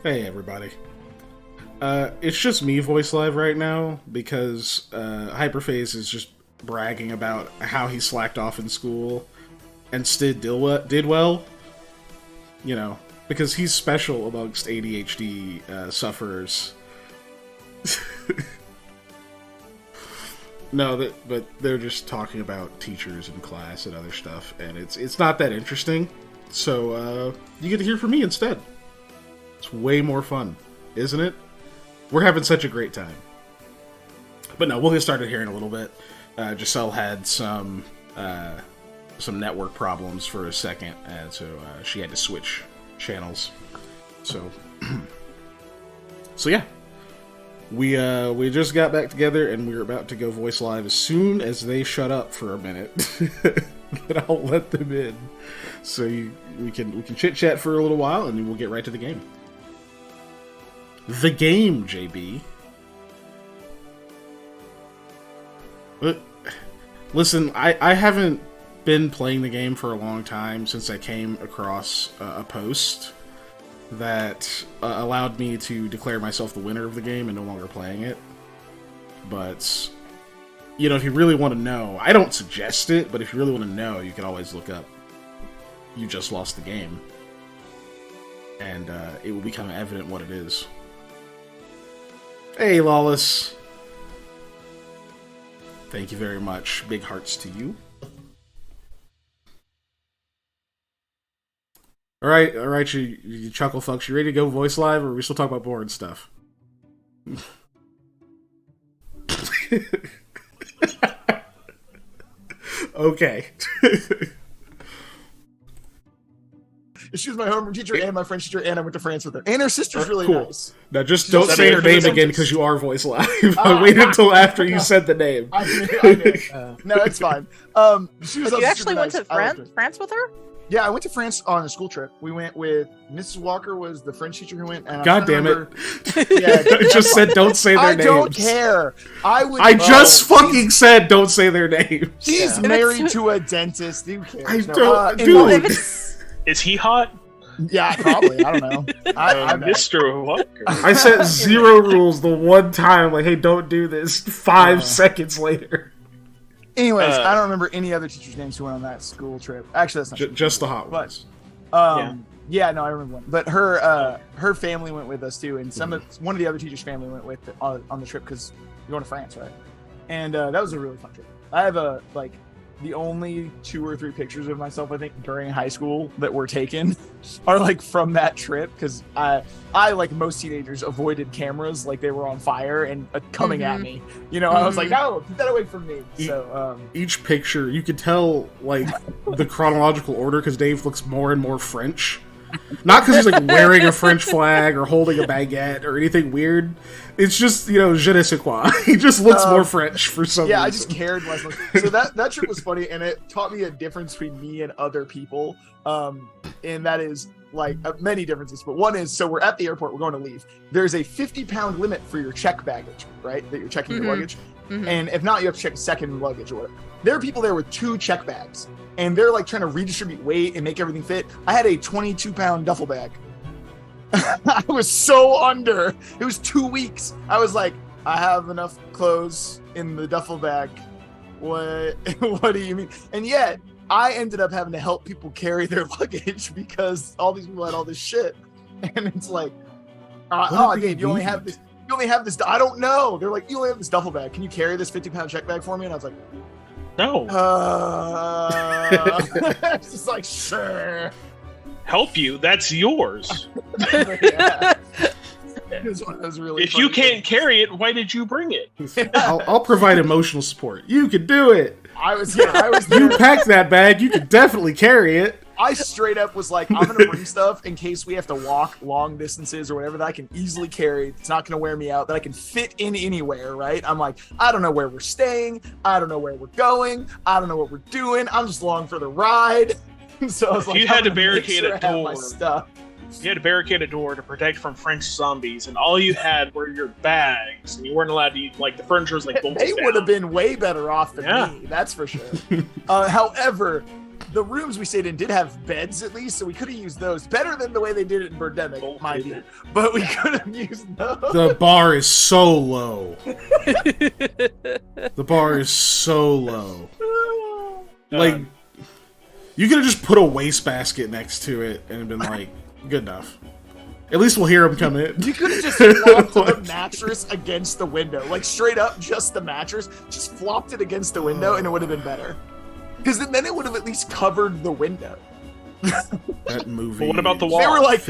Hey everybody. It's just me voice live right now because Hyperphase is just bragging about how he slacked off in school and did well. You know, because he's special amongst ADHD sufferers. No, but they're just talking about teachers in class and other stuff, and it's not that interesting. So you get to hear from me instead. It's way more fun, isn't it? We're having such a great time. But no, we'll get started here in a little bit. Giselle had some network problems for a second, and so she had to switch channels. So, so yeah, we just got back together, and we're about to go voice live as soon as they shut up for a minute. Then I'll let them in, so we can chit chat for a little while, and then we'll get right to the game. The game, JB. Listen, I haven't been playing the game for a long time since I came across a post that allowed me to declare myself the winner of the game and no longer playing it. But, you know, if you really want to know, I don't suggest it, but if you really want to know, you can always look up "You just lost the game," and it will become evident what it is. Hey, Lawless. Thank you very much. Big hearts to you. Alright, you chuckle fucks. You ready to go voice live, or are we still talking about boring stuff? Okay. She was my homeroom teacher and my French teacher, and I went to France with her. And her sister's really cool. nice. Now, just don't say her name again because you are voice live. I waited until after you said the name. I knew. No, it's fine. She was you actually went nice. to France with her? Yeah, I went to France on a school trip. We went with Mrs. Walker was the French teacher who went. And God damn it! Yeah, it just said don't say their names. I don't care. I just fucking said don't say their names. She's married to a dentist. Who cares? I don't. Dude. Is he hot? Yeah, probably. I don't know. Mr. Walker. I set 0 rules the one time. Like, hey, don't do this. 5 seconds later. Anyways, I don't remember any other teachers' names who went on that school trip. Actually, that's not true. Just the hot ones. Yeah, no, I remember one. But her family went with us too, and one of the other teachers' family went with on the trip because you're going to France, right? And that was a really fun trip. I have the only 2 or 3 pictures of myself I think during high school that were taken are like from that trip because I like most teenagers avoided cameras like they were on fire and coming at me. You know, I was like, no, keep that away from me. So each picture you could tell like the chronological order because Dave looks more and more French. Not because he's like wearing a French flag or holding a baguette or anything weird. It's just, you know, je ne sais quoi. He just looks more French for some reason. Yeah, I just cared less. So that trip was funny, and it taught me a difference between me and other people. And that is like many differences. But one is, so we're at the airport, we're going to leave. There's a 50-pound limit for your check baggage, right? That you're checking your luggage. Mm-hmm. And if not, you have to check second luggage or whatever. There are people there with 2 check bags. And they're like trying to redistribute weight and make everything fit. I had a 22-pound duffel bag. I was so under. It was 2 weeks. I was like, I have enough clothes in the duffel bag. What do you mean? And yet, I ended up having to help people carry their luggage because all these people had all this shit. And it's like, Dave, you only have this. You only have this. I don't know. They're like, you only have this duffel bag. Can you carry this 50-pound check bag for me? And I was like, no. It's just like, sure. Help you? That's yours. Yeah. It was really if you can't carry it, why did you bring it? I'll provide emotional support. You can do it. I was You packed that bag. You can definitely carry it. I straight up was like, I'm gonna bring stuff in case we have to walk long distances or whatever that I can easily carry. It's not gonna wear me out. That I can fit in anywhere, right? I'm like, I don't know where we're staying. I don't know where we're going. I don't know what we're doing. I'm just along for the ride. So I was like, you had to barricade a door. You had to barricade a door to protect from French zombies, and all you had were your bags, and you weren't allowed to eat, like, the furniture was like bolted They would have been way better off than me, that's for sure. However, the rooms we stayed in did have beds at least, so we could have used those better than the way they did it in Birdemic, mind you. But we could have used those. The bar is so low. The bar is so low. Like, you could have just put a wastebasket next to it and been like, good enough. At least we'll hear him come in. You could have just flopped the mattress against the window. Like, straight up, just the mattress. Just flopped it against the window, and it would have been better. Because then it would have at least covered the window. That movie. But what about the wall? They were like,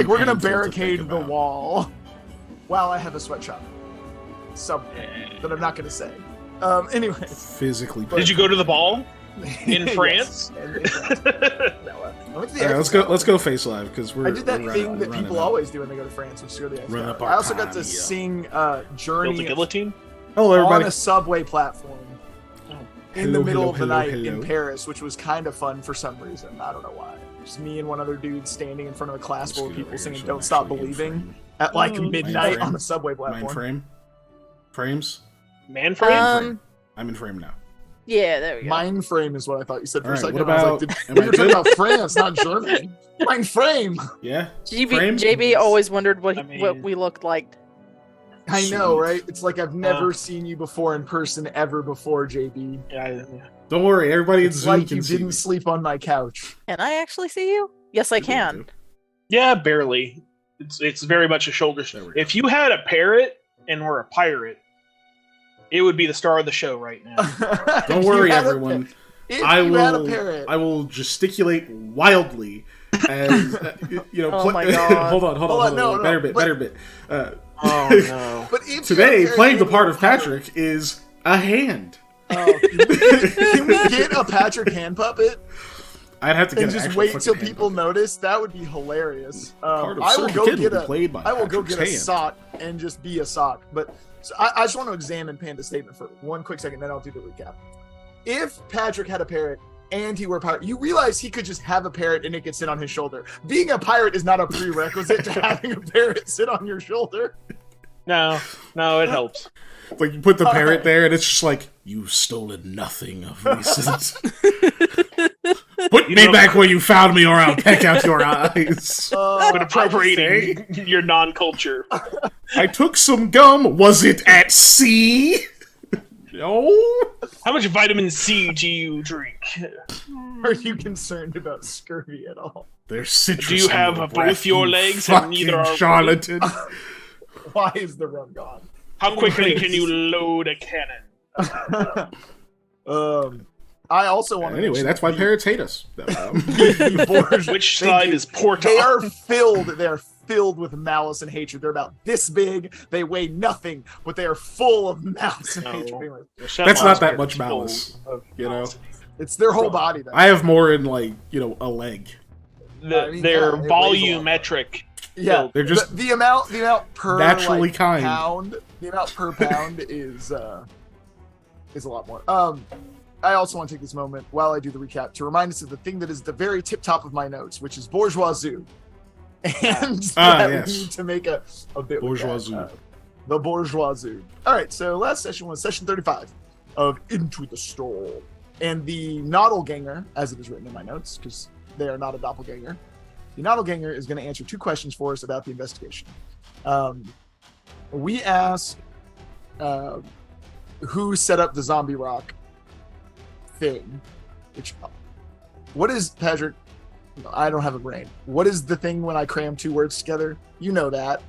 we're gonna painful to barricade think the about. wall. Wow, I have a sweatshop. Something that I'm not gonna say. Anyways. Physically. Did you go to the ball in Yes. France? No, I went to the Alright, Eiffel let's go face live because we're. I did that we're thing running- that running people out. always do when they go to France, which is go to the Eiffel Run Tower. up our I also got to time, sing Built a Journey guillotine? Hello, on everybody. a subway platform in Hello, the middle hello, of the hello, night hello. in Paris, which was kind of fun for some reason. I don't know why. Just me and one other dude standing in front of a class Let's full of get people over here singing so "Don't I'm Stop actually in Believing" frame. at like Oh. midnight Mind on a subway Mind platform. frame? Frames? Man frame? I'm in frame now. Yeah, there we go. Mind frame is what I thought you said for a Alright, second. what I was about- like, am you're I talking good? about France, not Germany. Mind frame. Yeah? JB, Frame? JB always wondered what I mean- what we looked like. I know, Sweet. right? It's like I've never seen you before in person ever before, JB. Yeah. Don't worry, everybody in It's Zoom like can you see didn't me. sleep on my couch. Can I actually see you? Yes, I can. Yeah, barely. It's very much a shoulder. There we go. If you had a parrot and were a pirate, it would be the star of the show right now. Don't If worry, you had a everyone. pa- If I you had a will. parrot, I will gesticulate wildly as you know. Oh my God. hold on. no, better bit. Oh no! but if you had a Today, parrot playing the and part you of were a pirate- Patrick is a hand. Oh, can we get a Patrick hand puppet I'd have to get and an just actual wait fucking till hand people puppet. notice? That would be hilarious. Part of I will Circle go Kid get will be a. played by I will go Patrick's get a hand. sock and just be a sock. But so I just want to examine Panda's statement for one quick second, then I'll do the recap. If Patrick had a parrot and he were a pirate, you realize he could just have a parrot and it could sit on his shoulder. Being a pirate is not a prerequisite to having a parrot sit on your shoulder. No, it helps. Like you put the parrot there, and it's just like you've stolen nothing of me since. Put me back where you found me, or I'll peck out your eyes. But appropriating your non-culture. I took some gum. Was it at sea? No. How much vitamin C do you drink? Are you concerned about scurvy at all? There's citrus. Do you in have your both breath, your you legs and neither fucking are charlatan? Why is the rum gone? How quickly can you load a cannon? I also want to. Anyway, that's why parrots hate us. Which side is Porta? They are filled. They are filled with malice and hatred. They're about this big. They weigh nothing, but they are full of malice and No. hatred. Anyway, That's not that much malice, you know? it's their whole body. Then. I have more in like a leg. I mean, They're yeah, it weighs a lot. volumetric. Yeah, They're just the amount per naturally like, kind. pound. The amount per pound is a lot more. I also want to take this moment while I do the recap to remind us of the thing that is the very tip top of my notes, which is bourgeoisie, and that yes. we need to make a bit with that. Bourgeoisie. The bourgeoisie. All right, so last session was session 35 of Into the Storm, and the Noddleganger, as it is written in my notes, because they are not a doppelganger. The Noddleganger is going to answer two questions for us about the investigation. We asked who set up the zombie rock thing. What is, Patrick? I don't have a brain. What is the thing when I cram two words together? You know that.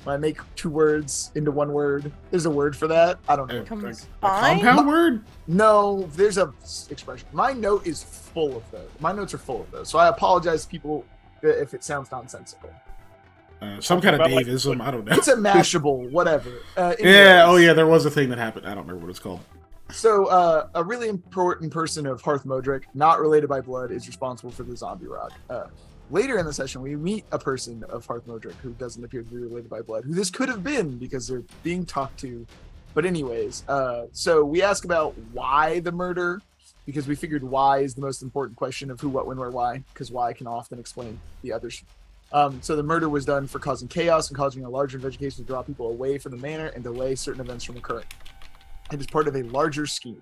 When I make two words into one word, there's a word for that. I don't know. A Combine? compound word? No, there's a expression. My note is full of those. My notes are full of those. So I apologize to people if it sounds nonsensical. Some kind of About, like, Davism. I don't know. It's a mashable, whatever. Yeah. Anyways. Oh, yeah. There was a thing that happened. I don't remember what it's called. So a really important person of Hearth Modric, not related by blood, is responsible for the zombie rock. Later in the session, we meet a person of Hearth Modric who doesn't appear to be related by blood, who this could have been because they're being talked to. But anyways, so we ask about why the murder, because we figured why is the most important question of who, what, when, where, why, because why can often explain the others. So the murder was done for causing chaos and causing a larger vegetation to draw people away from the manor and delay certain events from occurring. It is part of a larger scheme.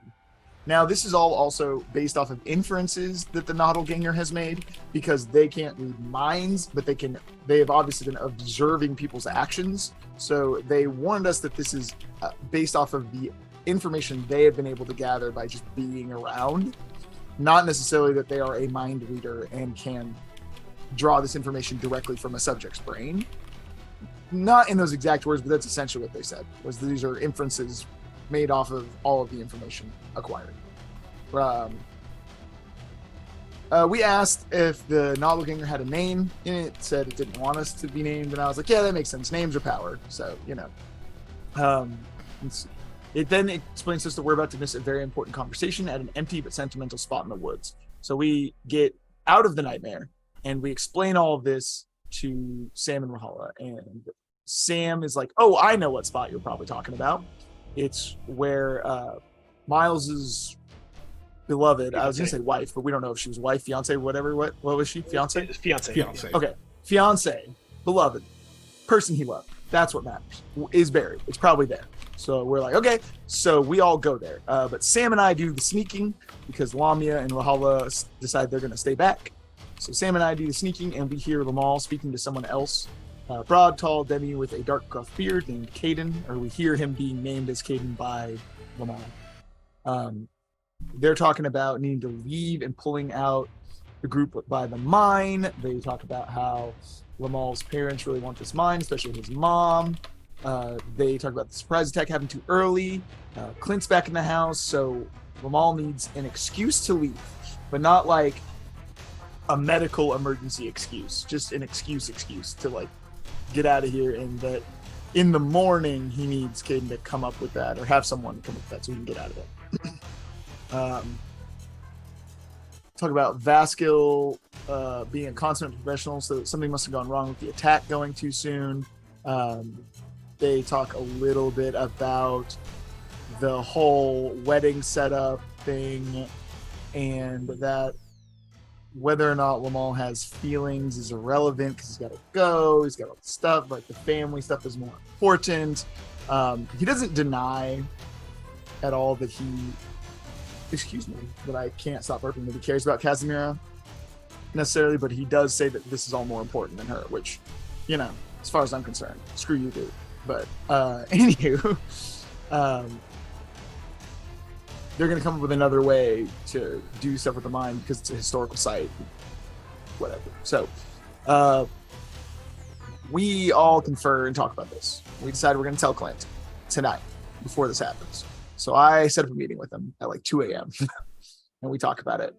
Now, this is all also based off of inferences that the Nadelganger has made, because they can't read minds, but they have obviously been observing people's actions. So they warned us that this is based off of the information they have been able to gather by just being around, not necessarily that they are a mind reader and can draw this information directly from a subject's brain. Not in those exact words, but that's essentially what they said, was that these are inferences made off of all of the information acquired. We asked if the Nadelganger had a name, and it said it didn't want us to be named, and I was like, yeah, that makes sense. Names are power, so, you know. It then explains to us that we're about to miss a very important conversation at an empty but sentimental spot in the woods. So we get out of the nightmare, and we explain all of this to Sam and Rahala, and Sam is like, oh, I know what spot you're probably talking about. It's where Miles's beloved, I was gonna say wife, but we don't know if she was wife, fiance, whatever. What was she? Fiance? Fiance. Okay. Fiance, beloved, person he loved. That's what matters. Is buried. It's probably there. So we're like, okay. So we all go there. But Sam and I do the sneaking because Lamia and Rahala decide they're gonna stay back. So Sam and I do the sneaking, and we hear Lamal speaking to someone else. Broad, tall Demi with a dark gruff beard named Caden, or we hear him being named as Caden by Lamal. They're talking about needing to leave and pulling out the group by the mine. They talk about how Lamal's parents really want this mine, especially his mom. They talk about the surprise attack happened too early. Clint's back in the house, so Lamal needs an excuse to leave, but not like a medical emergency excuse, just an excuse to like get out of here, and that in the morning he needs Caden to come up with that, or have someone come up with that so he can get out of it. Talk about Vaskil being a consummate professional, so something must have gone wrong with the attack going too soon. They talk a little bit about the whole wedding setup thing, and that whether or not Lamal has feelings is irrelevant because he's got to go, he's got all the stuff, but the family stuff is more important. He doesn't deny at all that that I can't stop burping, that he cares about Casimira necessarily, but he does say that this is all more important than her, which, you know, as far as I'm concerned, screw you, dude. But anywho, they're going to come up with another way to do stuff with the mine because it's a historical site, whatever. So we all confer and talk about this. We decide we're going to tell Clint tonight before this happens. So I set up a meeting with him at like 2 a.m. and we talk about it.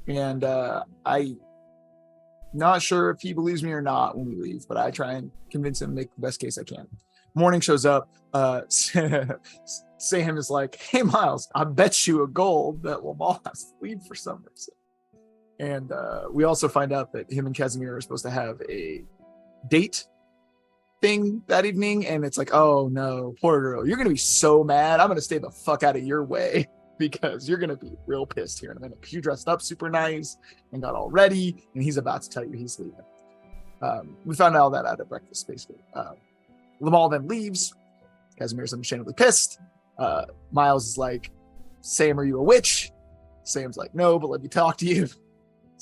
And I'm not sure if he believes me or not when we leave, but I try and convince him, make the best case I can. Morning shows up. Sam is like, hey, Miles, I bet you a gold that Lamal has to leave for some reason. And we also find out that him and Casimir are supposed to have a date thing that evening. And it's like, oh, no, poor girl. You're going to be so mad. I'm going to stay the fuck out of your way because you're going to be real pissed here in a minute because you dressed up super nice and got all ready. And he's about to tell you he's leaving. We found all that out at breakfast, basically. Lamal then leaves. Casimir's unashamedly pissed. Miles is like, Sam, are you a witch? Sam's like, no, but let me talk to you. So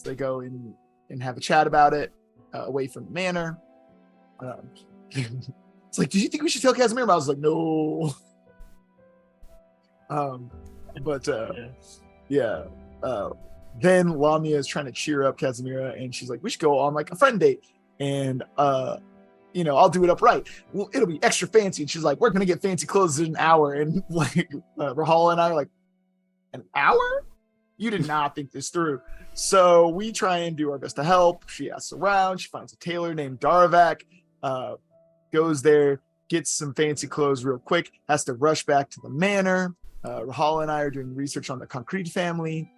they go in and have a chat about it away from the manor. It's like, do you think we should tell Casimir? Miles is like, no. Then Lamia is trying to cheer up Casimira, and she's like, we should go on like a friend date. And I'll do it up right. Well, it'll be extra fancy. And she's like, we're gonna get fancy clothes in an hour. And like Rahala and I are like, an hour? You did not think this through. So we try and do our best to help. She asks around. She finds a tailor named Daravak, goes there, gets some fancy clothes real quick, has to rush back to the manor. Rahala and I are doing research on the Concrete family,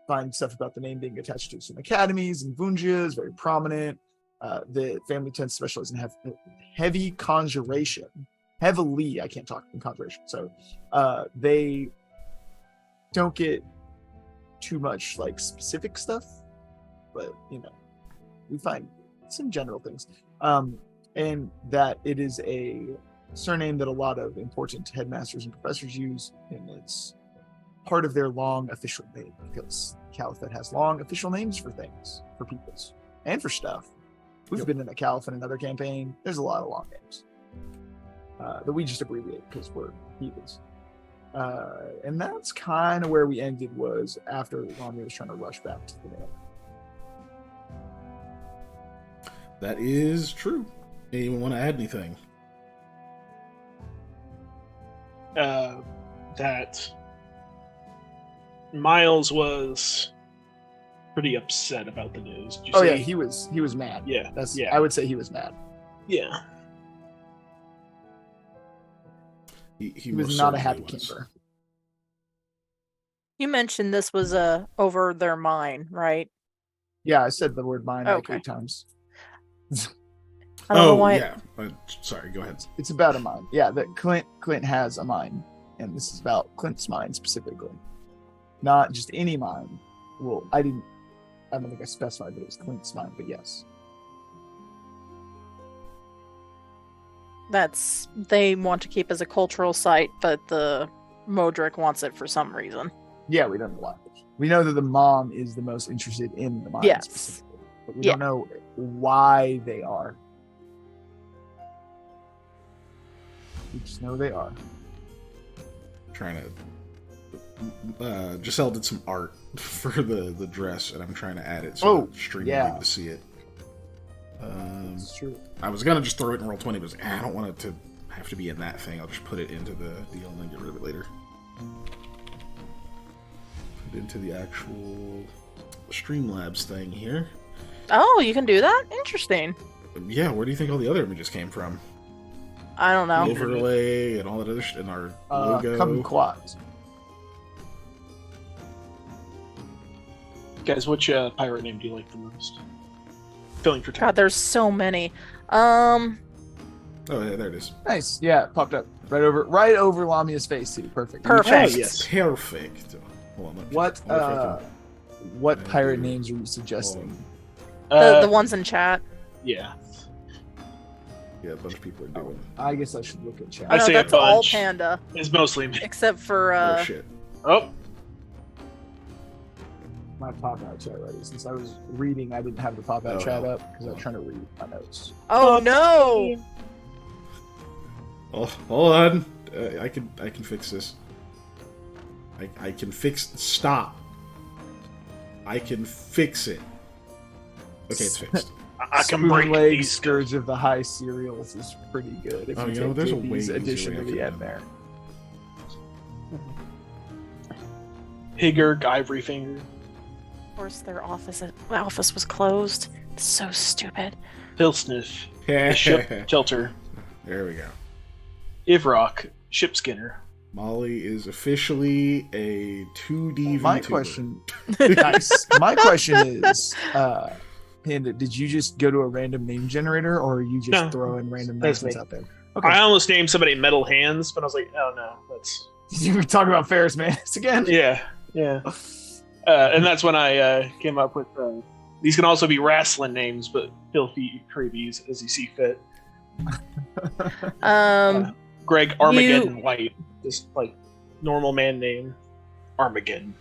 find stuff about the name being attached to some academies, and Vunja is very prominent. The family tends to specialize in heavy conjuration. Heavily, I can't talk in conjuration. So they don't get too much like specific stuff, but we find some general things. And that it is a surname that a lot of important headmasters and professors use, and it's part of their long official name, because Caliphate has long official names for things, for peoples, and for stuff. We've been in a Caliphate another campaign. There's a lot of long names that we just abbreviate because we're heathens. And that's kind of where we ended, was after Lamia was trying to rush back to the nail. That is true. Anyone want to add anything? That Miles was pretty upset about the news. Did you Oh see? yeah, he was mad. Yeah, That's yeah. I would say he was mad. Yeah. He was most not a certainly happy was. camper. You mentioned this was over their mine, right? Yeah, I said the word mine like Okay. 8 times. I don't know why. Yeah. Sorry, go ahead. It's about a mine. Yeah, that Clint has a mine, and this is about Clint's mine specifically, not just any mine. Well, I don't think I specified that it was Clint's mine, but yes. They want to keep as a cultural site, but the Modric wants it for some reason. Yeah, we don't know why. We know that the mom is the most interested in the mine Yes. specifically, but we Yeah. don't know why they are. We just know they are. Trying to. Giselle did some art for the dress, and I'm trying to add it so the stream will be able to see it. It's true. I was gonna just throw it in Roll20, but I was like, I don't want it to have to be in that thing. I'll just put it into the deal and then get rid of it later. Put it into the actual Streamlabs thing here. Oh, you can do that? Interesting. Yeah, where do you think all the other images came from? I don't know. The overlay and all that other and our logo. Kumquat. Guys, which pirate name do you like the most? Filling for time. God, there's so many. Oh yeah, there it is. Nice. Yeah, it popped up right over Lamia's face too. Perfect. Perfect. Oh, yes. Perfect. Hold on, What pirate names are you suggesting? The ones in chat. Yeah. Yeah, a bunch of people are doing it. I guess I should look at chat. I Oh, no, say a that's all bunch. Panda, It's mostly me. except for Oh shit. Oh, My pop-out chat ready. Since I was reading, I didn't have the pop-out Oh, chat no. up because I was trying to read my notes. oh no. Oh, hold on. I can fix this. I can fix. Stop. I can fix it. Okay, it's fixed. I can break Spoon Leg these. Scourge of the High Cereals is pretty good. If Oh, you you know, take there's a JB's way easier addition way to I the could end have there. Higurg, Ivory Finger, Of course, their office was closed. It's so stupid. Pilsniff, the Ship Shelter, There we go. Ivrock, Ship Skinner. Molly is officially a 2D My VTuber. question, nice. My question is, Panda, did you just go to a random name generator, or are you just No, throwing random that's names me. out there? Okay. I almost named somebody Metal Hands, but I was like, oh no, that's You were talking about Ferris Manus again? yeah. And that's when I came up with these can also be wrestling names, but filthy creepies as you see fit. Greg Armageddon White, just like normal man name, Armageddon.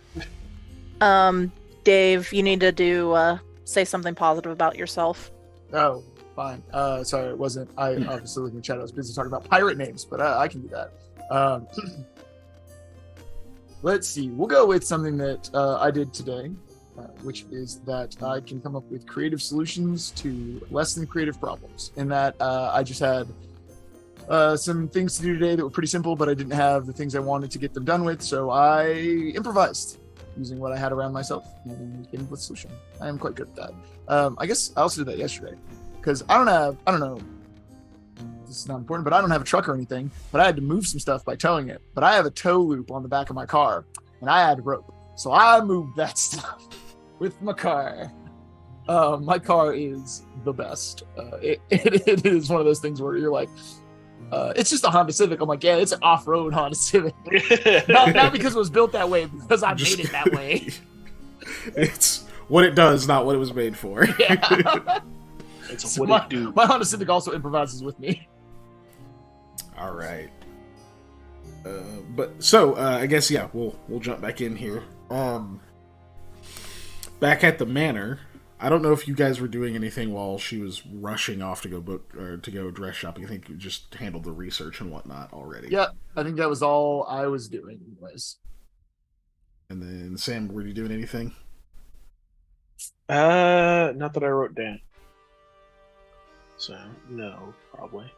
Dave, you need to say something positive about yourself. Oh, fine. Sorry, it wasn't. I obviously looking at chat. I was busy talking about pirate names, but I can do that. Let's see. We'll go with something that I did today, which is that I can come up with creative solutions to less than creative problems. In that, I just had some things to do today that were pretty simple, but I didn't have the things I wanted to get them done with, so I improvised using what I had around myself and came up with a solution. I am quite good at that. I guess I also did that yesterday because I don't know. This is not important, but I don't have a truck or anything. But I had to move some stuff by towing it. But I have a tow loop on the back of my car, and I had rope, so I moved that stuff with my car. My car is the best. It is one of those things where you're like, it's just a Honda Civic. I'm like, yeah, it's an off-road Honda Civic. not because it was built that way, because I made it that way. It's what it does, not what it was made for. Yeah. It's So what it do. my Honda Civic also improvises with me. All right. I guess we'll jump back in here. Back at the manor, I don't know if you guys were doing anything while she was rushing off to go book or to go dress shopping. I think you just handled the research and whatnot already. Yeah, I think that was all I was doing. And then Sam, were you doing anything? Not that I wrote down. So no, probably.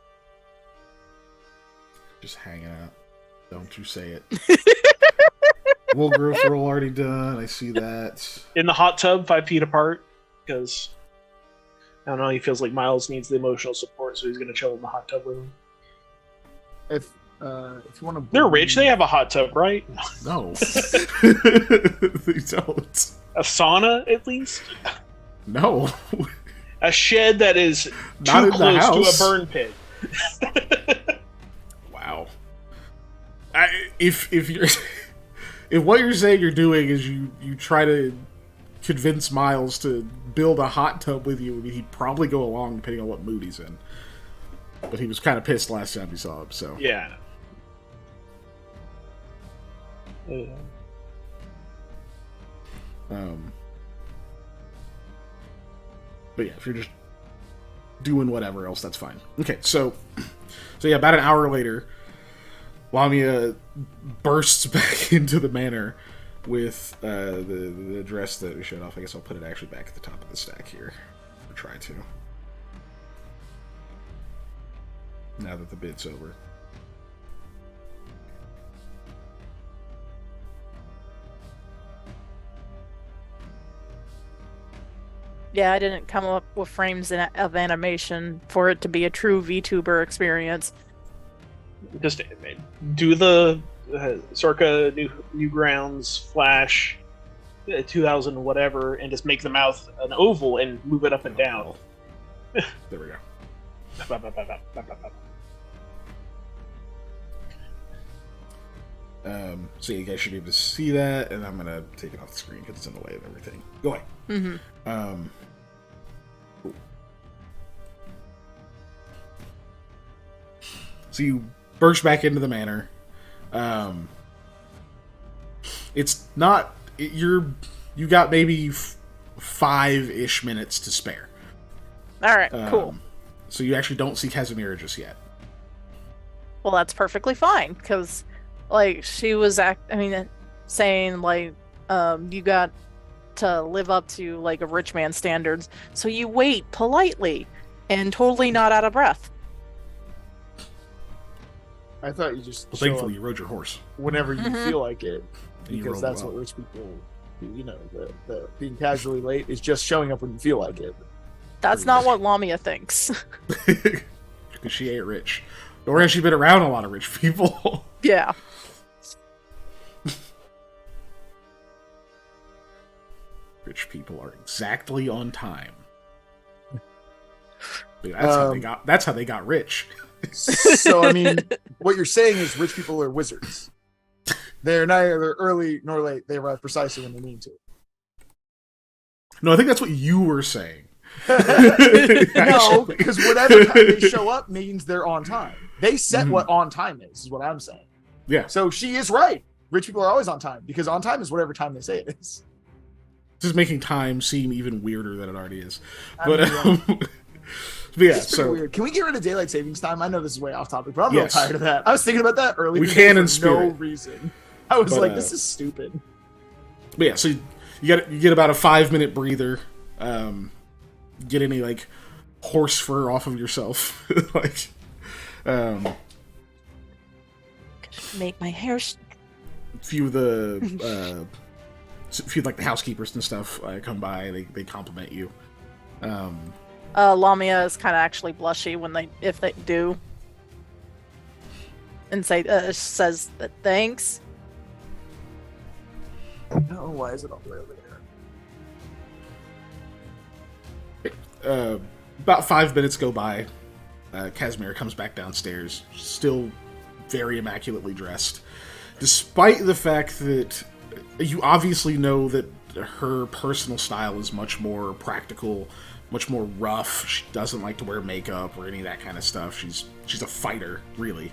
Just hanging out. Don't you say it. Wool growth roll already done. I see that. In the hot tub, 5 feet apart, because I don't know. He feels like Miles needs the emotional support, so he's going to chill in the hot tub with him. If you want to, They're rich. They have a hot tub, right? No, they don't. A sauna, at least. No, a shed that is not too in the close house. to a burn pit. Wow. If you're if what you're saying you're doing is you try to convince Miles to build a hot tub with you, he'd probably go along depending on what mood he's in. But he was kind of pissed last time we saw him, so yeah. But yeah, if you're just doing whatever else, that's fine. Okay, so yeah, about an hour later, Lamia bursts back into the manor with the dress that we showed off. I guess I'll put it actually back at the top of the stack here. Or try to. Now that the bid's over. Yeah, I didn't come up with frames of animation for it to be a true VTuber experience. Just do the circa Newgrounds Flash 2000 whatever, and just make the mouth an oval and move it up and down. There we go. So you guys should be able to see that, and I'm gonna take it off the screen because it's in the way of everything. Go away. Mm-hmm. Cool. So you burst back into the manor. It's not you got maybe 5-ish minutes to spare. All right, cool. So you actually don't see Casimira just yet. Well, that's perfectly fine because, like, she was saying like, you got to live up to like a rich man standards, so you wait politely and totally not out of breath. I thought you just Well, thankfully you rode your horse whenever you feel like it, and you because rolled that's well. what rich people do. You know, the being casually late is just showing up when you feel like it. That's not what Lamia thinks. Because she ain't rich. Or has she been around a lot of rich people? Yeah. Rich people are exactly on time. That's how they got rich. So I mean, what you're saying is rich people are wizards. They're neither early nor late. They arrive precisely when they mean to. No, I think that's what you were saying. No, because whatever time they show up means they're on time. They set what on time is what I'm saying. Yeah. So she is right. Rich people are always on time because on time is whatever time they say it is. Just making time seem even weirder than it already is. I But, mean, but yeah, It's pretty so weird. Can we get rid of daylight savings time? I know this is way off topic, but I'm Yes. real tired of that. I was thinking about that earlier. We today can for in spirit. no reason. I was But, like, this is stupid. But yeah, so you get about a 5-minute breather. Get any like horse fur off of yourself, like. Make my hair. Few of the few like the housekeepers and stuff come by. They compliment you. Lamia is kind of actually blushy if they do, and says that thanks. No, why is it all the way over there? About 5 minutes go by. Casimir comes back downstairs, still very immaculately dressed, despite the fact that you obviously know that her personal style is much more practical, much more rough. She doesn't like to wear makeup or any of that kind of stuff. She's a fighter, really.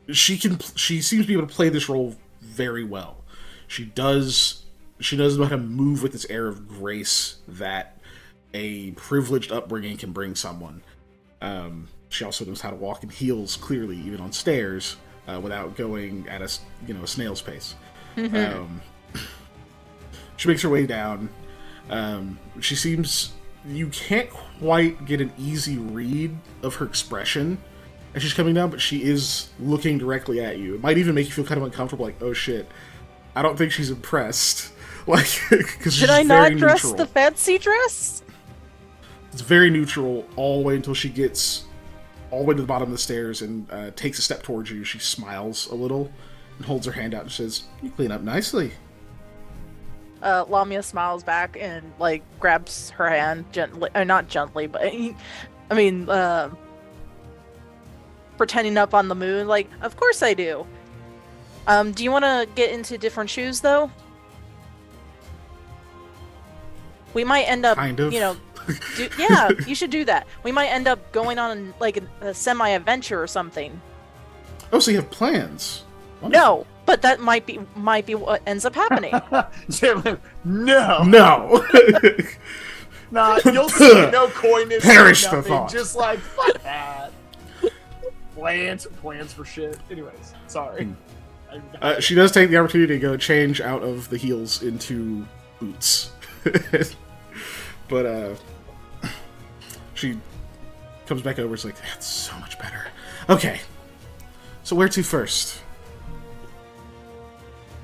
she seems to be able to play this role very well. She does know how to move with this air of grace that a privileged upbringing can bring someone. She also knows how to walk in heels clearly, even on stairs, without going at a snail's pace. She makes her way down. She seems, you can't quite get an easy read of her expression as she's coming down, but she is looking directly at you. It might even make you feel kind of uncomfortable, like, oh shit, I don't think she's impressed. Like, because Should I not dress the fancy dress? It's very neutral all the way until she gets all the way to the bottom of the stairs and takes a step towards you. She smiles a little and holds her hand out and says, "You clean up nicely." Lamia smiles back and like grabs her hand gently, not gently, but I mean, pretending up on the moon. Like, of course I do. Do you want to get into different shoes though? We might end up, kind of. Yeah, you should do that. We might end up going on like a semi-adventure or something. Oh, so you have plans? Wonderful. No, but that might be what ends up happening. No. Nah, you'll see no coyness. Perish the thought. Just like, fuck that. Plans for shit. Anyways, sorry. She does take the opportunity to go change out of the heels into boots. But she comes back over. It's like, that's so much better. Okay, so where to first?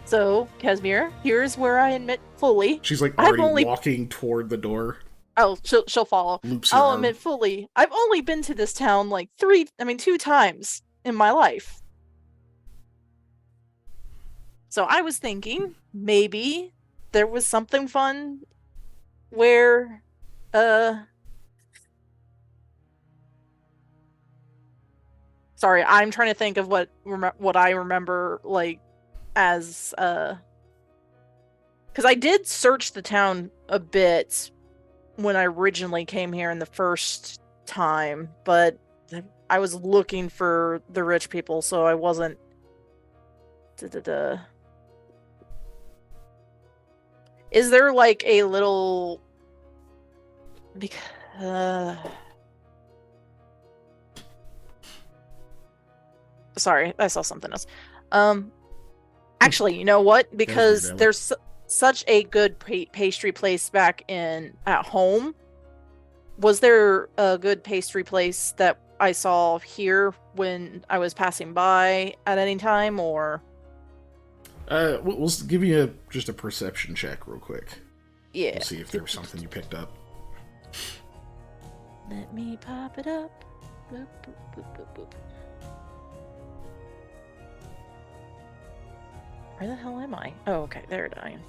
So, Casimir, here's where I admit fully. She's like already walking toward the door. Oh, she'll follow. I'll admit fully. I've only been to this town like 2 times in my life. So I was thinking maybe there was something fun where sorry, I'm trying to think of what I remember like as because I did search the town a bit when I originally came here in the first time, but I was looking for the rich people, so I wasn't Is there like a little sorry, I saw something else. Actually, you know what? Because there's such a good pastry place back at home. Was there a good pastry place that I saw here when I was passing by at any time, or? We'll give you just a perception check real quick. Yeah. We'll see if there was something you picked up. Let me pop it up. Boop, boop, boop, boop, boop. Where the hell am I? Oh, okay, there I am.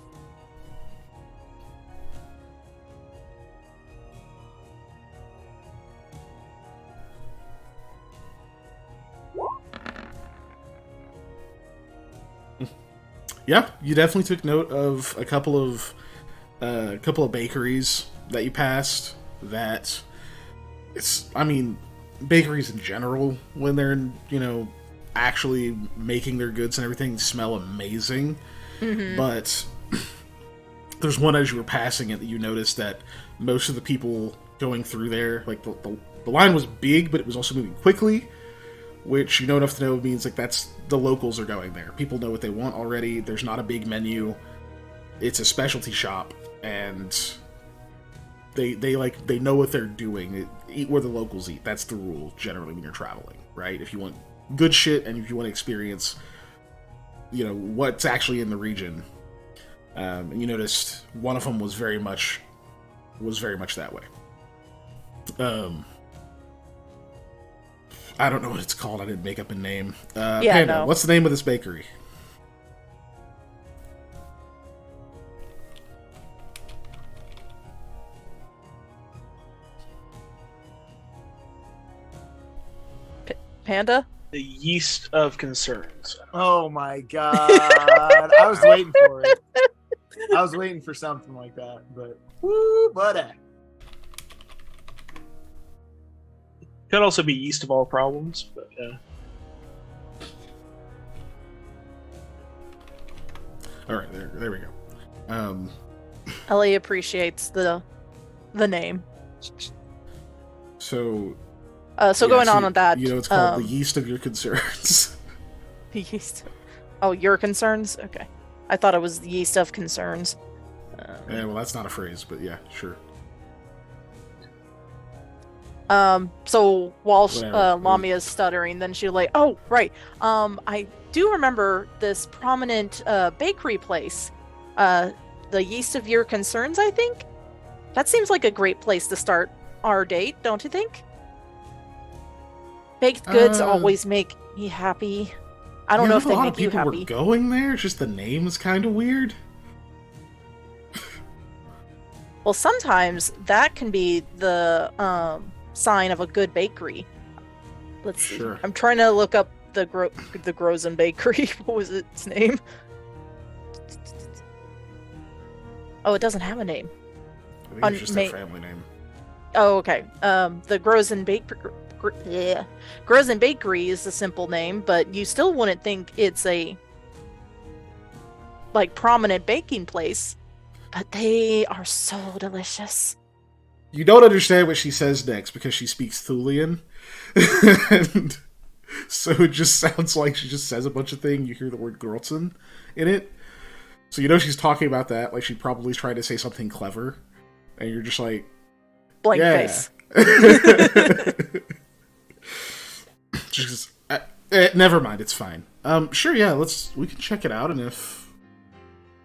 Yeah, you definitely took note of a couple of bakeries that you passed. That bakeries in general, when they're actually making their goods and everything, smell amazing. Mm-hmm. But there's one as you were passing it that you noticed that most of the people going through there, like the line was big, but it was also moving quickly. Which you know enough to know means like that's the locals are going there. People know what they want already. There's not a big menu. It's a specialty shop, and they know what they're doing. Eat where the locals eat. That's the rule generally when you're traveling, right? If you want good shit and if you want to experience, what's actually in the region, and you noticed one of them was very much that way. I don't know what it's called. I didn't make up a name. Panda, no. What's the name of this bakery? Panda? The Yeast of Concerns. Oh my god. I was waiting for it. I was waiting for something like that, but woo, buddy. Could also be Yeast of All Problems, but All right, there we go. Ellie appreciates the name. So Going on with that, you know, it's called the yeast of your concerns. the yeast. Oh, your concerns? Okay, I thought it was the yeast of concerns. Yeah, well, that's not a phrase, but yeah, sure. So while Whatever. Lamia's stuttering, then she'll like, oh, right. I do remember this prominent bakery place. The Yeast of Your Concerns, I think? That seems like a great place to start our date, don't you think? Baked goods always make me happy. I don't know if they make you happy. A lot of people were going there, it's just the name's kind of weird. Well, sometimes that can be the sign of a good bakery. Let's see. Sure. I'm trying to look up the Grozen Bakery. What was its name? Oh, it doesn't have a name. I think it's just their family name. Oh, okay. The Grozen Grozen Bakery is a simple name, but you still wouldn't think it's a prominent baking place. But they are so delicious. You don't understand what she says next because she speaks Thulian. And so it just sounds like she just says a bunch of things. You hear the word Grotzen in it. So you know she's talking about that. Like she probably tried to say something clever. And you're just like... Blank yeah. face. Just, never mind, it's fine. Sure, yeah, we can check it out, and if...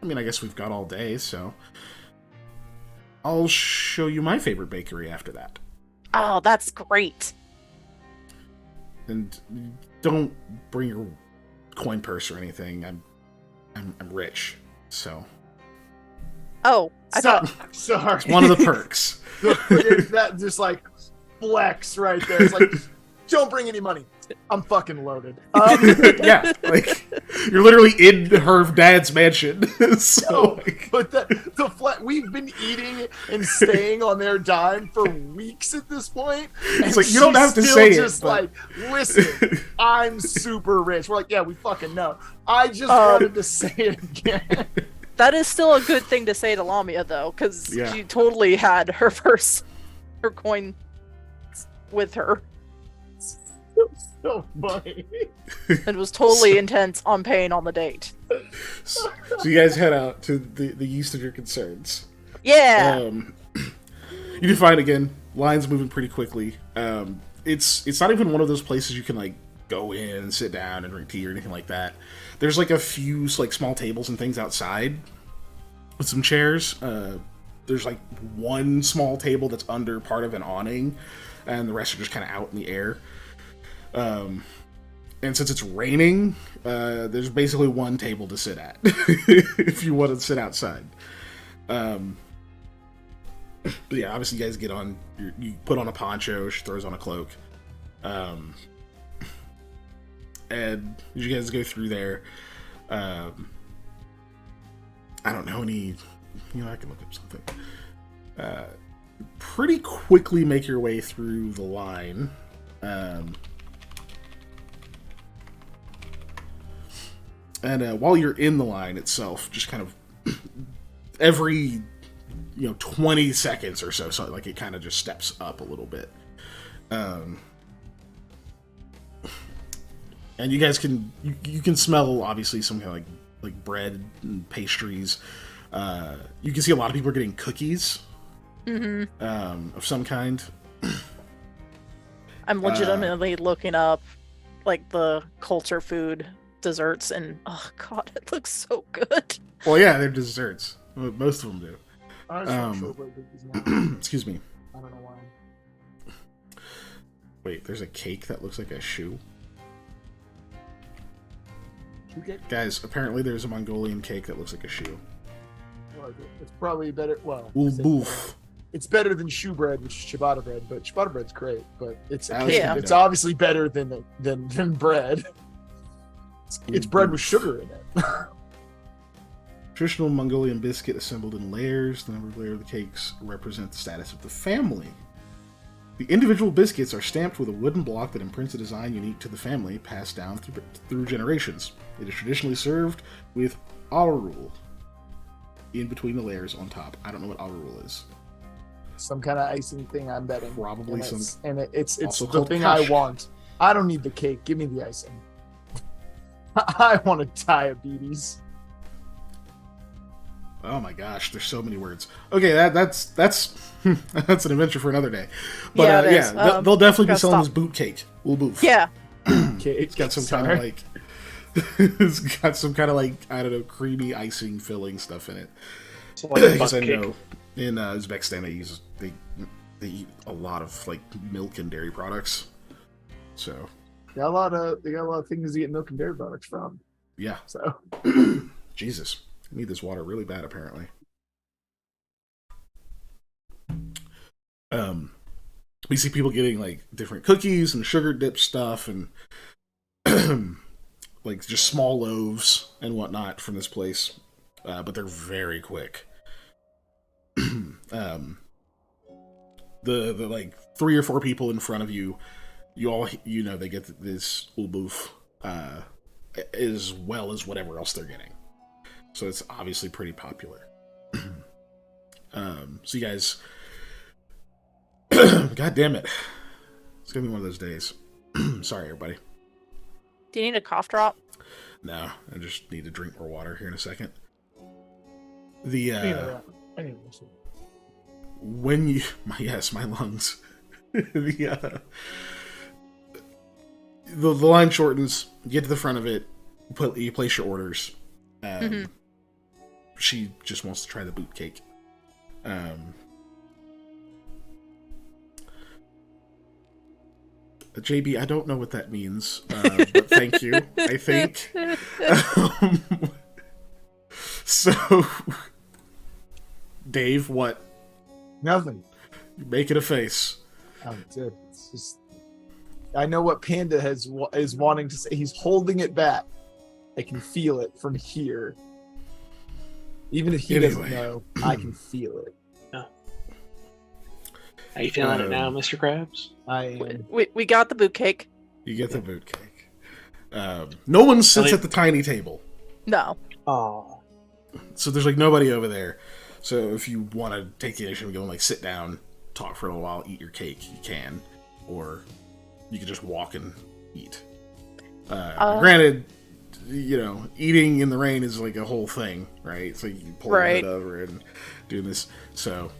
I mean, I guess we've got all day, so... I'll show you my favorite bakery after that. Oh, that's great. And don't bring your coin purse or anything. I'm rich, so... Oh, I thought... Sorry. It's one of the perks. That just like flex right there. It's like, don't bring any money. I'm fucking loaded. Yeah, like you're literally in her dad's mansion. So, no, like... but we've been eating and staying on their dime for weeks at this point. It's like you don't have to say it. Just like, listen, I'm super rich. We're like, yeah, we fucking know. I just wanted to say it again. That is still a good thing to say to Lamia, though, because she totally had her coin with her. So funny. And was totally intent on paying on the date. So you guys head out to the yeast of your concerns. Yeah. You do find again lines moving pretty quickly. It's not even one of those places you can like go in and sit down and drink tea or anything like that. There's like a few like small tables and things outside with some chairs. There's like one small table that's under part of an awning, and the rest are just kind of out in the air. And since it's raining, there's basically one table to sit at if you want to sit outside. But yeah, obviously you guys get on, you put on a poncho, she throws on a cloak. And you guys go through there. I don't know any, I can look up something. Pretty quickly make your way through the line. And while you're in the line itself, just kind of every 20 seconds or so like it kind of just steps up a little bit. And you guys can you can smell obviously some kind of like bread and pastries. You can see a lot of people are getting cookies of some kind. I'm legitimately looking up like the culture food desserts, and oh god, it looks so good. Well, yeah, they're desserts. Most of them do. Excuse me. I don't know why. Wait, there's a cake that looks like a shoe. Guys, apparently there's a Mongolian cake that looks like a shoe. Well, it's probably better. Well, Boof. It's better than shoe bread, which is ciabatta bread. But ciabatta bread's great. But it's obviously better than bread. It's bread with sugar in it. Traditional Mongolian biscuit assembled in layers. The numbered layer of the cakes represent the status of the family. The individual biscuits are stamped with a wooden block that imprints a design unique to the family, passed down through generations. It is traditionally served with Rule in between the layers on top. I don't know what Rule is. Some kind of icing thing, I'm betting. Probably and some. It's also the called thing crush. I want. I don't need the cake. Give me the icing. I want to diabetes. Oh my gosh, there's so many words. Okay, that's that's an adventure for another day. But Yeah, it is. they'll definitely be gotta selling stop. this boot cake. We'll move. Yeah. Cake. It's got some kind of like it's got some kind of like, I don't know, creamy icing filling stuff in it. It's like a Because butt I cake. know in Uzbekistan they eat a lot of like milk and dairy products. So They got a lot of things to get milk and dairy products from. yeah. So Jesus. I need this water really bad apparently. We see people getting like different cookies and sugar dip stuff and like just small loaves and whatnot from this place, but they're very quick. The like 3 or 4 people in front of you, they get this ulboof as well as whatever else they're getting, so it's obviously pretty popular. So you guys. God damn it. It's gonna be one of those days. Sorry, everybody. Do you need a cough drop? No, I just need to drink more water here in a second. I need to listen. When you... my lungs. The line shortens, you get to the front of it, you place your orders. She just wants to try the boot cake. JB, I don't know what that means, but thank you, I think. So, Dave, what? Nothing. You're making a face. Dude, it's just. I know what Panda is wanting to say. He's holding it back. I can feel it from here. Even if he doesn't know, I can feel it. How you feeling it now, Mr. Krabs? I am. We got the boot cake. You get the boot cake. No one sits at the tiny table. No. Oh. So there's like nobody over there. So if you want to take the initiative and go and like sit down, talk for a little while, eat your cake, you can. Or you can just walk and eat. Granted, eating in the rain is like a whole thing, right? So you can pull it over and do this. So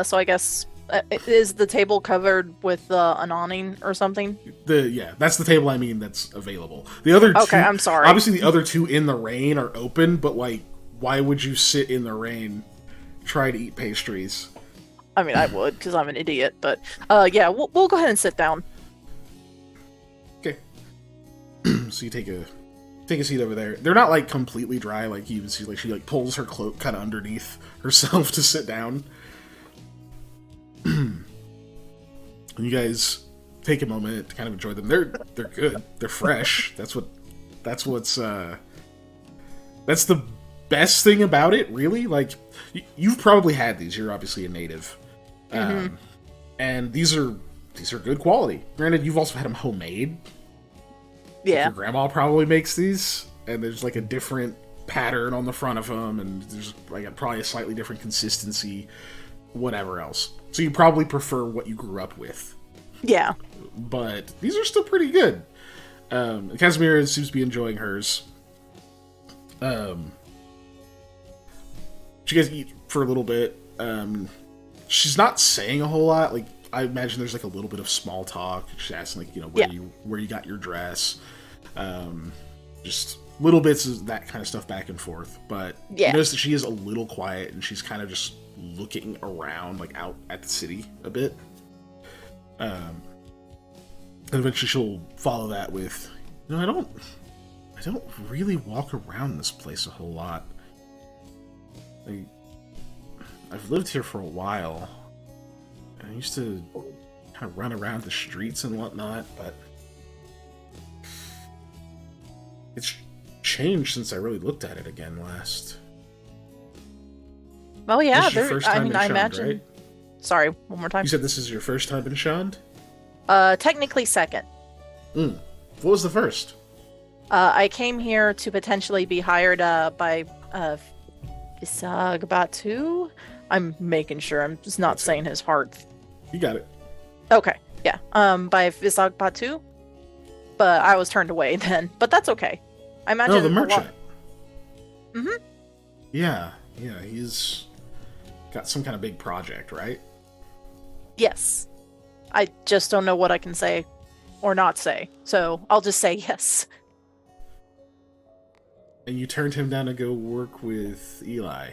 So I guess is the table covered with an awning or something? That's the table. I mean, that's available. The other two, okay, I'm sorry. Obviously, the other two in the rain are open, but like, why would you sit in the rain, try to eat pastries? I mean, I would because I'm an idiot, but yeah, we'll go ahead and sit down. Okay. So you take a seat over there. They're not like completely dry. Like you even see, like she like pulls her cloak kind of underneath herself to sit down. And you guys take a moment to kind of enjoy them. They're good. They're fresh. That's the best thing about it, really. Like you've probably had these. You're obviously a native, and these are good quality. Granted, you've also had them homemade. Yeah, your grandma probably makes these, and there's like a different pattern on the front of them, and there's like probably a slightly different consistency, whatever else. So you probably prefer what you grew up with. Yeah. But these are still pretty good. Casimira seems to be enjoying hers. She guys eat for a little bit. She's not saying a whole lot. Like, I imagine there's like a little bit of small talk. She's asking like, where you got your dress. Just little bits of that kind of stuff back and forth. But you notice that she is a little quiet and she's kind of just looking around, like out at the city a bit. And eventually she'll follow that with, I don't really walk around this place a whole lot. I've lived here for a while. I used to kind of run around the streets and whatnot, but it's changed since I really looked at it again last. Oh yeah, This is your first time in I Shund, imagine. right? Sorry, one more time. You said this is your first time in Shund? Technically second. What was the first? I came here to potentially be hired by Visag Batu. I'm making sure I'm just not That's saying his heart. You got it. Okay, yeah. By Visag Batu. But I was turned away then. But that's okay. I imagine Oh, the merchant. Mm-hmm. Yeah, he's got some kind of big project, right? Yes. I just don't know what I can say or not say. So I'll just say yes. And you turned him down to go work with Eli.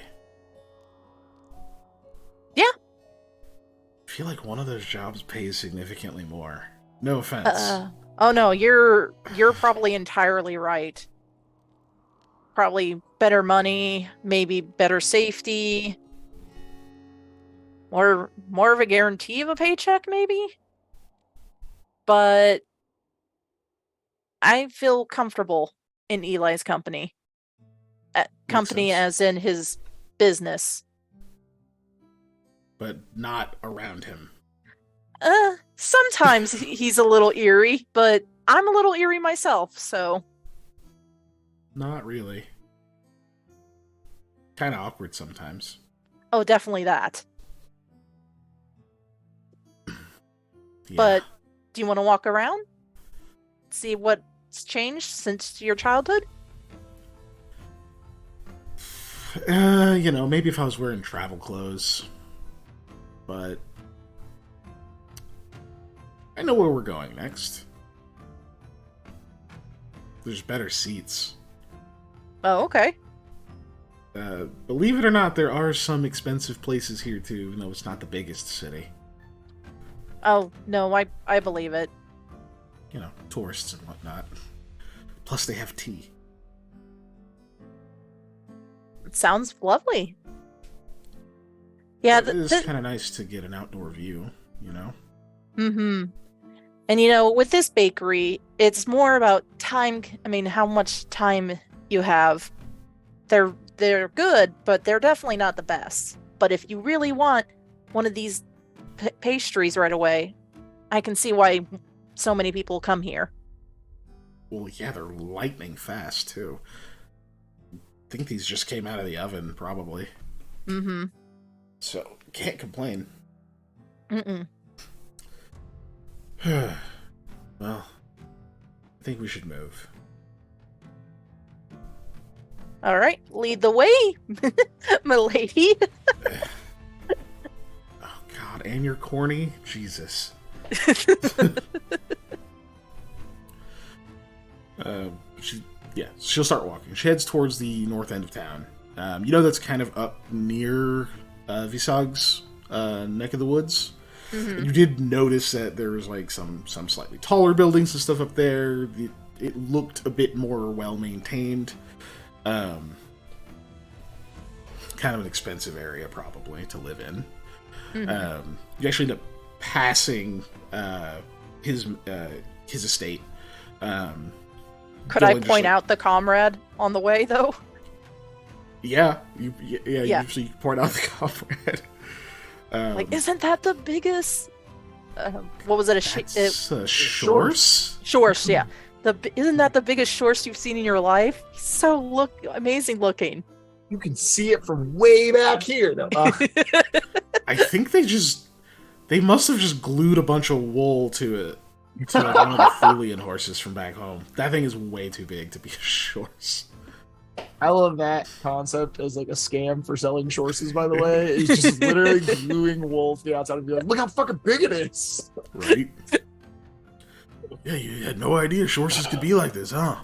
Yeah. I feel like one of those jobs pays significantly more. No offense. Oh no, you're probably entirely right. Probably better money, maybe better safety. More of a guarantee of a paycheck, maybe? But I feel comfortable in Eli's company. Company sense. as in his business. But not around him. Sometimes he's a little eerie, but I'm a little eerie myself, so... Not really. Kind of awkward sometimes. Oh, definitely that. Yeah. But do you want to walk around? See what's changed since your childhood? Maybe if I was wearing travel clothes. But I know where we're going next. There's better seats. Oh, okay. Believe it or not, there are some expensive places here too, even though it's not the biggest city. Oh, no, I believe it. Tourists and whatnot. Plus they have tea. It sounds lovely. Yeah, It is kind of nice to get an outdoor view, Mm-hmm. And with this bakery, it's more about time. I mean, how much time you have. They're good, but they're definitely not the best. But if you really want one of these pastries right away, I can see why so many people come here. Well, yeah, they're lightning fast too. I think these just came out of the oven, probably. Mm-hmm. So, can't complain. Mm-mm. Well, I think we should move. All right, lead the way, milady. Oh, God, and you're corny? Jesus. She'll start walking. She heads towards the north end of town. That's kind of up near Visag's neck of the woods. Mm-hmm. And you did notice that there was like some slightly taller buildings and stuff up there. It looked a bit more well maintained. Kind of an expensive area probably to live in. Mm-hmm. You actually end up passing his estate. Could I point out the comrade on the way, though? Yeah. Yeah. You point out the comrade. Isn't that the biggest? What was it? Shores? Shores, yeah. Isn't that the biggest shores you've seen in your life? He's so amazing looking. You can see it from way back here. No, I think they must have just glued a bunch of wool to it. To like one of the Thulian horses from back home. That thing is way too big to be a shorts. I love that concept as like a scam for selling horses, by the way. It's just literally gluing wool to the outside and be like, look how fucking big it is. Right? Yeah, you had no idea horses could be like this, huh?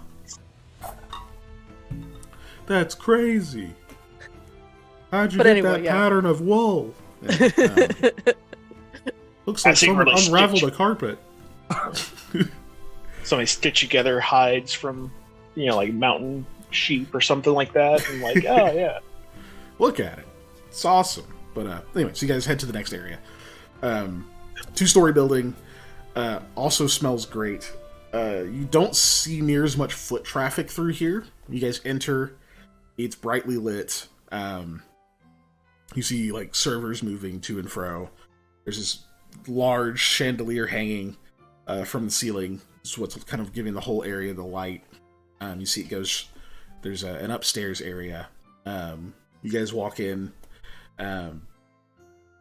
That's crazy. How'd you get that pattern of wool? And, looks like someone unraveled a carpet. Somebody stitch together hides from, like mountain sheep or something like that, and like, oh yeah, look at it, it's awesome. But anyway, so you guys head to the next area. 2-story building, also smells great. You don't see near as much foot traffic through here. You guys enter, it's brightly lit. You see like servers moving to and fro. There's this large chandelier hanging from the ceiling. It's what's kind of giving the whole area the light. You see it goes. There's an upstairs area. You guys walk in.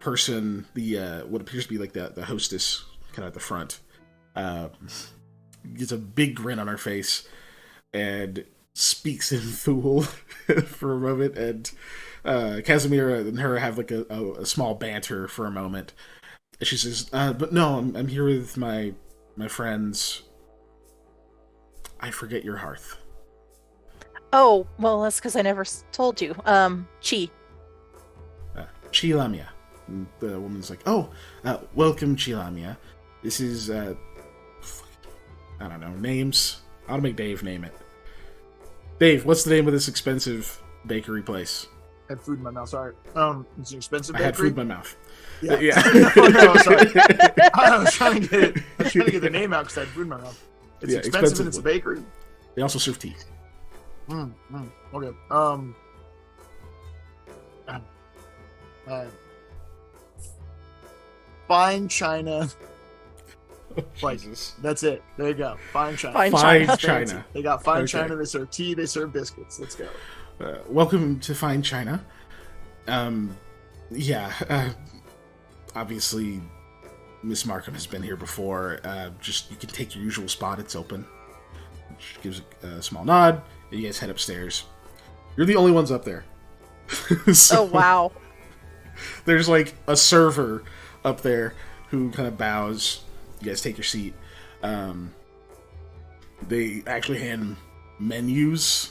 Person, what appears to be like the hostess, kind of at the front, gets a big grin on her face and speaks in Thule for a moment, and Casimira and her have like a small banter for a moment. And she says, "But no, I'm here with my friends. I forget your hearth." Oh, well, that's because I never told you. Chi. Chi Lamia. And the woman's like, "Oh, welcome, Chi Lamia. This is, I don't know, names. I'll make Dave name it. Dave, what's the name of this expensive bakery place?" I had food in my mouth. Sorry. It's an expensive I bakery. had food in my mouth. Yeah. Yeah. No, sorry. I was trying to get the name out because I had food in my mouth. It's expensive and it's a bakery. They also serve tea. Okay. Fine china. Like, Jesus. that's it. There you go. Fine china. Fine Fine China. China. They got fine Okay. china. They serve tea. They serve biscuits. Let's go. Welcome to Fine China. Obviously, Miss Markham has been here before. Just, you can take your usual spot. It's open. She gives a small nod, and you guys head upstairs. You're the only ones up there. So, Oh, wow. there's like a server up there who kind of bows. You guys take your seat. They actually hand menus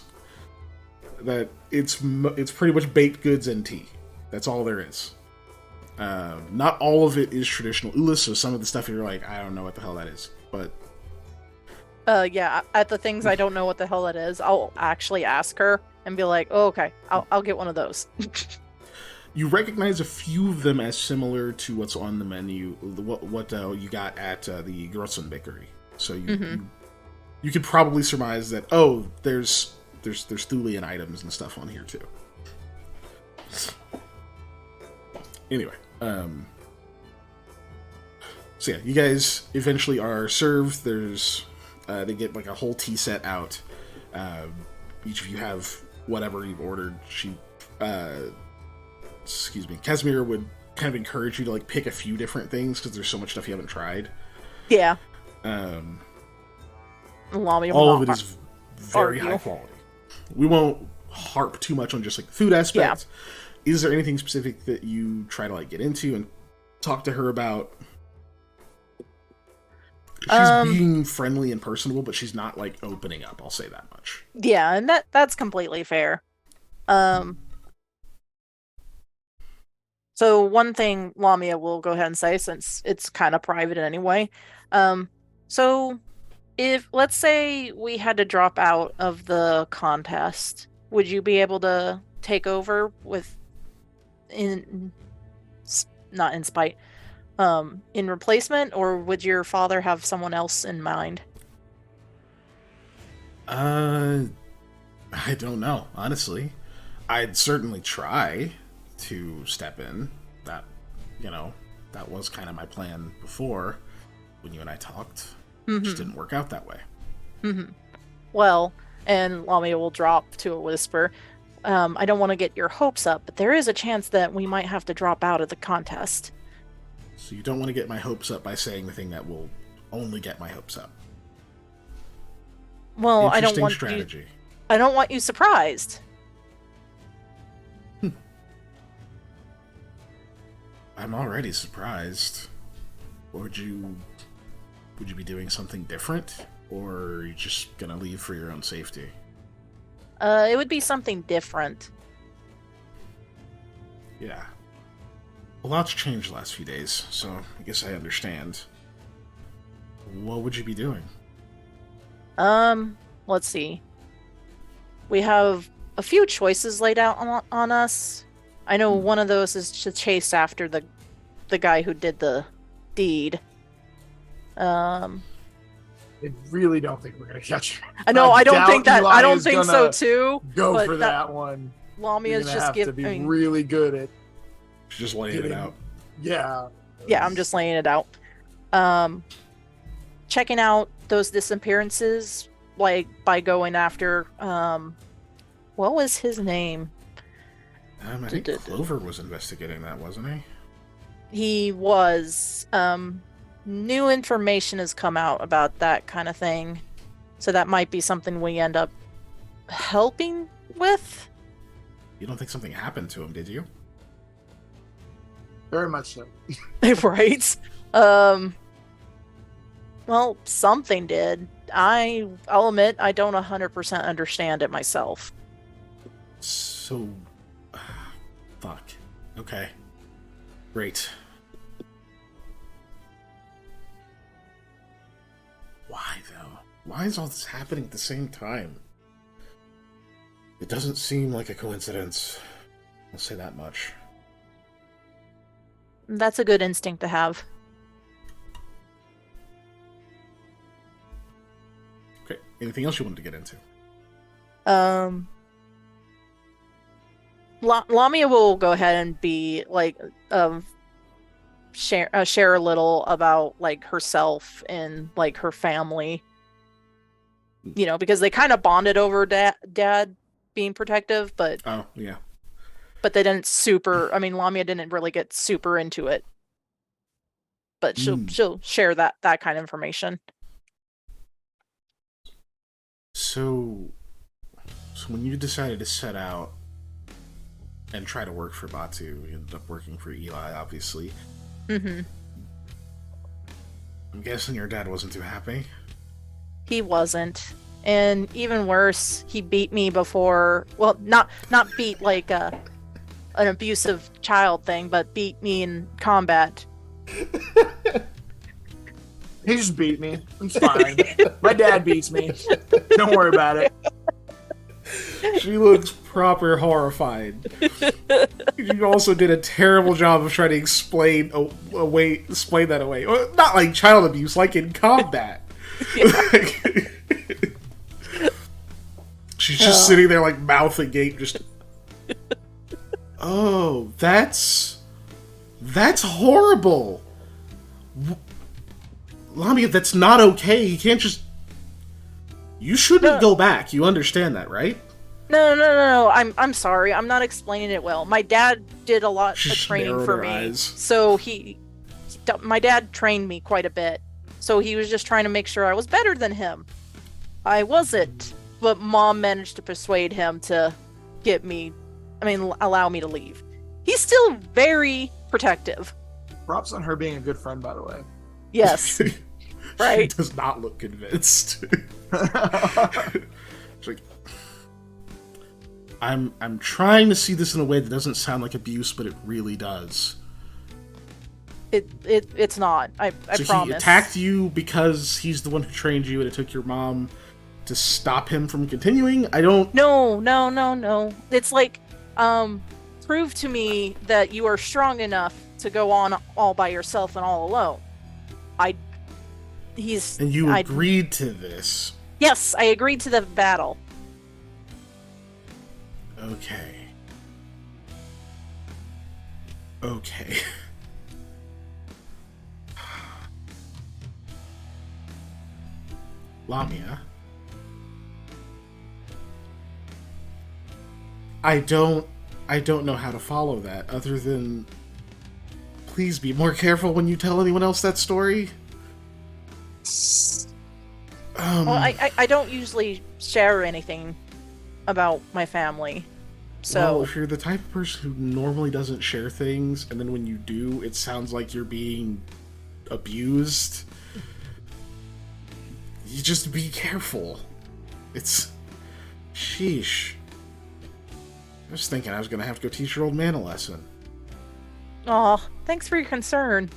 that it's pretty much baked goods and tea. That's all there is. Not all of it is traditional Ulis, so some of the stuff you're like, I don't know what the hell that is. But Yeah, at the things I don't know what the hell that is, I'll actually ask her and be like, "Oh, okay, I'll get one of those." you recognize a few of them as similar to what's on the menu, what you got at the Grossen Bakery. So you could probably surmise that, oh, there's Thulian items and stuff on here too. Anyway, so yeah, you guys eventually are served. There's they get like a whole tea set out. Each of you have whatever you've ordered. Casimir would kind of encourage you to like pick a few different things because there's so much stuff you haven't tried. Yeah. All of it is very high quality. We won't harp too much on just like the food aspect. Yeah. Is there anything specific that you try to like get into and talk to her about? She's being friendly and personable, but she's not like opening up. I'll say that much. Yeah, and that's completely fair. So one thing Lamia will go ahead and say, since it's kind of private anyway. So if, let's say we had to drop out of the contest, would you be able to take over in replacement, or would your father have someone else in mind? I don't know, honestly. I'd certainly try to step in. That was kind of my plan before when you and I talked. It just didn't work out that way. Well, and Lamia will drop to a whisper. I don't want to get your hopes up, but there is a chance that we might have to drop out of the contest. So you don't want to get my hopes up by saying the thing that will only get my hopes up. Well, I don't want you surprised. I'm already surprised. Would you be doing something different, or are you just gonna leave for your own safety? It would be something different. Yeah. A lot's changed the last few days, so I guess I understand. What would you be doing? Let's see. We have a few choices laid out on us. I know one of those is to chase after the guy who did the deed. I really don't think we're gonna catch him. I know. I don't think that. Eli I don't is think so too. Go for that one. Lamia's just to be really good at. She's just laying it out. Yeah. Yeah, I'm just laying it out. Checking out those disappearances. like by going after what was his name? I think Clover was investigating that, wasn't he? He was. New information has come out about that kind of thing. So that might be something we end up helping with. You don't think something happened to him, did you? Very much so. Right? Well, something did. I'll admit I don't 100% understand it myself. So... fuck. Okay. Great. Why, though? Why is all this happening at the same time? It doesn't seem like a coincidence. I'll say that much. That's a good instinct to have. Okay, anything else you wanted to get into? Lamia will go ahead and be like, share a little about like herself and like her family. You know, because they kind of bonded over dad being protective, but Oh, yeah. But they didn't super. I mean, Lamia didn't really get super into it, but she'll share that kind of information. So when you decided to set out and try to work for Batu, you ended up working for Eli, obviously. Mm-hmm. I'm guessing your dad wasn't too happy. He wasn't, and even worse, he beat me before. Well, not beat like an abusive child thing, but beat me in combat. He just beat me. It's fine. My dad beats me. Don't worry about it. She looks proper horrified. You also did a terrible job of trying to explain that away. Not like child abuse, like in combat. She's just sitting there like mouth agape, just... Oh, that's horrible. Lamia, that's not okay. You can't just... You shouldn't go back. You understand that, right? No. I'm sorry. I'm not explaining it well. My dad did a lot of training for me. Eyes. So my dad trained me quite a bit. So he was just trying to make sure I was better than him. I wasn't. But Mom managed to persuade him to allow me to leave. He's still very protective. Props on her being a good friend, by the way. Yes. Right? She does not look convinced. It's like, I'm trying to see this in a way that doesn't sound like abuse, but it really does. It's not. I promise. He attacked you because he's the one who trained you, and it took your mom to stop him from continuing? I don't... No. It's like, prove to me that you are strong enough to go on all by yourself and all alone. And you agreed to this? Yes, I agreed to the battle. Okay. Lamia? I don't know how to follow that, other than... Please be more careful when you tell anyone else that story. Well, I don't usually share anything about my family, so... Well, if you're the type of person who normally doesn't share things, and then when you do, it sounds like you're being abused, you just be careful. It's... Sheesh. I was thinking I was gonna have to go teach your old man a lesson. Aw, thanks for your concern.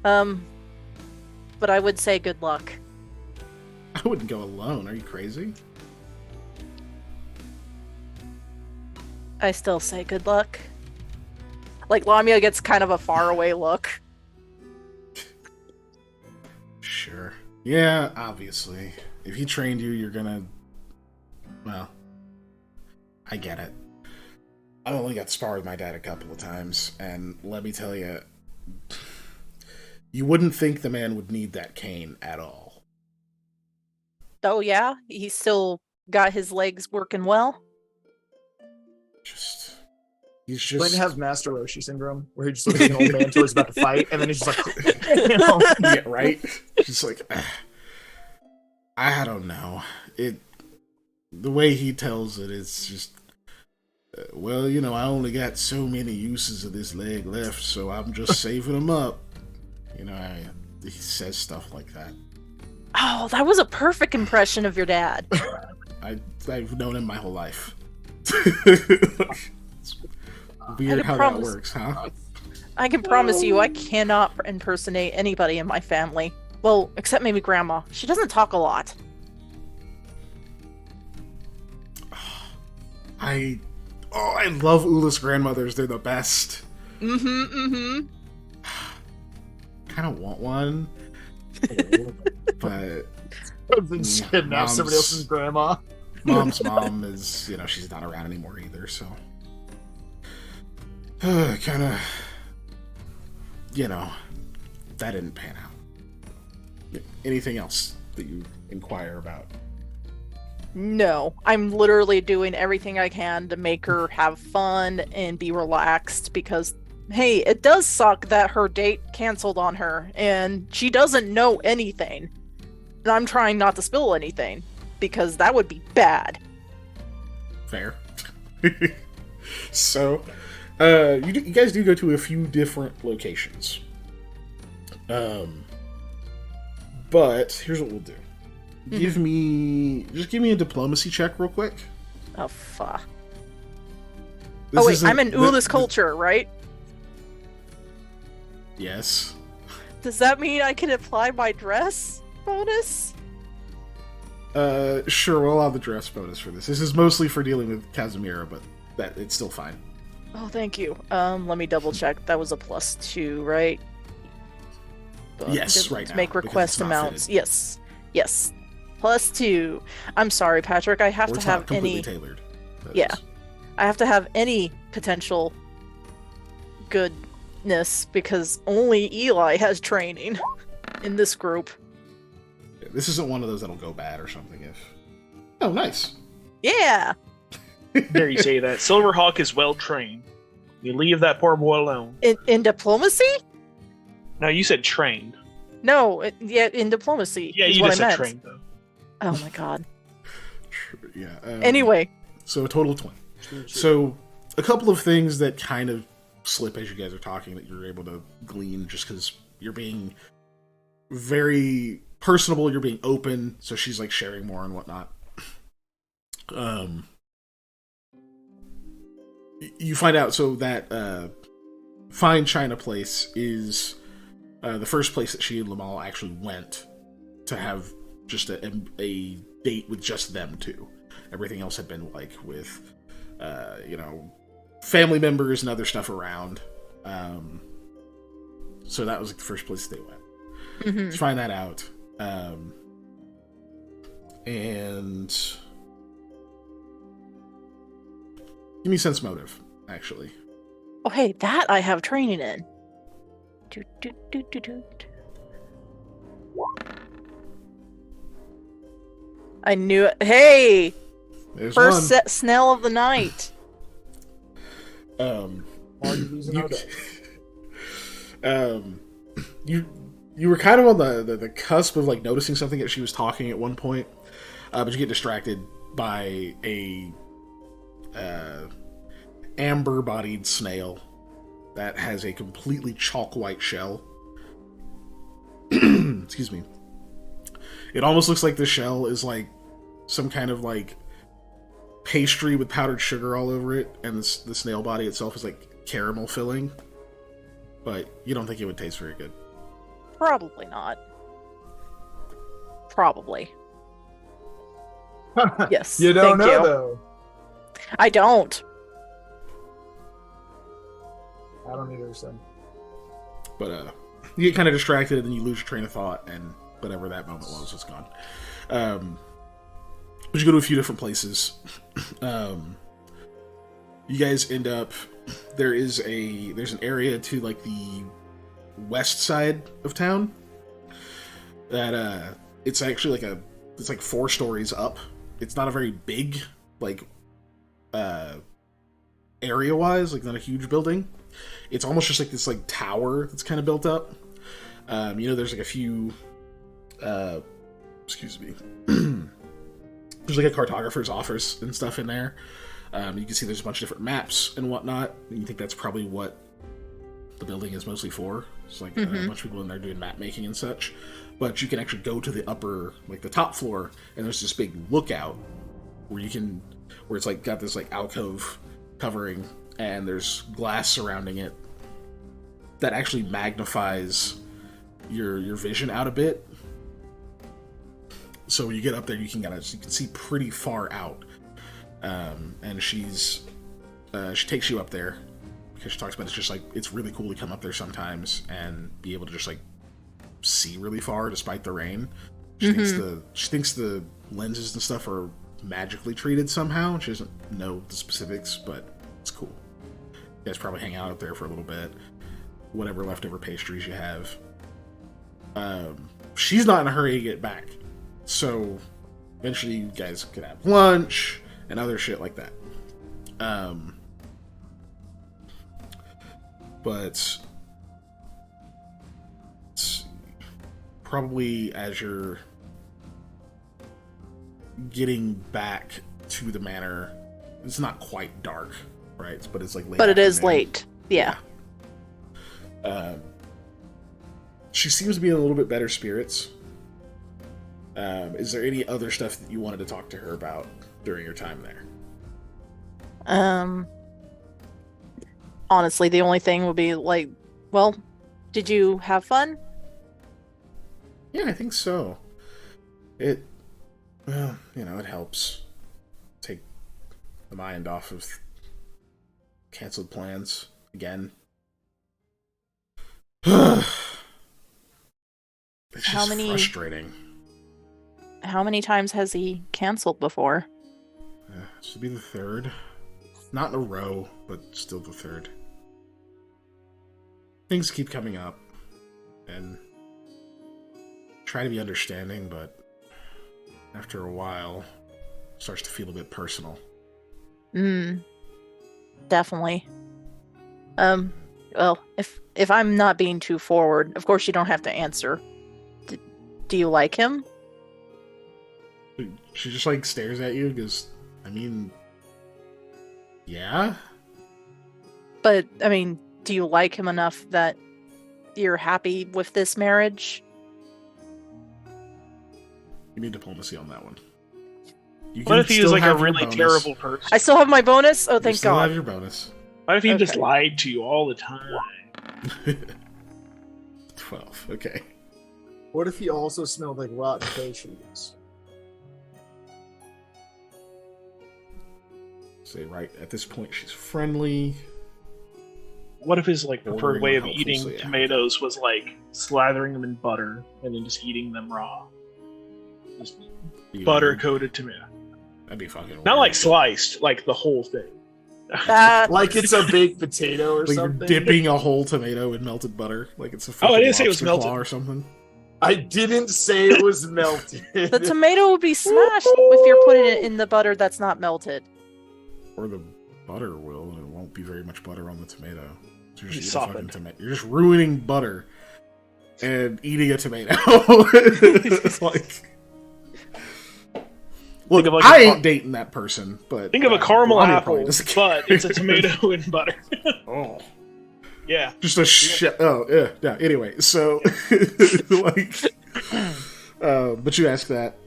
But I would say good luck. I wouldn't go alone, are you crazy? I still say good luck. Like, Lamia gets kind of a faraway look. Sure. Yeah, obviously. If he trained you, you're gonna... Well, I get it. I only got to spar with my dad a couple of times, and let me tell you, you wouldn't think the man would need that cane at all. Oh yeah, he's still got his legs working well. He's Going to just have Master Roshi syndrome, where he just looks like an old man until he's about to fight, and then he's just like, yeah, right. Just like I don't know. The way he tells it, it's just well, I only got so many uses of this leg left, so I'm just saving them up. He says stuff like that. Oh, that was a perfect impression of your dad. I've known him my whole life. I Weird can how promise- that works, huh? I can promise you, I cannot impersonate anybody in my family. Well, except maybe Grandma. She doesn't talk a lot. I love Ula's grandmothers. They're the best. Mm-hmm. Kind of want one, but then kidnap somebody else's grandma. Mom's mom is, she's not around anymore either, so kind of, that didn't pan out. Anything else that you inquire about? No, I'm literally doing everything I can to make her have fun and be relaxed because, hey, it does suck that her date canceled on her and she doesn't know anything. And I'm trying not to spill anything because that would be bad. Fair. So, you guys do go to a few different locations. But here's what we'll do. Just give me a diplomacy check real quick. Oh, fuck. This Oh, wait, isn't- I'm in Ula's culture, right? Yes. Does that mean I can apply my dress bonus? Sure, we'll allow the dress bonus for this. This is mostly for dealing with Casimira, but it's still fine. Oh, thank you. Let me double check. That was a +2, right? Yes, right now, Make because request it's not amounts. fitted. Yes. +2. I'm sorry, Patrick. I have Or to it's not have completely any. tailored. that Yeah. is. I have to have any potential goodness because only Eli has training in this group. Yeah, this isn't one of those that'll go bad or something if... Oh, nice. Yeah. There you say that. Silverhawk is well trained. You leave that poor boy alone. In diplomacy? No, you said trained. No, in diplomacy. Yeah, is you what just I said meant. trained though. Oh my god. Yeah. Anyway. So a total of 20. So a couple of things that kind of slip as you guys are talking that you're able to glean just because you're being very personable, you're being open, so she's like sharing more and whatnot. You find out so that Fine China Place is the first place that she and Lamal actually went to have just a date with just them two. Everything else had been like with family members and other stuff around. So that was like the first place they went. Mm-hmm. To find that out. And give me sense motive, actually. Oh, hey, that I have training in. I knew it. Hey! There's First one. Snell of the night. You were kind of on the cusp of like noticing something that she was talking at one point, but you get distracted by a amber-bodied snail that has a completely chalk white shell. Excuse me. It almost looks like the shell is like some kind of like pastry with powdered sugar all over it, and the snail body itself is like caramel filling. But you don't think it would taste very good. Probably not. Probably. Yes. You don't thank know, you. though. I don't. I don't either, son. But you get kind of distracted, and then you lose your train of thought, and whatever that moment was, it's gone. But you go to a few different places. You guys end up... There's an area to like the west side of town that it's actually like it's like 4 stories up. It's not a very big, like, area-wise, like not a huge building. It's almost just like this like tower that's kind of built up. You know, there's like a few, excuse me. There's like a cartographer's office and stuff in there. You can see there's a bunch of different maps and whatnot. And you think that's probably what the building is mostly for. It's like a bunch of people in there doing map making and such. But you can actually go to the upper, like the top floor, and there's this big lookout where it's like got this like alcove covering, and there's glass surrounding it that actually magnifies your vision out a bit. So when you get up there, you can see pretty far out. And she takes you up there because she talks about it's just like it's really cool to come up there sometimes and be able to just like see really far despite the rain. She thinks the lenses and stuff are magically treated somehow. She doesn't know the specifics, but it's cool. You guys probably hang out there for a little bit. Whatever leftover pastries you have. She's not in a hurry to get back. So eventually you guys can have lunch and other shit like that. But it's probably as you're getting back to the manor, it's not quite dark, right? But it's like late. But it is afternoon. late. Yeah. She seems to be in a little bit better spirits. Is there any other stuff that you wanted to talk to her about during your time there? Honestly, the only thing would be like, well, did you have fun? Yeah, I think so. It helps take the mind off of canceled plans again. It's just frustrating. How many times has he canceled before? This will be the 3rd. Not in a row, but still the 3rd. Things keep coming up, and try to be understanding, but after a while, it starts to feel a bit personal. Definitely. Well, if I'm not being too forward, of course you don't have to answer. Do you like him? She just like stares at you because, I mean, yeah. But, I mean, do you like him enough that you're happy with this marriage? Give me diplomacy on that one. What if he was like a really terrible person? I still have my bonus? Oh, thank still God. Have your bonus. What if he just lied to you all the time? 12. Okay. What if he also smelled like rotten pastries? Say right at this point she's friendly. What if his like preferred way of Helpful, eating so yeah. tomatoes was like slathering them in butter and then just eating them raw? Just butter coated tomato. That'd be fucking weird. Not like sliced, like the whole thing. Like it's a baked potato or like something. you're dipping a whole tomato in melted butter, like it's a Oh, I didn't say it lobster was melted. claw or something. I didn't say it was melted. The tomato would be smashed if you're putting it in the butter that's not melted. Or the butter will, and it won't be very much butter on the tomato. So you're, Be just eating a fucking softened. tomato. You're just ruining butter and eating a tomato. It's like, look, of like I a ain't dating that person, but Think of a caramel Ronnie apple, probably doesn't care. but it's a tomato in butter. Oh. Yeah. Just a shit. Oh, yeah. Anyway, so, like, but you ask that.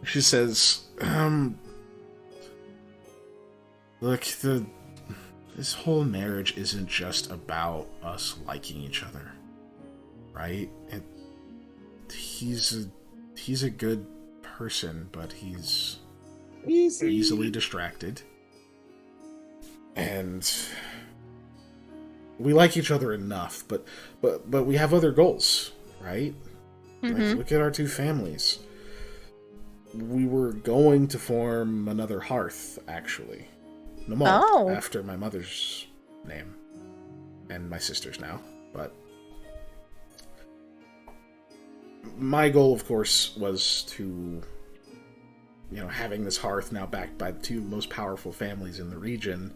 She says, look, this whole marriage isn't just about us liking each other, right? He's a good person, but he's easily distracted. And we like each other enough, but we have other goals, right? Like, look at our two families. We were going to form another hearth, actually. Namal, after my mother's name. And my sister's now, but my goal, of course, was to having this hearth now backed by the two most powerful families in the region,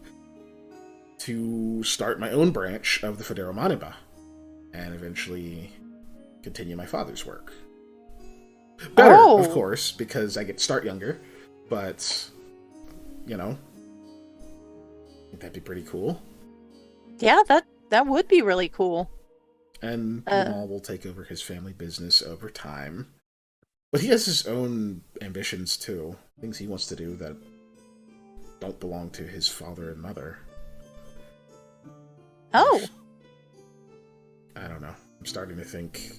to start my own branch of the Federo Maniba, and eventually continue my father's work. Better, of course, because I get to start younger, but, I think that'd be pretty cool. Yeah, that would be really cool. And Jamal will take over his family business over time. But he has his own ambitions, too. Things he wants to do that don't belong to his father and mother. Oh. I don't know. I'm starting to think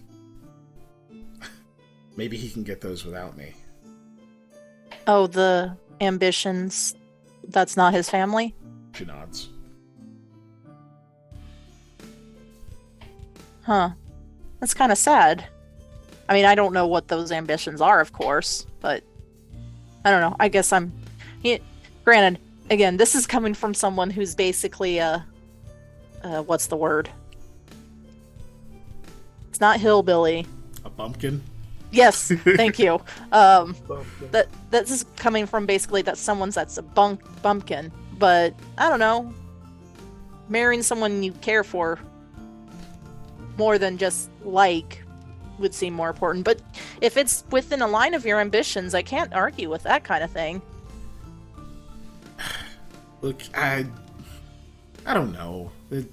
maybe he can get those without me. Oh, the ambitions. That's not his family? She nods. Huh. That's kind of sad. I mean, I don't know what those ambitions are, of course, but I don't know. I guess granted, again, this is coming from someone who's basically what's the word? It's not hillbilly. A bumpkin? Yes, thank you. That's just coming from basically that's a bumpkin, but I don't know. Marrying someone you care for more than just would seem more important. But if it's within a line of your ambitions, I can't argue with that kind of thing. Look, I don't know. The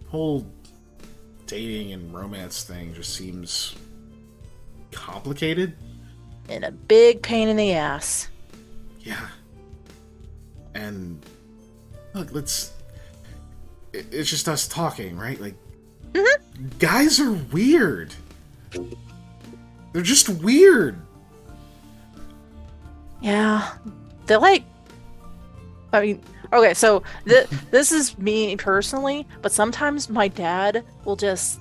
whole dating and romance thing just seems complicated. And a big pain in the ass. Yeah. And look, it's just us talking, right? Like, guys are weird. They're just weird. Yeah. They're okay, so this is me personally, but sometimes my dad will just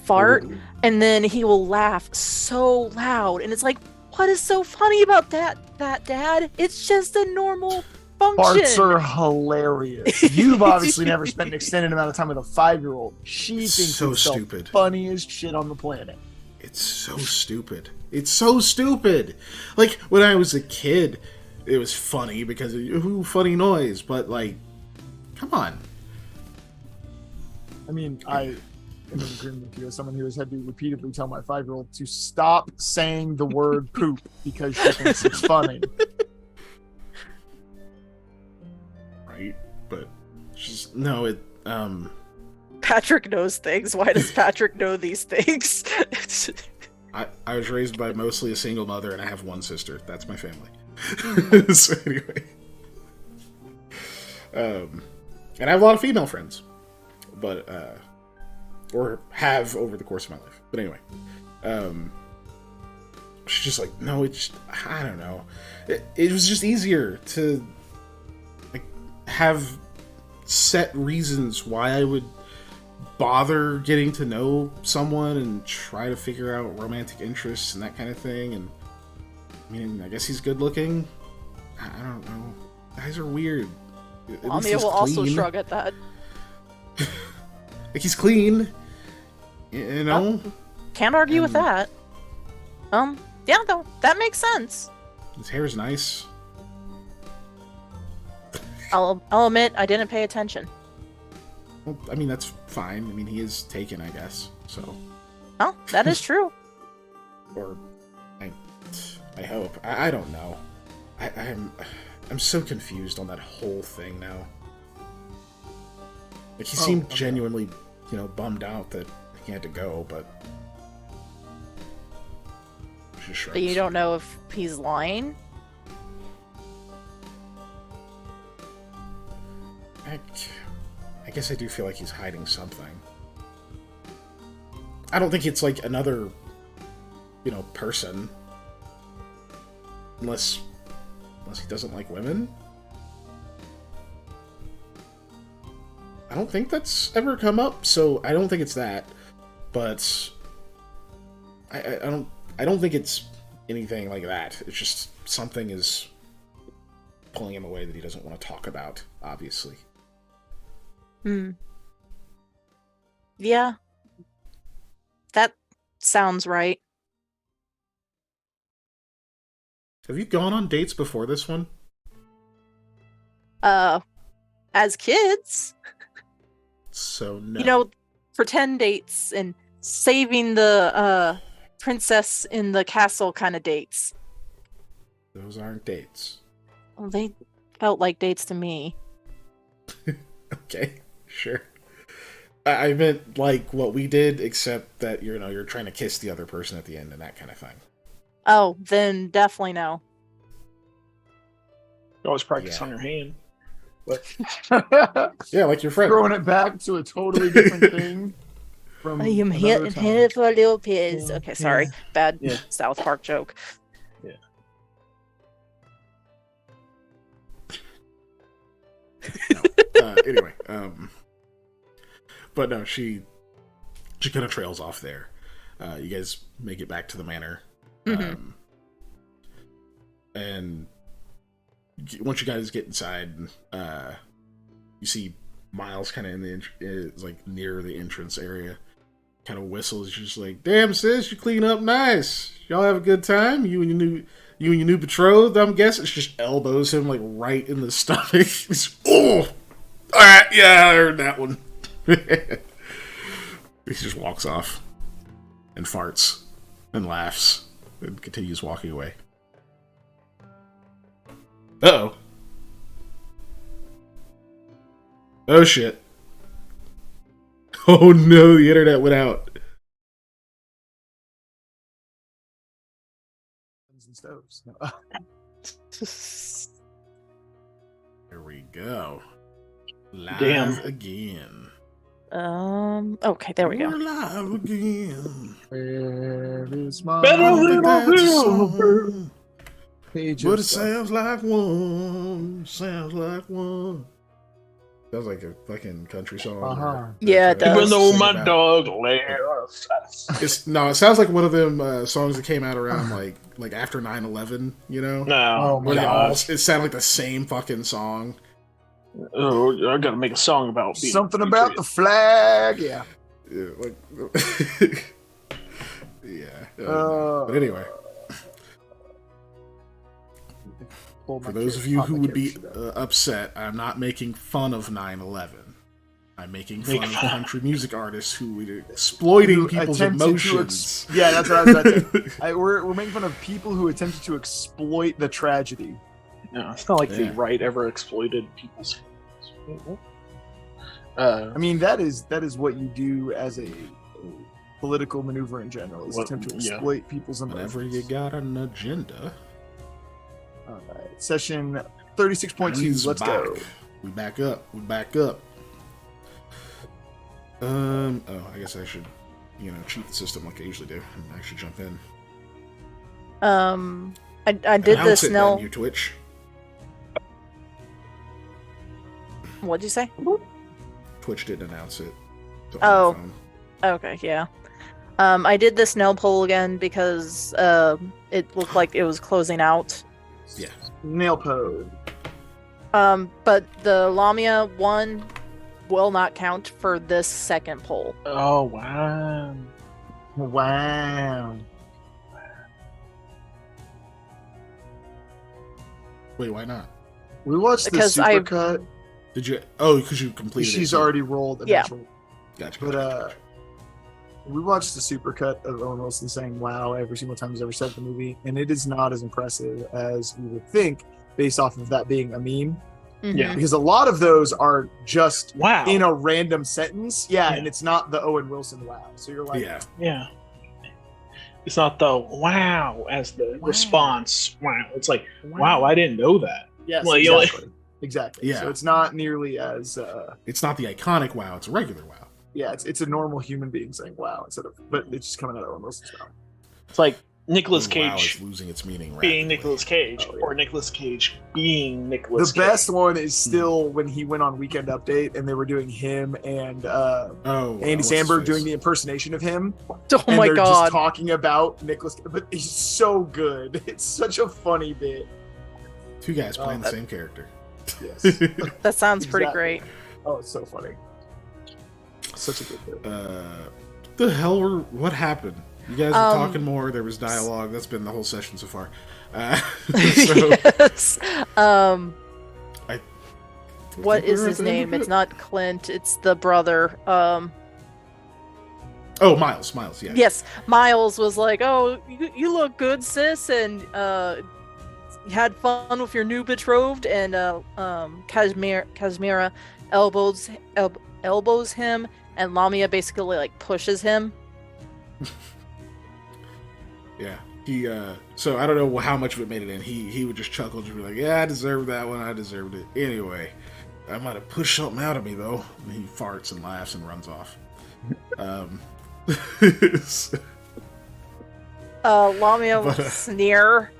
fart, and then he will laugh so loud, and it's like, what is so funny about that, Dad? It's just a normal function. Farts are hilarious. You've obviously never spent an extended amount of time with a 5-year-old. She thinks so it's stupid. The funniest shit on the planet. It's so stupid. It's so stupid. Like, when I was a kid, it was funny because of funny noise, but come on. I mean, I am in agreement with you as someone who has had to repeatedly tell my 5-year-old to stop saying the word poop because she thinks it's funny. Right? But no, Patrick knows things. Why does Patrick know these things? I was raised by mostly a single mother, and I have one sister. That's my family. So anyway. And I have a lot of female friends. But, or have over the course of my life. But anyway. She's just like, no, I don't know. It was just easier to have set reasons why I would bother getting to know someone and try to figure out romantic interests and that kind of thing. And I mean, I guess he's good looking. I don't know. Guys are weird. Mommy will also shrug at that. He's clean, you know. Can't argue with that. Yeah, though that makes sense. His hair's nice. I'll admit I didn't pay attention. Well, I mean, that's fine. I mean, he is taken, I guess. So. Oh, that is true. Or, I hope. I don't know. I'm so confused on that whole thing now. Like, he seemed genuinely, bummed out that he had to go, but. But you don't know if he's lying? I guess I do feel like he's hiding something. I don't think it's like another, person. Unless he doesn't like women. I don't think that's ever come up, so I don't think it's that. But I don't think it's anything like that. It's just something is pulling him away that he doesn't want to talk about, obviously. Yeah. That sounds right. Have you gone on dates before this one? As kids, So no. you know, pretend dates and saving the princess in the castle kind of dates. Those aren't dates. Well, they felt like dates to me. Okay, sure. I meant like what we did, except that you're trying to kiss the other person at the end and that kind of thing. Oh, then definitely no. You always practice Yeah. on your hand. Yeah, like your friend. Throwing it back to a totally different thing. From I am another time. here for Lopez. Yeah, Okay, sorry. yeah. Bad Yeah. South Park joke. Anyway, but no, she kind of trails off there. You guys make it back to the manor, Mhm. and once you guys get inside, you see Miles kind of in the is like near the entrance area. Kind of whistles, just like, "Damn, sis, you clean up nice. Y'all have a good time. You and your new betrothed. I'm guessing." It's just elbows him like right in the stomach. He's, oh, all right, yeah, I heard that one. He just walks off and farts and laughs and continues walking away. Uh-oh. Oh shit. Oh no, the internet went out. And stoves. No. There we go. Live Damn. again. Okay, there we go. We're live again. Where is my Better I don't think little that's a helper. song, page but of it stuff? sounds like one. Sounds like one. Sounds like a fucking country song. Uh-huh. Yeah, it does. Even though Sing my about- dog left. it sounds like one of them songs that came out around like after 9/11, you know? No. Oh my Where they all, God. it sounded like the same fucking song. Oh, I gotta make a song about being Something about the flag. Yeah. Yeah, like, yeah. But anyway, for those of you who would be upset, I'm not making fun of 9/11. I'm making fun of country music artists who were exploiting Who people's attempted to emotions. yeah, that's what I was about to say. We're making fun of people who attempted to exploit the tragedy. No, it's not like the Yeah. right ever exploited people's. I mean, that is what you do as a political maneuver in general, is Well, attempt to yeah. exploit people's Whenever you emotions. got an agenda, All right, session 36.2. he's Let's back. go. We back up. We back up. Oh, I guess I should, cheat the system like I usually do, and actually jump in. I did Announce this it, now. then, you Twitch. What'd you say? Twitch didn't announce it. on Oh. the phone. Okay, yeah. I did this Snell poll again because it looked like it was closing out. Yeah. Nail pose. But the Lamia one will not count for this second poll. Oh wow! Wow. Wait, why not? We watched the Because I- supercut. Did you? Oh, because you completed it. She's so- already rolled. Yeah. Initial. Gotcha. But gotcha. we watched the supercut of Owen Wilson saying "wow" every single time he's ever said the movie, and it is not as impressive as you would think, based off of that being a meme. Mhm. Yeah. Because a lot of those are just Wow! in a random sentence. Yeah, Yeah. and it's not the Owen Wilson "wow." So you're like, Yeah. Yeah. It's not the wow as the Wow. response. Wow. It's like wow. I didn't know that. yes, Well, you're like- exactly. Exactly. Yeah. So it's not nearly as It's not the iconic WoW. It's a regular WoW. yeah, it's a normal human being saying "wow" instead of, but it's just coming out of Owen Wilson's mouth. It's like Nicolas And WoW Cage is losing its meaning. being rapidly. Nicolas Cage, Oh, yeah. or Nicolas Cage being Nicolas The Cage. best one is still when he went on Weekend Update and they were doing him and Oh, Andy what's his Samberg face? doing the impersonation of him. Oh And my they're just god. talking about Nicholas, but he's so good. It's such a funny bit. Two guys playing the that- same character. Yes. That sounds pretty Exactly. great. Oh, it's so funny. Such a good bit. The hell? What happened? You guys were talking more. There was dialogue. That's been the whole session so far. So, yes. What is his name? It's not Clint. It's the brother. Oh, Miles. Miles. Yeah. Yes, Miles was like, "Oh, you look good, sis," and you had fun with your new betrothed. And Casimira elbows him, and Lamia basically like pushes him. Yeah. He so I don't know how much of it made it in. He would just chuckle and be like, "Yeah, I deserved that one. I deserved it." Anyway, I might have pushed something out of me though. And he farts and laughs and runs off. Lamia will sneer.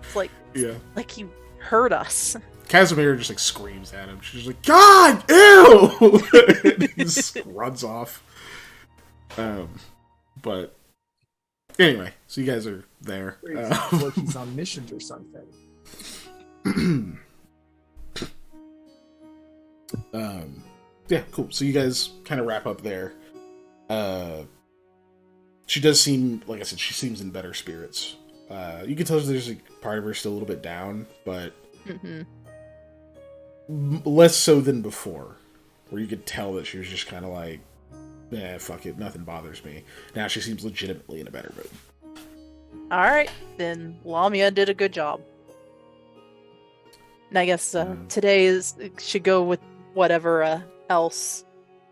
It's like, yeah, like he hurt us. Casimir just like screams at him. She's like, "God, ew!" And he just runs off. But anyway, so you guys are there. Like he's on missions or something. Yeah, cool. So you guys kind of wrap up there. She does seem, like I said, she seems in better spirits. You can tell there's a part of her still a little bit down, but less so than before, where you could tell that she was just kind of like, fuck it, nothing bothers me. Now she seems legitimately in a better mood. Alright, then Lamia did a good job. And I guess today should go with whatever else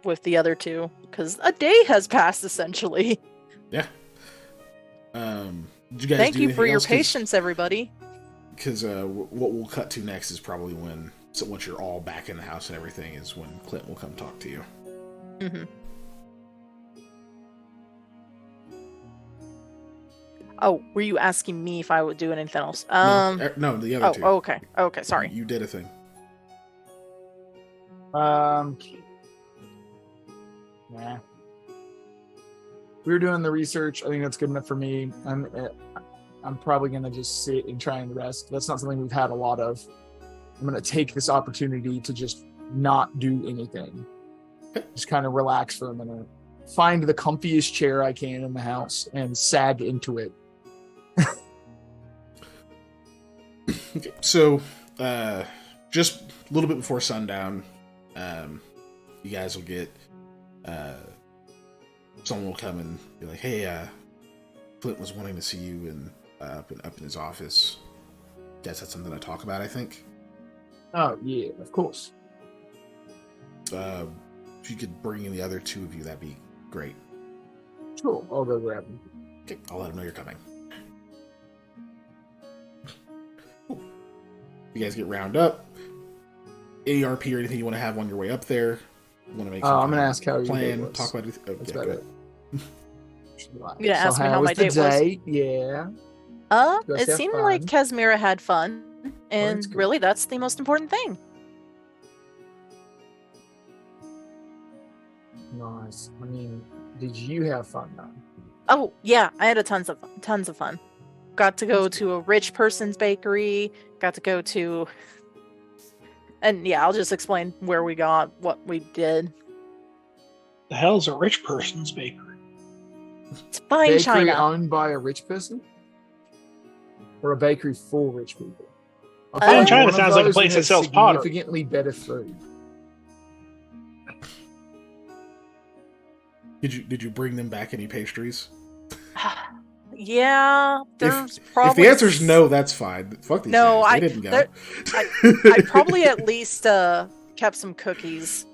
with the other two, because a day has passed essentially. Yeah. Did you guys Thank do you for anything your else? patience, everybody. Because what we'll cut to next is probably when, so once you're all back in the house and everything, is when Clint will come talk to you. Mm-hmm. Oh, were you asking me if I would do anything else? No, the other two. Oh, okay. Okay, sorry. You did a thing. Nah. We were doing the research. I think that's good enough for me. I'm probably gonna just sit and try and rest. That's not something we've had a lot of. I'm gonna take this opportunity to just not do anything. Just kind of relax for a minute. Find the comfiest chair I can in the house and sag into it. Okay, so just a little bit before sundown, you guys will get someone will come and be like, "Hey, Clint was wanting to see you and up in his office. You guys had something to talk about, I think." Oh yeah, of course. If you could bring in the other two of you, that'd be great. Sure, I'll go grab him. Okay, I'll let him know you're coming. Cool. You guys get round up. ARP or anything you want to have on your way up there? Want to make? I'm gonna ask how your day plan. was. Talk about it. That's Yeah, about go it. You gonna ask me how was my the date was? day? Yeah. You guys It have seemed fun? like Casimira had fun, and that's good. really, that's the most important thing. Nice. I mean, did you have fun though? Oh yeah, I had tons of fun. Got to go to a rich person's bakery. Got to go to, and yeah, I'll just explain where we got, what we did. The hell's a rich person's bakery? It's fine Bakery china. owned by a rich person, or a bakery for rich people? Fine China One of sounds like a those place that has sells pottery. significantly better food. Did you bring them back any pastries? Yeah, there's If probably. the answer's no, that's fine. Fuck these No, guys. I They didn't go. I probably at least kept some cookies.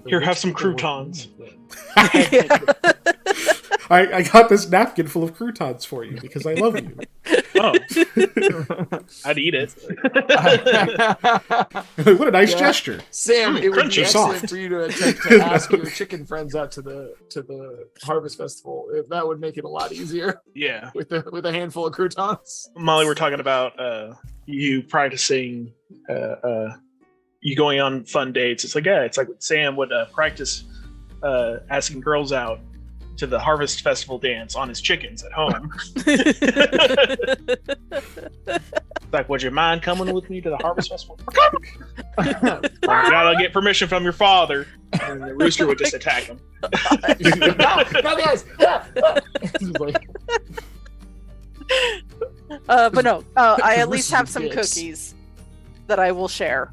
Here, have some croutons. I got this napkin full of croutons for you because I love you. Oh, I'd eat it. What a nice Yeah. gesture. Sam, it would Crunchy, be excellent soft. for you to attempt to ask your chicken friends out to the harvest festival. That would make it a lot easier Yeah, with a handful of croutons. Molly, we're talking about you practicing, you going on fun dates. It's like Sam would practice asking girls out to the harvest festival dance on his chickens at home. Like, would you mind coming with me to the harvest festival? I gotta get permission from your father. And the rooster would just attack him. No, guys! But no, I at least Roosters have are some dicks. cookies that I will share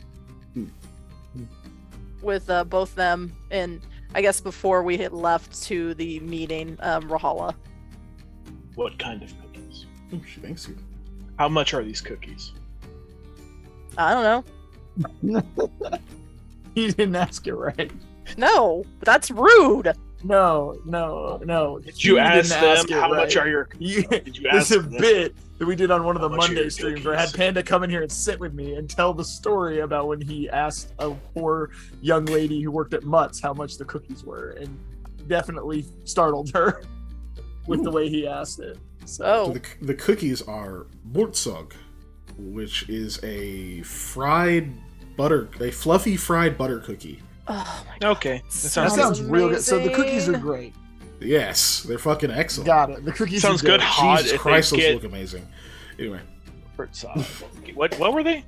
Hmm. with both them. And I guess before we had left to the meeting, Rahala. What kind of cookies? Oh, she thanks you. How much are these cookies? I don't know. You didn't ask it right. No, that's rude. No. Did you ask didn't them ask it how much right. are your? You, Did you it's ask a them? bit that we did on one of the How much are Monday your streams where I had cookies? Panda come in here and sit with me and tell the story about when he asked a poor young lady who worked at Mutt's how much the cookies were, and definitely startled her with the way he asked it. So, Oh, So the cookies are bortsog, which is a fluffy fried butter cookie. oh my god. Okay, that that sounds, sounds real good. So the amazing. cookies are great. Yes, they're fucking excellent. Got it. The cookies Sounds are good. Hot. Jesus if Christ, they those get look amazing. Anyway, what were they?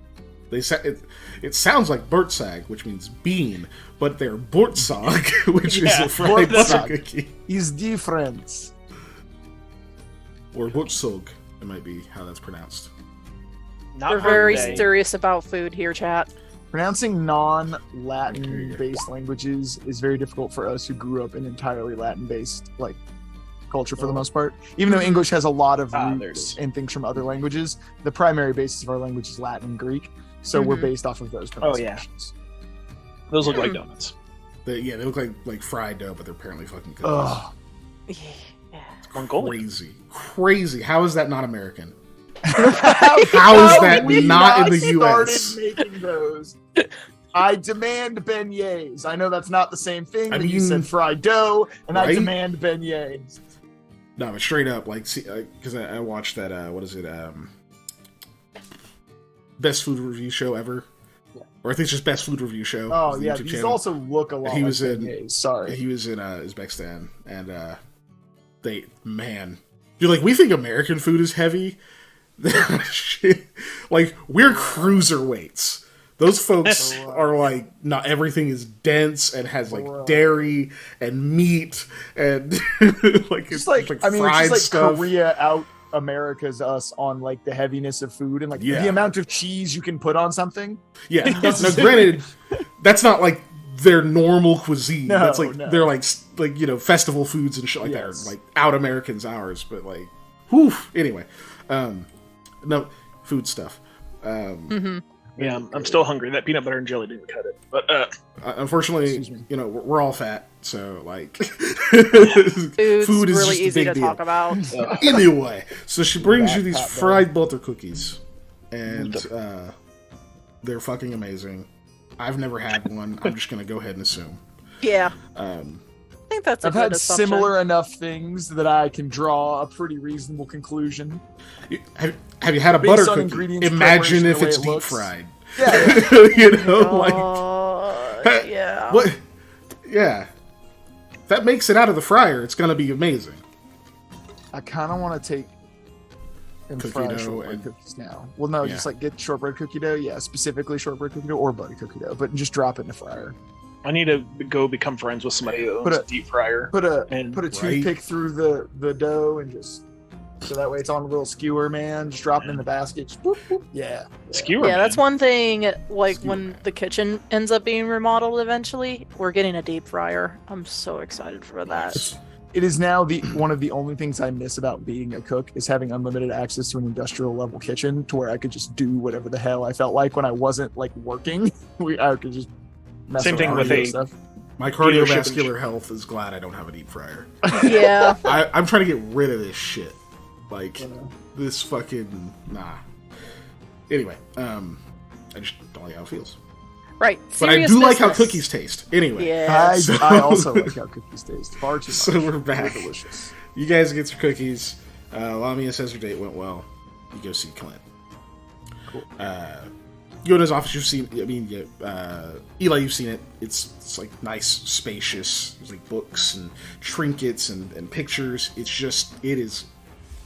it sounds like Bertsag, which means bean, but they're Bortsog, which is Yeah, a fried Bortsog. butter cookie. Is different. Or Bortsog, it might be how that's pronounced. Not We're very birthday. serious about food here, chat. Pronouncing There you non-Latin go. based languages is very difficult for us who grew up in entirely Latin based like culture for the most part. Even though English has a lot of there it roots is. and things from other languages, the primary basis of our language is Latin and Greek. So we're Mhm. based off of those Oh, yeah. pronunciations. Those look like donuts. They look like fried dough, but they're apparently fucking cookies. Ugh. Yeah. Mongolian. Crazy. How is that not American? How is that not in the started US? making those. I demand beignets. I know that's not the same thing, I but you mean, said fried dough, and I right? demand beignets. No, but straight up, like, because I watched that, what is it, best food review show ever? Or I think it's just best food review show. Oh is the yeah, YouTube these channel. also look a lot He like was in- beignets. Sorry. He was in Uzbekistan, and dude, like, we think American food is heavy. Shit. Like, we're cruiserweights. Those folks are like, not everything is dense and has like Bro. dairy and meat and like Just like, I mean, it's fried just like stuff. Korea out America's us on like the heaviness of food and like Yeah. the amount of cheese you can put on something. Yeah. Now, granted, that's not like their normal cuisine. No, That's like no. they're like festival foods and shit like Yes. that. Are, like out Americans ours, but like, whew. Anyway, no food stuff. Yeah, I'm still hungry. That peanut butter and jelly didn't cut it. But Unfortunately, Excuse me. you know, we're all fat, so like, Food's food is really just a easy big to deal. talk about. Anyway, so she brings Fat you these cat fried butter cookies, and they're fucking amazing. I've never had one. I'm just gonna go ahead and assume. Yeah, Um, I think that's a I've good had assumption. similar enough things that I can draw a pretty reasonable conclusion. have you had a Based butter on cookie? ingredients, Imagine preparation, if the way it's it deep looks. fried. Yeah, You know, like Yeah. what? Yeah, if that makes it out of the fryer, it's gonna be amazing. I kind of want to take and Cookie fry dough shortbread and- cookies now. Well, no, Yeah. just like get shortbread cookie dough. Yeah, specifically shortbread cookie dough or butter cookie dough, but just drop it in the fryer. I need to go become friends with somebody who Put owns a- a deep fryer. Put a And- put a Right. toothpick through the dough and just so that way it's on a little skewer, man. Just drop it in the basket. Just boop, boop. Yeah. Skewer. Yeah, that's man. one thing. Like Skewer when man. the kitchen ends up being remodeled eventually, we're getting a deep fryer. I'm so excited for that. It is now one of the only things I miss about being a cook is having unlimited access to an industrial level kitchen to where I could just do whatever the hell I felt like when I wasn't like working. I could just mess Same thing around with and a- stuff. My Dealership cardiovascular health is glad I don't have a deep fryer. Yeah. I'm trying to get rid of this shit. Like, Yeah. this fucking nah. Anyway, I just don't like how it feels. Right. But I serious do like how business. cookies taste. Anyway, Yeah. So- I also like how cookies taste far too much. So we're back. They're delicious. You guys get your cookies. Lamia says her date went well. You go see Clint. Cool. You go in his office. You've seen. I mean, Eli, you've seen it. It's like nice, spacious. There's like books and trinkets and pictures.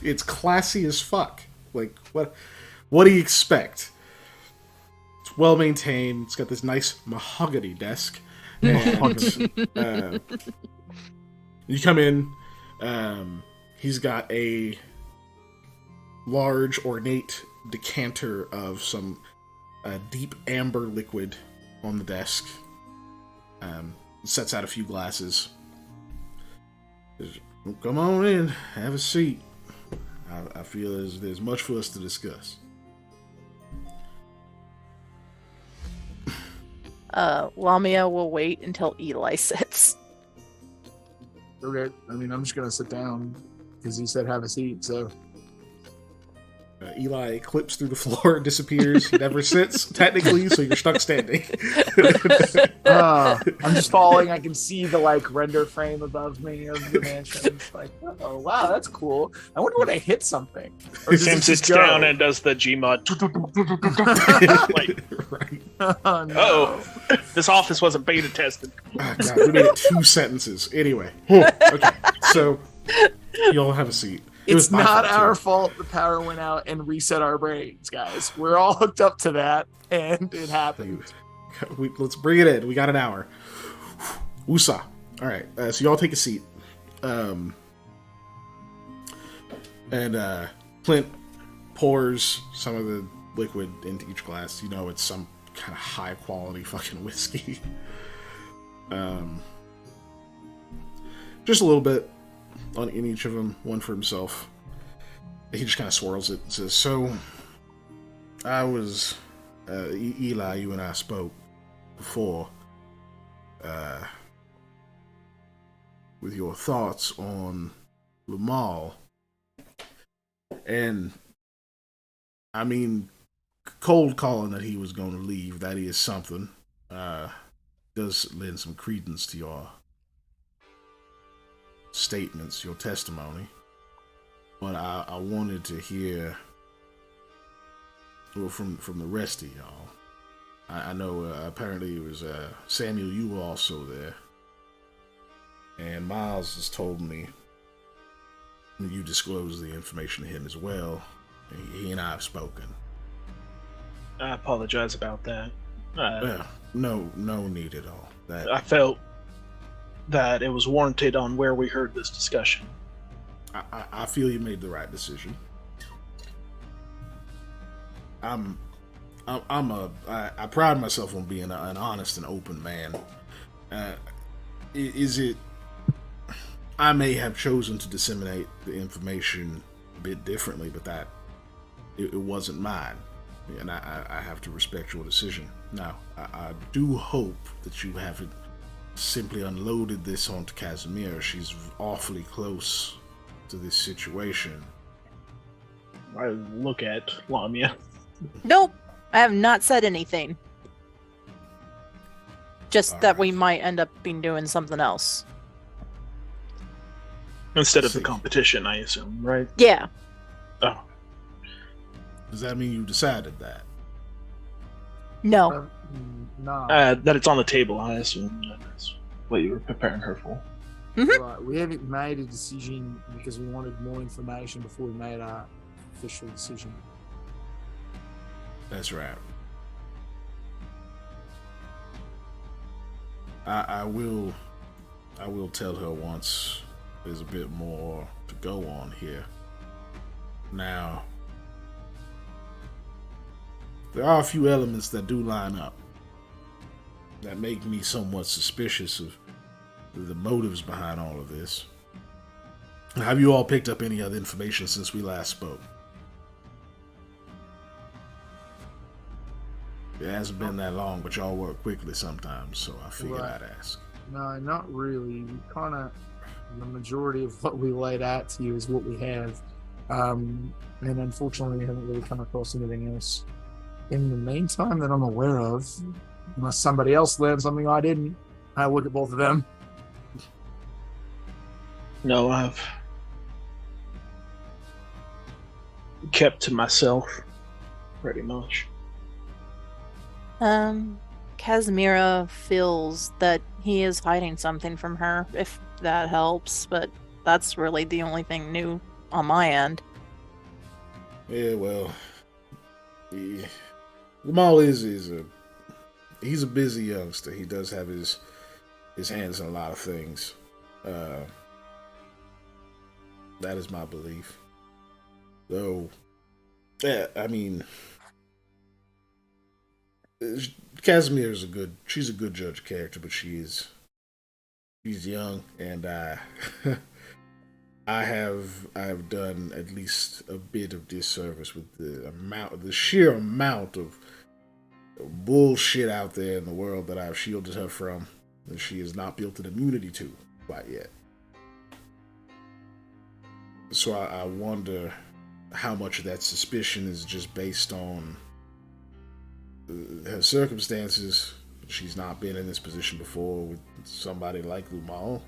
It's classy as fuck. Like what do you expect? It's well maintained. It's got this nice mahogany desk. And you come in. He's got a large, ornate decanter of some deep amber liquid on the desk. Sets out a few glasses. Says, come on in, have a seat. I feel there's much for us to discuss. Lamia will wait until Eli sits. Okay. I mean, I'm just gonna sit down because he said have a seat. So Eli clips through the floor and disappears. He never sits, technically, so you're stuck standing. I'm just falling. I can see the render frame above me of the mansion. It's like, oh wow, that's cool. I wonder when I hit something. Or does Sam it sits just go? down and does the Gmod. Like, Oh, no. oh, this office wasn't beta tested. Oh, God, we made it 2 sentences. Anyway, okay, so you'll have a seat. It It's was my not fault, our too. fault the power went out and reset our brains, guys. We're all hooked up to that, and it happened. Let's bring it in. We got an hour. Woosah. All right, so y'all take a seat. And Clint pours some of the liquid into each glass. You know, it's some kind of high quality fucking whiskey. Just a little bit in each of them, one for himself. He just kind of swirls it and says, so, I was, Eli, you and I spoke before, with your thoughts on Lamal. And, I mean, cold calling that he was going to leave, that is something. Does lend some credence to your statements, your testimony. But I wanted to hear from the rest of y'all. I know apparently it was Samuel, you were also there. And Miles has told me you disclosed the information to him as well. He and I have spoken. I apologize about that. No need at all. I felt that it was warranted on where we heard this discussion. I feel you made the right decision. I pride myself on being an honest and open man. Is it? I may have chosen to disseminate the information a bit differently, but that it wasn't mine, and I have to respect your decision. Now, I do hope that you haven't simply unloaded this onto Casimir. She's awfully close to this situation. I look at Lamia. Nope, I have not said anything. Just All that right. we might end up being doing something else. Instead of the See. competition, I assume, right? Yeah. Oh. Does that mean you decided that? No. No. That it's on the table, I assume that's what you were preparing her for. Right. We haven't made a decision because we wanted more information before we made our official decision. That's right. I will tell her once there's a bit more to go on here. Now, there are a few elements that do line up that make me somewhat suspicious of the motives behind all of this. Have you all picked up any other information since we last spoke? It hasn't been that long, but y'all work quickly sometimes, so I figured Right. I'd ask. No, not really. We kind of, the majority of what we laid out to you is what we have. And unfortunately, we haven't really come across anything else in the meantime that I'm aware of. Unless somebody else learned something I didn't. I look at both of them. No, I've kept to myself, pretty much. Casimira feels that he is hiding something from her, if that helps, but that's really the only thing new on my end. Yeah, well, Lamal he's a busy youngster. He does have his hands in a lot of things. That is my belief. Though Yeah, I mean, Casimir is she's a good judge of character, but she's young, and I've done at least a bit of disservice with the sheer amount of bullshit out there in the world that I've shielded her from, that she has not built an immunity to quite yet. So I wonder how much of that suspicion is just based on her circumstances. She's not been in this position before with somebody like Lumal,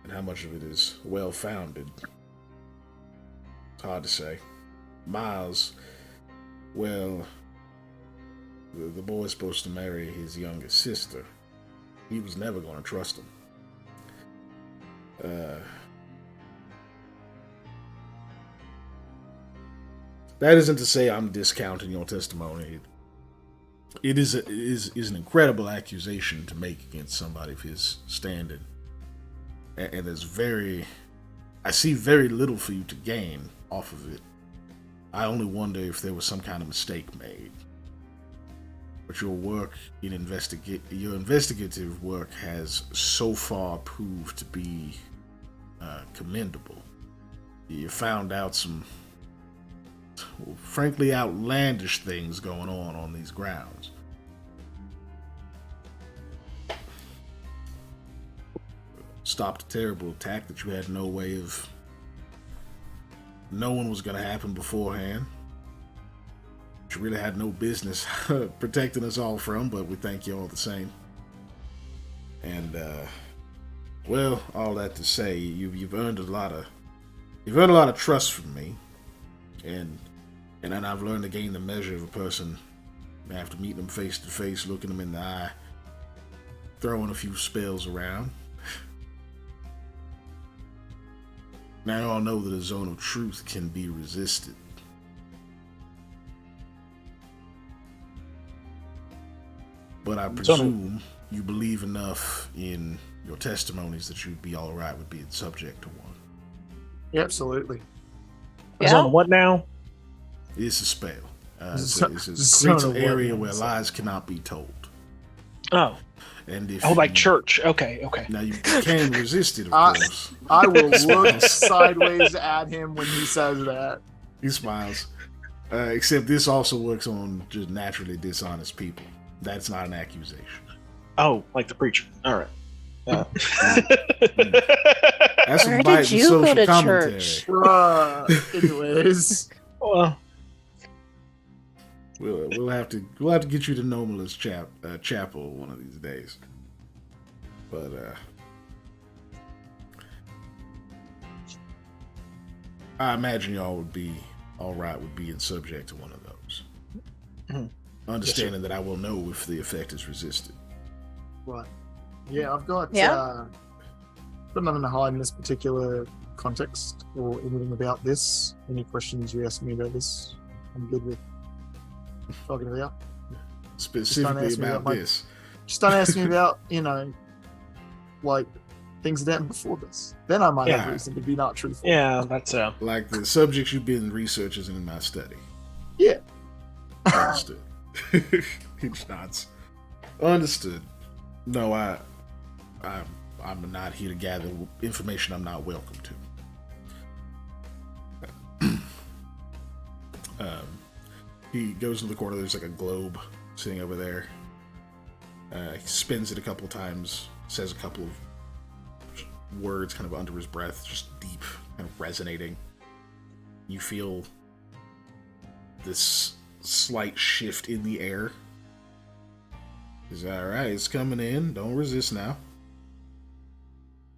and how much of it is well founded. It's hard to say. Miles, well, the boy's supposed to marry his youngest sister. He was never going to trust him. That isn't to say I'm discounting your testimony. It is an incredible accusation to make against somebody of his standing, and I see very little for you to gain off of it. I only wonder if there was some kind of mistake made. But your investigative work has so far proved to be commendable. You found out some, frankly, outlandish things going on these grounds. Stopped a terrible attack that you had no way of knowing was going to happen beforehand. You really had no business protecting us all from, but we thank you all the same. And well, all that to say, you've earned a lot of trust from me, and then I've learned to gain the measure of a person after meeting them face to face, looking them in the eye, throwing a few spells around. Now you all know that a zone of truth can be resisted. But I presume you believe enough in your testimonies that you'd be all right with being subject to one. Yeah, absolutely. It's on what now? It's a spell. It's an area where lies cannot be told. Oh. And if like church. Okay. Now you can resist it, of course. I will look sideways at him when he says that. He smiles. Except this also works on just naturally dishonest people. That's not an accusation. Oh, like the preacher. All right. That's Where some bite did you go to commentary. church? Anyways, Well, we'll have to get you to Nomala's chapel one of these days. But I imagine y'all would be all right with being subject to one of those. Mm-hmm. Understanding that I will know if the effect is resisted. right. Yeah, I've got Yeah. nothing to hide in this particular context or anything about this. Any questions you ask me about this, I'm good with talking about. Specifically about this. Just don't ask me about, like things that happened before this. Then I might have reason to be not truthful. yeah, that's Like the subjects you've been researching in my study. Yeah. Understood. He nods. Understood. No, I'm not here to gather information I'm not welcome to. He goes to the corner. There's like a globe sitting over there. He spins it a couple times, says a couple of words kind of under his breath, just deep, kind of resonating. You feel this slight shift in the air. He's alright, it's coming in. Don't resist now.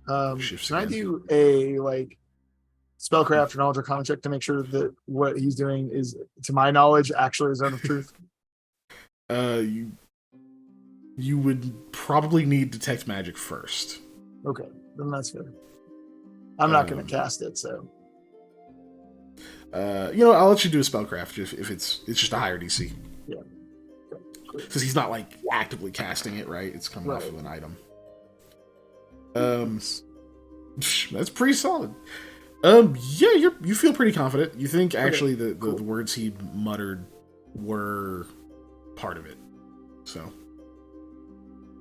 Can I do a spellcraft or knowledge arcana check to make sure that what he's doing is, to my knowledge, actually a zone of truth? You would probably need detect magic first. Okay, then that's fair. I'm not going to cast it, so. I'll let you do a spellcraft if it's just a higher DC. Yeah. Because he's not actively casting it, right? It's coming off of an item. That's pretty solid. Yeah, you feel pretty confident. You think actually the words he muttered were part of it, so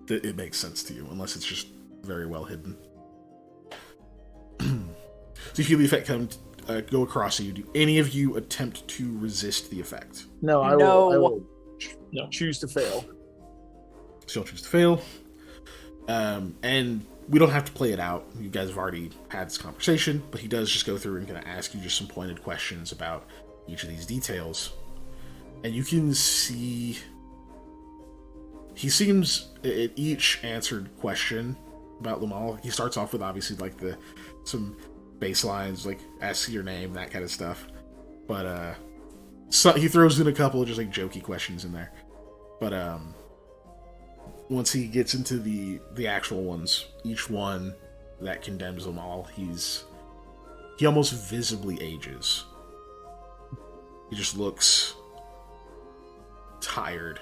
it makes sense to you, unless it's just very well hidden. So you feel the effect go across you. Do any of you attempt to resist the effect? No, I will choose to fail. So you'll choose to fail. And we don't have to play it out. You guys have already had this conversation, but he does just go through and kind of ask you just some pointed questions about each of these details. And you can see he seems at each answered question about them all. He starts off with obviously like some baselines, like ask your name, that kind of stuff. But so he throws in a couple of just like jokey questions in there. But once he gets into the actual ones, each one that condemns them all, he almost visibly ages. He just looks tired,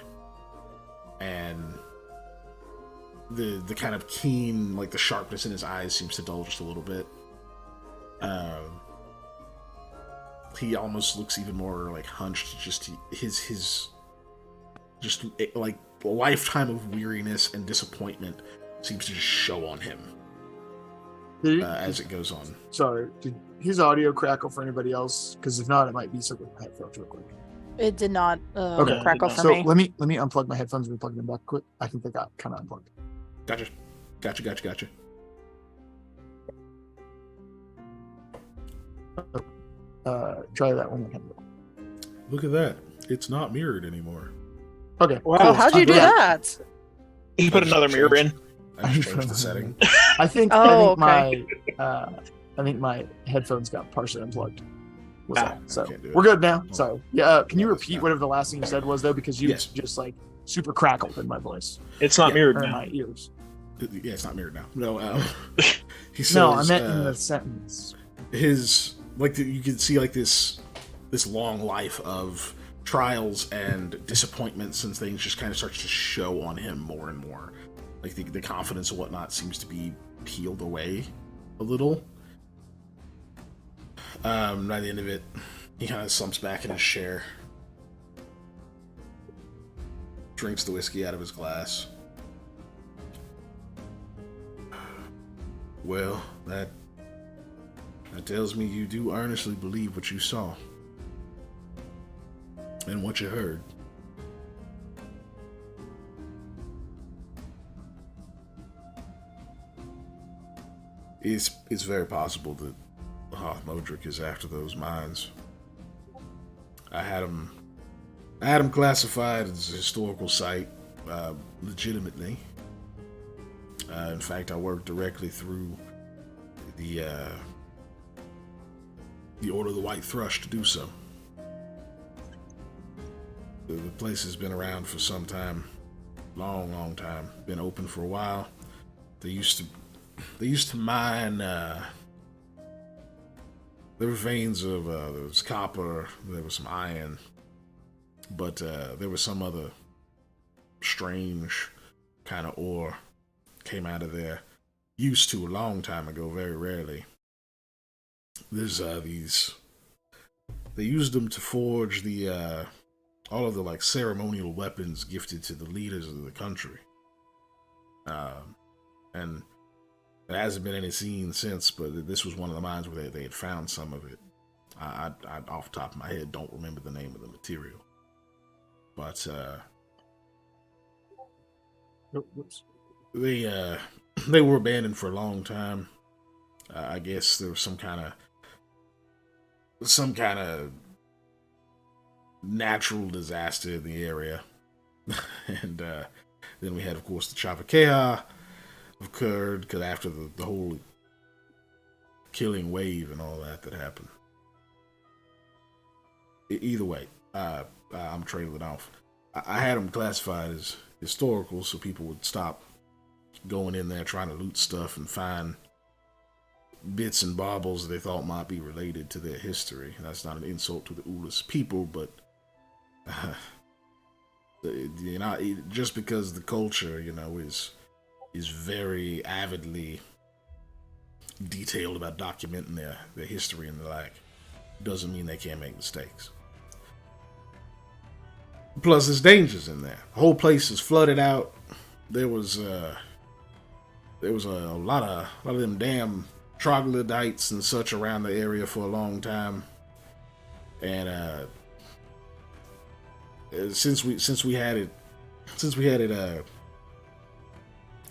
and the kind of keen, like the sharpness in his eyes seems to dull just a little bit. He almost looks even more like hunched. Just his like a lifetime of weariness and disappointment seems to just show on him as it goes on. Sorry, did his audio crackle for anybody else? Because if not, it might be something with headphones real quick. It did not Okay. crackle for So me. let me unplug my headphones and replug them back quick. I think they got kind of unplugged. Gotcha. Try that one more time. Look at that. It's not mirrored anymore. Okay. Wow. Oh, how'd you do that? He put another mirror in. I just changed the setting. I think okay. my headphones got partially unplugged. So can't do it. we're good now. Sorry. Yeah. Can you repeat whatever the last thing you said was though? Because you Yes. just like super crackled in my voice It's not mirrored or in now. my ears. Yeah, it's not mirrored now. No, he says, No, I meant in the sentence. his you can see like this long life of trials and disappointments and things just kind of starts to show on him more and more. Like the confidence and whatnot seems to be peeled away a little. By the end of it, he kind of slumps back in his chair, drinks the whiskey out of his glass. Well, that tells me you do earnestly believe what you saw and what you heard. It's very possible that Modric is after those mines. I had him classified as a historical site, legitimately. In fact, I worked directly through the Order of the White Thrush to do so. The place has been around for some time, long time. Been open for a while. They used to mine. There were veins of there was copper, there was some iron, but there was some other strange kind of ore came out of there. Used to a long time ago, very rarely. There's these. They used them to forge the all of the like ceremonial weapons gifted to the leaders of the country. And there hasn't been any seen since, but this was one of the mines where they had found some of it. I off the top of my head don't remember the name of the material, but they were abandoned for a long time. I guess there was some kind of natural disaster in the area, and then we had, of course, the Chavakeha occurred because after the whole killing wave and all that happened. Either way, I'm trailing off. I had them classified as historical so people would stop going in there trying to loot stuff and find bits and baubles they thought might be related to their history. That's not an insult to the Ulis people, but just because the culture, is very avidly detailed about documenting their history and the like. Doesn't mean they can't make mistakes. Plus, there's dangers in there. The whole place is flooded out. There was a lot of them damn troglodytes and such around the area for a long time, and since we had it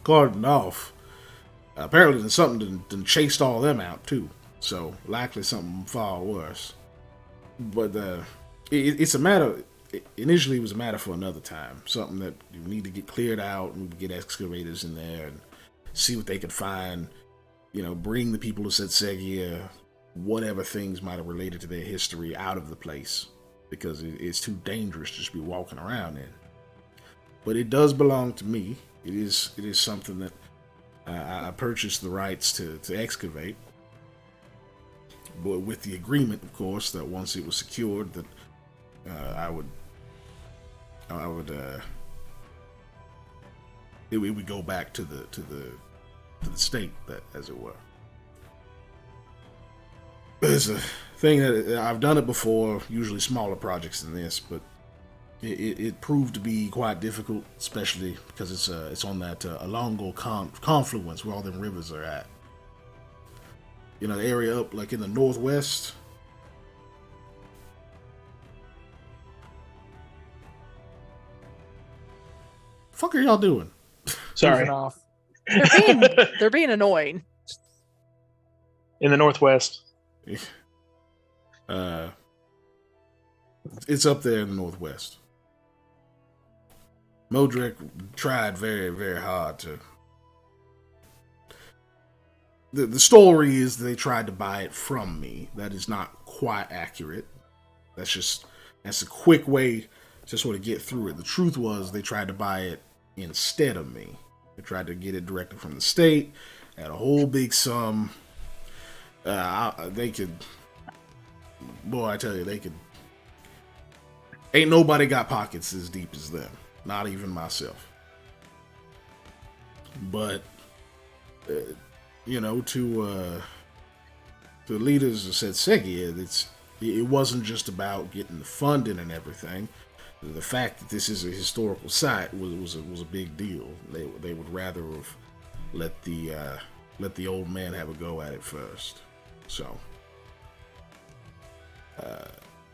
cordoned off, apparently there's something done chased all them out too. So likely something far worse. But it's a matter. Initially, it was a matter for another time. Something that you need to get cleared out, and we would get excavators in there and see what they could find. Bring the people of Setsegia, whatever things might have related to their history, out of the place, because it's too dangerous to just be walking around in. But it does belong to me. It is something that I purchased the rights to excavate, but with the agreement, of course, that once it was secured, that it would go back to the state, that, as it were. It's a thing that I've done it before, usually smaller projects than this, but it proved to be quite difficult, especially because it's on that Alongo confluence where all them rivers are at. The area up like in the northwest. Fuck are y'all doing? Sorry. Off. They're being annoying. In the northwest. It's up there in the northwest. Modric tried very, very hard to. The story is they tried to buy it from me. That is not quite accurate. That's a quick way to sort of get through it. The truth was they tried to buy it instead of me. They tried to get it directly from the state at a whole big sum. They could, boy, I tell you, they could. Ain't nobody got pockets as deep as them. Not even myself. But, to the leaders of Setsegia, it wasn't just about getting the funding and everything. The fact that this is a historical site was a big deal. They would rather have let the old man have a go at it first. So,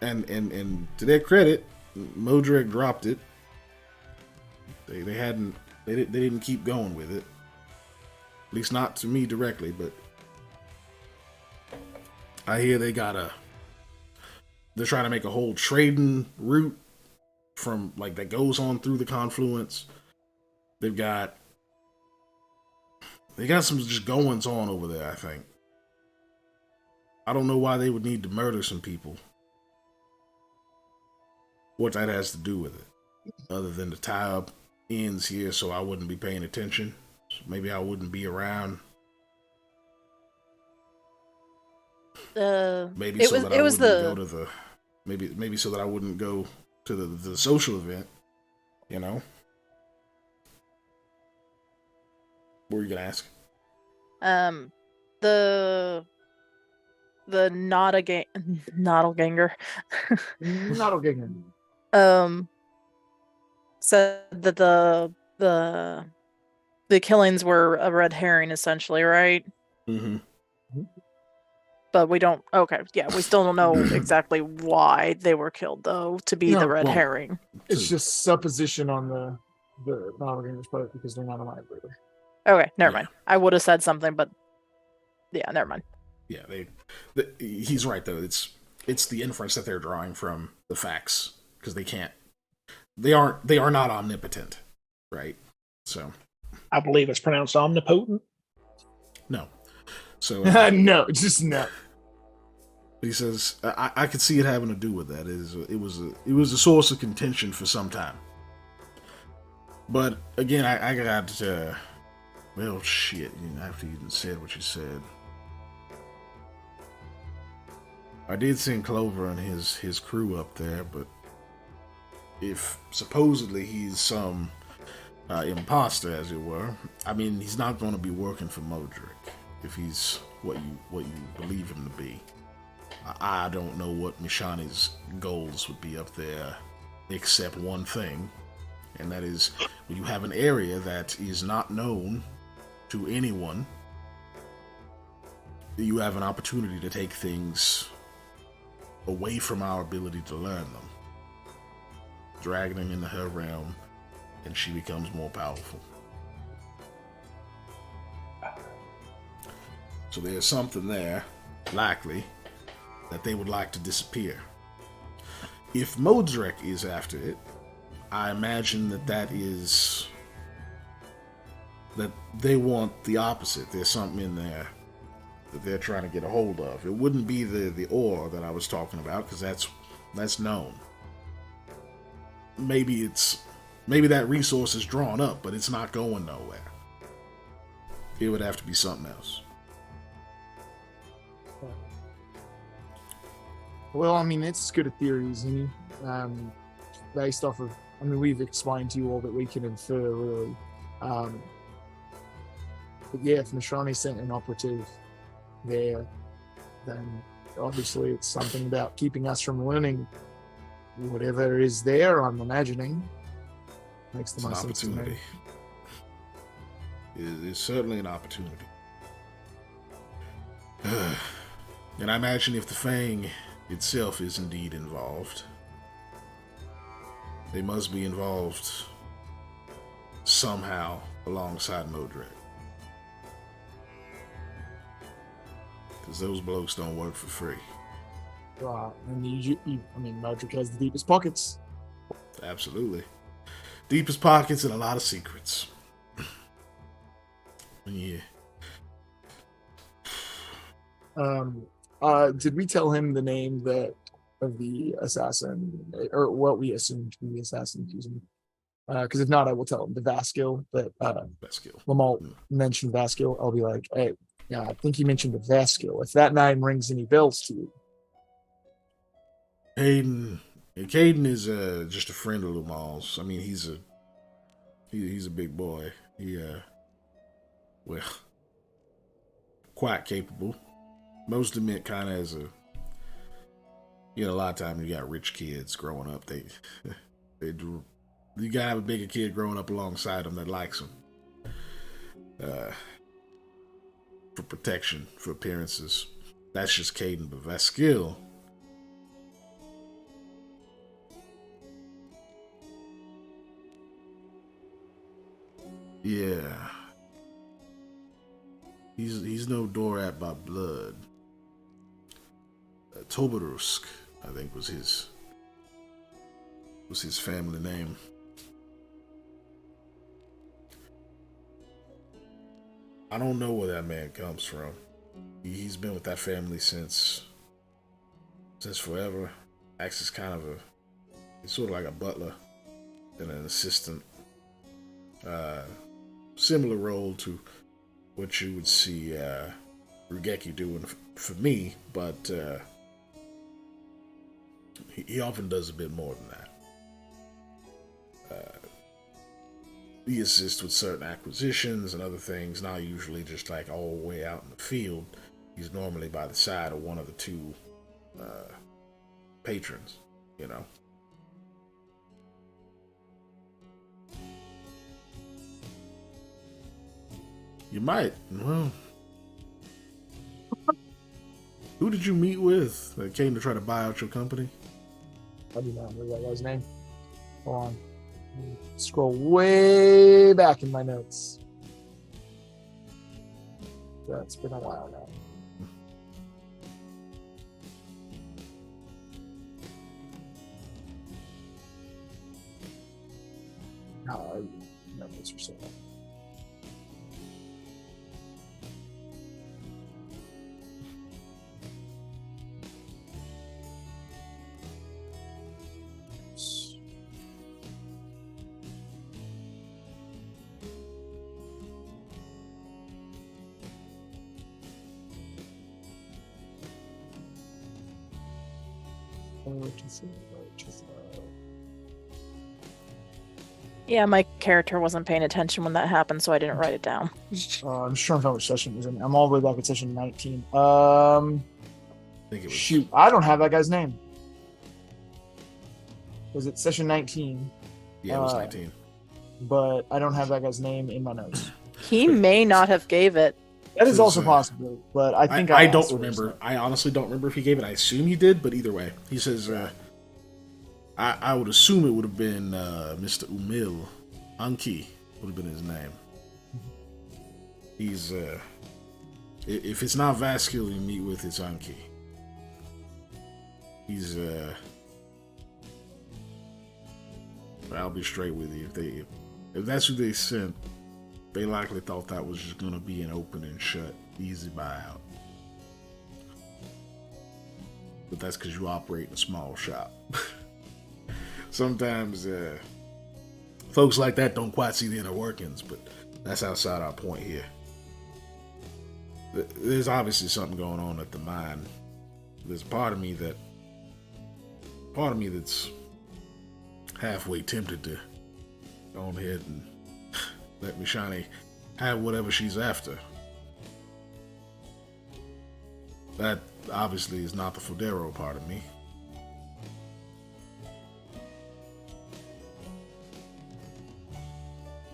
and to their credit, Modric dropped it. They didn't keep going with it. At least not to me directly, but I hear they're trying to make a whole trading route from that goes on through the confluence. They got some just goings on over there, I think. I don't know why they would need to murder some people. What that has to do with it, other than to tie up ends here so I wouldn't be paying attention. So maybe I wouldn't be around. Maybe so that I wouldn't go to the maybe so that I wouldn't go to the social event. What were you gonna ask? The Nottleganger. Nottleganger. Said that the killings were a red herring, essentially, right? Mm-hmm. But we don't. Okay, yeah, we still don't know exactly why they were killed, though. To be the red herring, it's just supposition on the Nottleganger's part because they're not alive, really. Okay, never mind. I would have said something, but yeah, never mind. Yeah, he's right though. It's the inference that they're drawing from the facts because they are not omnipotent, right? So I believe it's pronounced omnipotent. No. So no, just no. He says I could see it having to do with that. It was a source of contention for some time. But again, I got well, shit. After you said what you said, I did send Clover and his crew up there, but if supposedly he's some imposter, as it were, I mean, he's not going to be working for Modric. If he's what you believe him to be. I don't know what Mishani's goals would be up there, except one thing, and that is when you have an area that is not known to anyone, you have an opportunity to take things away from our ability to learn them, dragging them into her realm, and she becomes more powerful. So there's something there, likely, that they would like to disappear. If Modrek is after it, I imagine that they want the opposite. There's something in there that they're trying to get a hold of. It wouldn't be the ore that I was talking about, because that's known. Maybe that resource is drawn up, but it's not going nowhere. It would have to be something else. Well, I mean, it's as good a theory as any, based off of, I mean, we've explained to you all that we can infer, really. But yeah, if Mishani sent an operative there, then obviously it's something about keeping us from learning whatever is there, I'm imagining. Makes the most sense to me. It is certainly an opportunity. And I imagine if the Fang itself is indeed involved, they must be involved somehow alongside Modrek. Because those blokes don't work for free. Right, and I mean, Modric has the deepest pockets. Absolutely. Deepest pockets and a lot of secrets. Yeah. Did we tell him the name of the assassin, or what we assumed to be the assassin? Excuse me. Because if not, I will tell him the Vaskil. But Vaskil. Lamalt mentioned Vaskil. I'll be like, hey, yeah, I think he mentioned the Vaskil. If that name rings any bells to you. Caden is just a friend of Lamal's. I mean, he's a big boy. Well, quite capable. Most admit kind of as a lot of times you got rich kids growing up. They do. You gotta have a bigger kid growing up alongside them that likes them. For protection, for appearances. That's just Caden, but Vaskil. Yeah. He's no Dorat by blood. Tobarusk, I think was his family name. I don't know where that man comes from. He's been with that family since forever. Acts as kind of he's sort of like a butler and an assistant. Similar role to what you would see Rugeki doing for me, but he often does a bit more than that. He assists with certain acquisitions and other things, not usually just like all the way out in the field. He's normally by the side of one of the two patrons, you know. You might. Well, who did you meet with that came to try to buy out your company? I do not remember that guy's name. Hold on. Scroll way back in my notes. That's been a while now. No, notes are so long. Yeah, my character wasn't paying attention when that happened, so I didn't write it down. I'm just trying to find which session it was in. I'm all the way back at session 19. I think it was. Shoot, I don't have that guy's name. Was it session 19? Yeah, it was 19. But I don't have that guy's name in my notes. He may not have gave it. That is also possible, but I think I don't remember. I honestly don't remember if he gave it. I assume he did, but either way, he says, I would assume it would have been Mr. Umil. Anki would have been his name. He's, if it's not Vascular you meet with, it's Anki. He's, I'll be straight with you. If that's who they sent, they likely thought that was just going to be an open and shut, easy buyout. But that's because you operate in a small shop. Sometimes folks like that don't quite see the inner workings, but that's outside our point here. There's obviously something going on at the mine. There's a part of me that's halfway tempted to go ahead and let Mishani have whatever she's after. That obviously is not the Fodero part of me.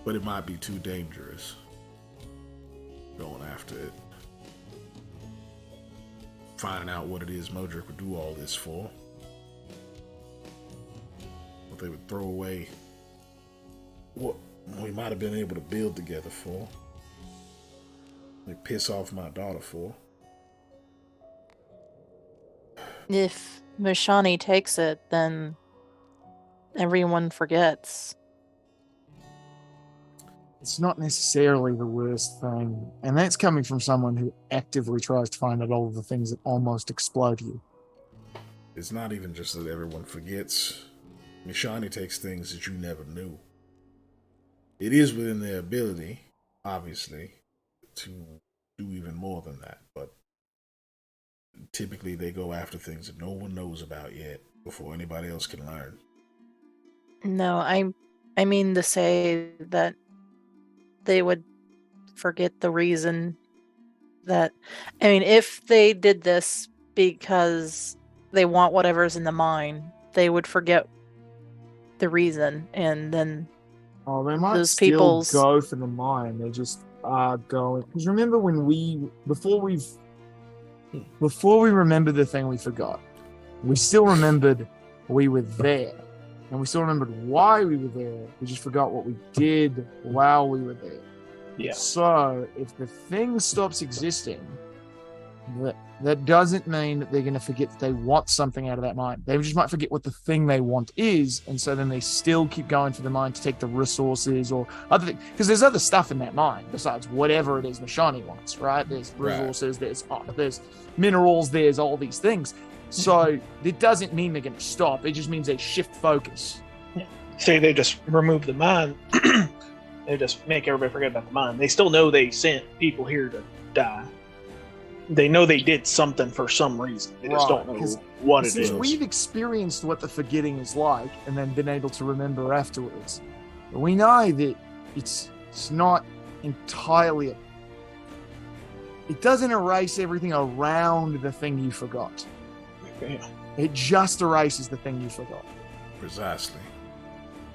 But it might be too dangerous going after it. Finding out what it is Modric would do all this for. What they would throw away what we might have been able to build together for. They piss off my daughter for. If Mishani takes it, then everyone forgets. It's not necessarily the worst thing, and that's coming from someone who actively tries to find out all of the things that almost explode you. It's not even just that everyone forgets. Mishani takes things that you never knew. It is within their ability, obviously, to do even more than that, but typically they go after things that no one knows about yet before anybody else can learn. No, I mean to say that they would forget the reason that, I mean, if they did this because they want whatever's in the mine, they would forget the reason, and then they might those still people's go for the mine. They just are going. Because remember when before we remembered the thing we forgot, we still remembered we were there. And we still remembered why we were there. We just forgot what we did while we were there. Yeah. So if the thing stops existing, that doesn't mean that they're going to forget that they want something out of that mine. They just might forget what the thing they want is, and so then they still keep going for the mine to take the resources or other things. Because there's other stuff in that mine besides whatever it is Mishani wants, right? There's resources, there's minerals, there's all these things. So it doesn't mean they're going to stop. It just means they shift focus. Say they just remove the mine. They just make everybody forget about the mine. They still know they sent people here to die. They know they did something for some reason. They just don't know what it is. We've experienced what the forgetting is like and then been able to remember afterwards. But we know that it's not entirely... It doesn't erase everything around the thing you forgot. Yeah. It just erases the thing you forgot. Precisely.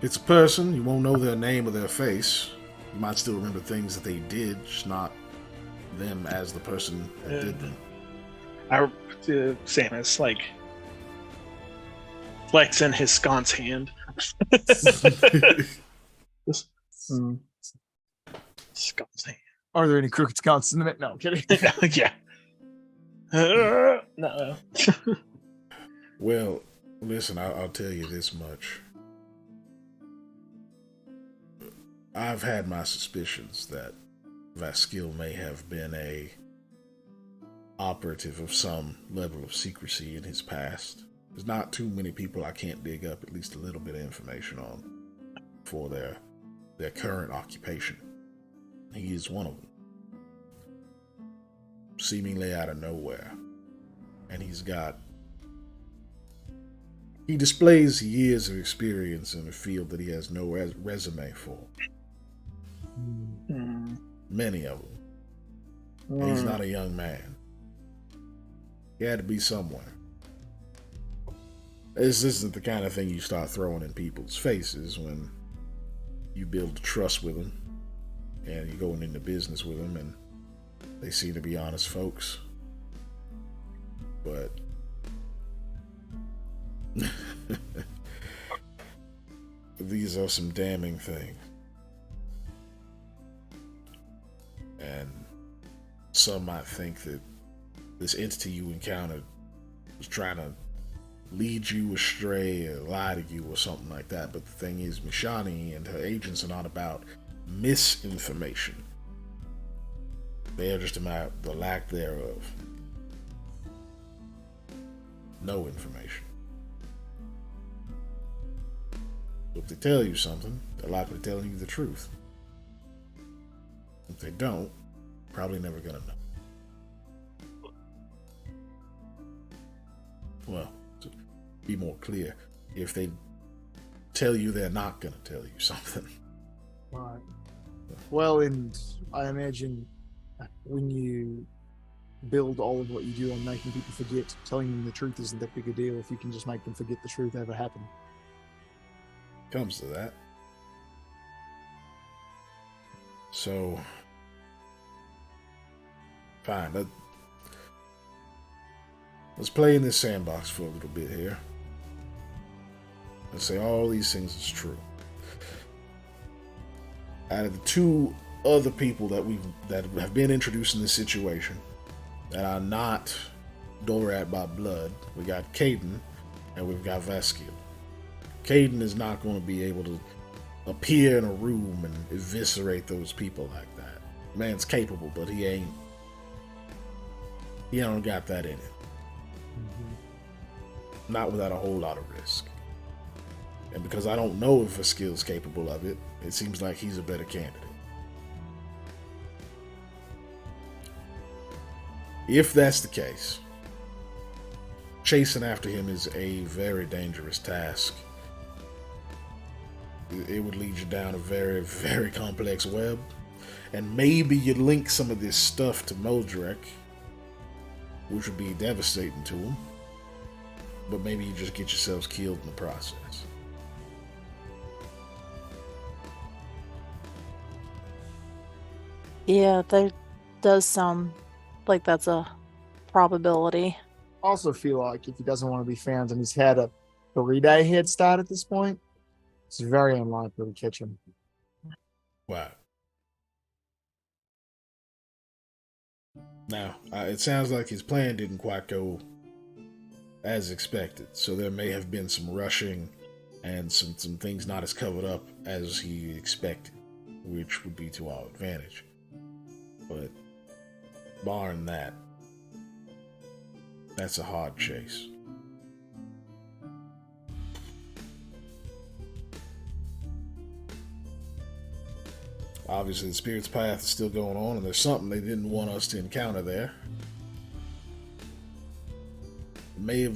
It's a person, you won't know their name or their face. You might still remember things that they did, just not them as the person that did them. Samus, like, flexing his sconce hand. Sconce hand. Are there any crooked sconces in it? No, I'm kidding. Yeah. No. Well, listen, I'll tell you this much. I've had my suspicions that Vasquille may have been a operative of some level of secrecy in his past. There's not too many people I can't dig up at least a little bit of information on for their current occupation. He is one of them. Seemingly out of nowhere. And he's got He displays years of experience in a field that he has no resume for. Mm. Many of them. And he's not a young man. He had to be somewhere. This isn't the kind of thing you start throwing in people's faces when you build trust with them and you're going into business with them and they seem to be honest folks. But these are some damning things. And some might think that this entity you encountered was trying to lead you astray or lie to you or something like that. But the thing is, Mishani and her agents are not about misinformation. They are just about the lack thereof. No information. If they tell you something, they're likely telling you the truth. If they don't, probably never gonna know. Well, to be more clear, if they tell you they're not gonna tell you something. Right. Well, and I imagine when you build all of what you do on making people forget, telling them the truth isn't that big a deal if you can just make them forget the truth ever happened. Comes to that. So, fine. Let's play in this sandbox for a little bit here. Let's say all these things is true. Out of the two other people that have been introduced in this situation that are not Dorat by blood, we got Caden and we've got Vaskiel. Caden is not going to be able to appear in a room and eviscerate those people like that. Man's capable, but he don't got that in it. Mm-hmm. Not without a whole lot of risk. And because I don't know if Vaskiel's capable of it, it seems like he's a better candidate. If that's the case, chasing after him is a very dangerous task. It would lead you down a very, very complex web. And maybe you link some of this stuff to Moldrek, which would be devastating to him. But maybe you just get yourselves killed in the process. Yeah, that does sound like that's a probability. Also feel like if he doesn't want to be found and he's had a 3-day head start at this point, it's very unlikely to catch him. Wow. Now, it sounds like his plan didn't quite go as expected, so there may have been some rushing and some things not as covered up as he expected, which would be to our advantage. But barring that, that's a hard chase. Obviously, the Spirit's Path is still going on, and there's something they didn't want us to encounter there. There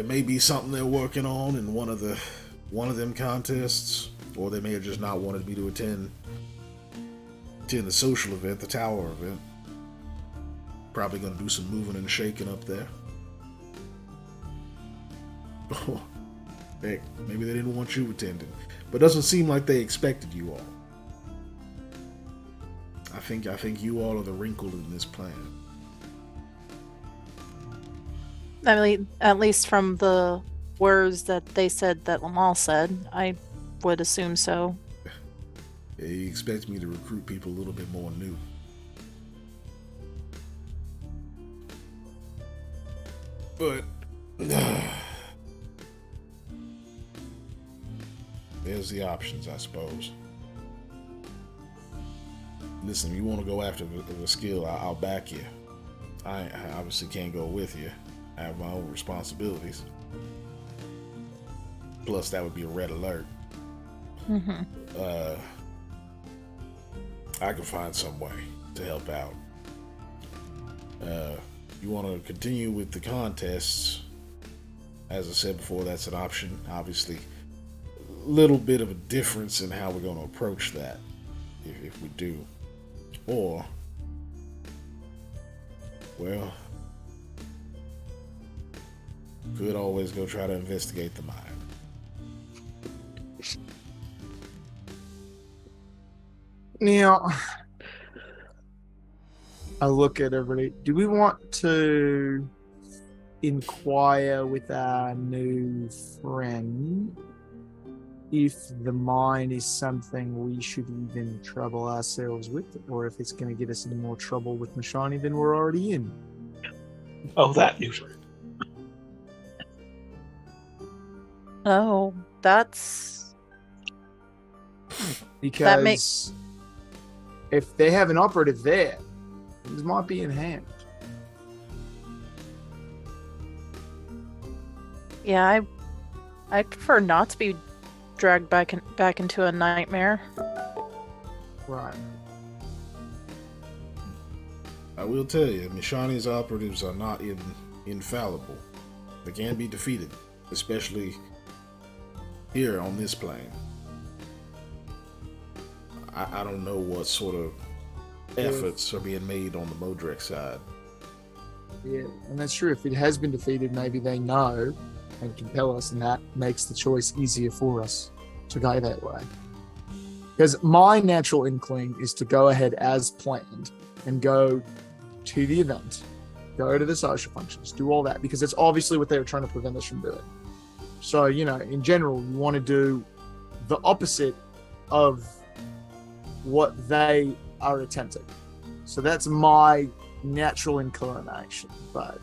may be something they're working on in one of them contests, or they may have just not wanted me to attend the social event, the tower event. Probably going to do some moving and shaking up there. Heck, maybe they didn't want you attending. But it doesn't seem like they expected you all. I think you all are the wrinkle in this plan. I mean, at least from the words that they said that Lamal said, I would assume so. Yeah, he expects me to recruit people a little bit more new. But there's the options, I suppose. Listen, if you want to go after the skill, I'll back you. I obviously can't go with you. I have my own responsibilities. Plus, that would be a red alert. Mm-hmm. I can find some way to help out. You want to continue with the contests? As I said before, that's an option. Obviously, a little bit of a difference in how we're going to approach that if we do. Or, well, could always go try to investigate the mine. Now, I look at everybody. Do we want to inquire with our new friend if the mine is something we should even trouble ourselves with, or if it's going to get us in more trouble with Mashani than we're already in? Oh, that new friend. Oh, that's Because if they have an operative there, things might be in hand. yeah. I prefer not to be dragged back into a nightmare. Right. I will tell you, Mishani's operatives are not infallible. They can be defeated, especially here on this plane. I don't know what sort of efforts are being made on the Modrek side. Yeah, and that's true. If it has been defeated, maybe they know and compel us, and that makes the choice easier for us to go that way. Because my natural inkling is to go ahead as planned and go to the event, go to the social functions, do all that, because it's obviously what they were trying to prevent us from doing. So, in general, you want to do the opposite of what they are attempting. So that's my natural inclination, but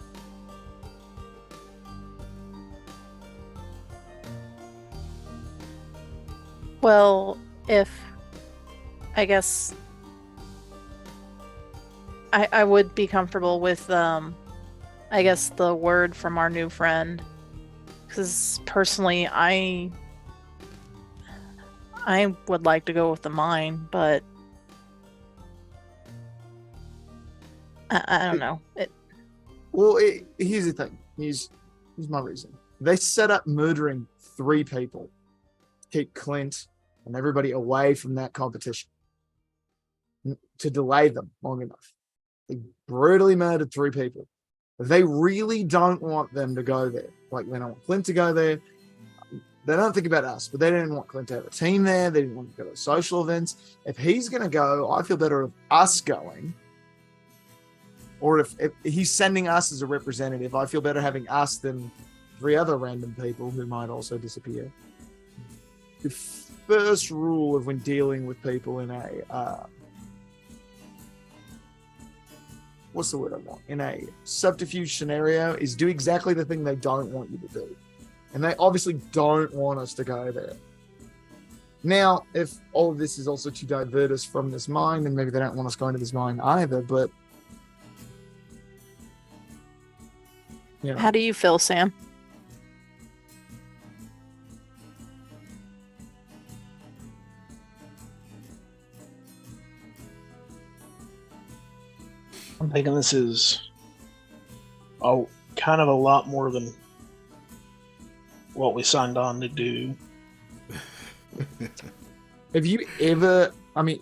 Well, I guess I would be comfortable with I guess the word from our new friend, because personally I would like to go with the mine, but I don't know. Here's the thing. Here's my reason. They set up murdering 3 people to keep Clint and everybody away from that competition, to delay them long enough. They brutally murdered 3 people. They really don't want them to go there. Like, they don't want Clint to go there. They don't think about us, but they didn't want Clint to have a team there. They didn't want to go to social events. If he's going to go, I feel better of us going. Or if he's sending us as a representative, I feel better having us than 3 other random people who might also disappear. The first rule of when dealing with people in a what's the word I want? In a subterfuge scenario is do exactly the thing they don't want you to do. And they obviously don't want us to go there. Now, if all of this is also to divert us from this mine, then maybe they don't want us going to this mine either, but How do you feel, Sam? I'm thinking this is kind of a lot more than what we signed on to do. Have you ever,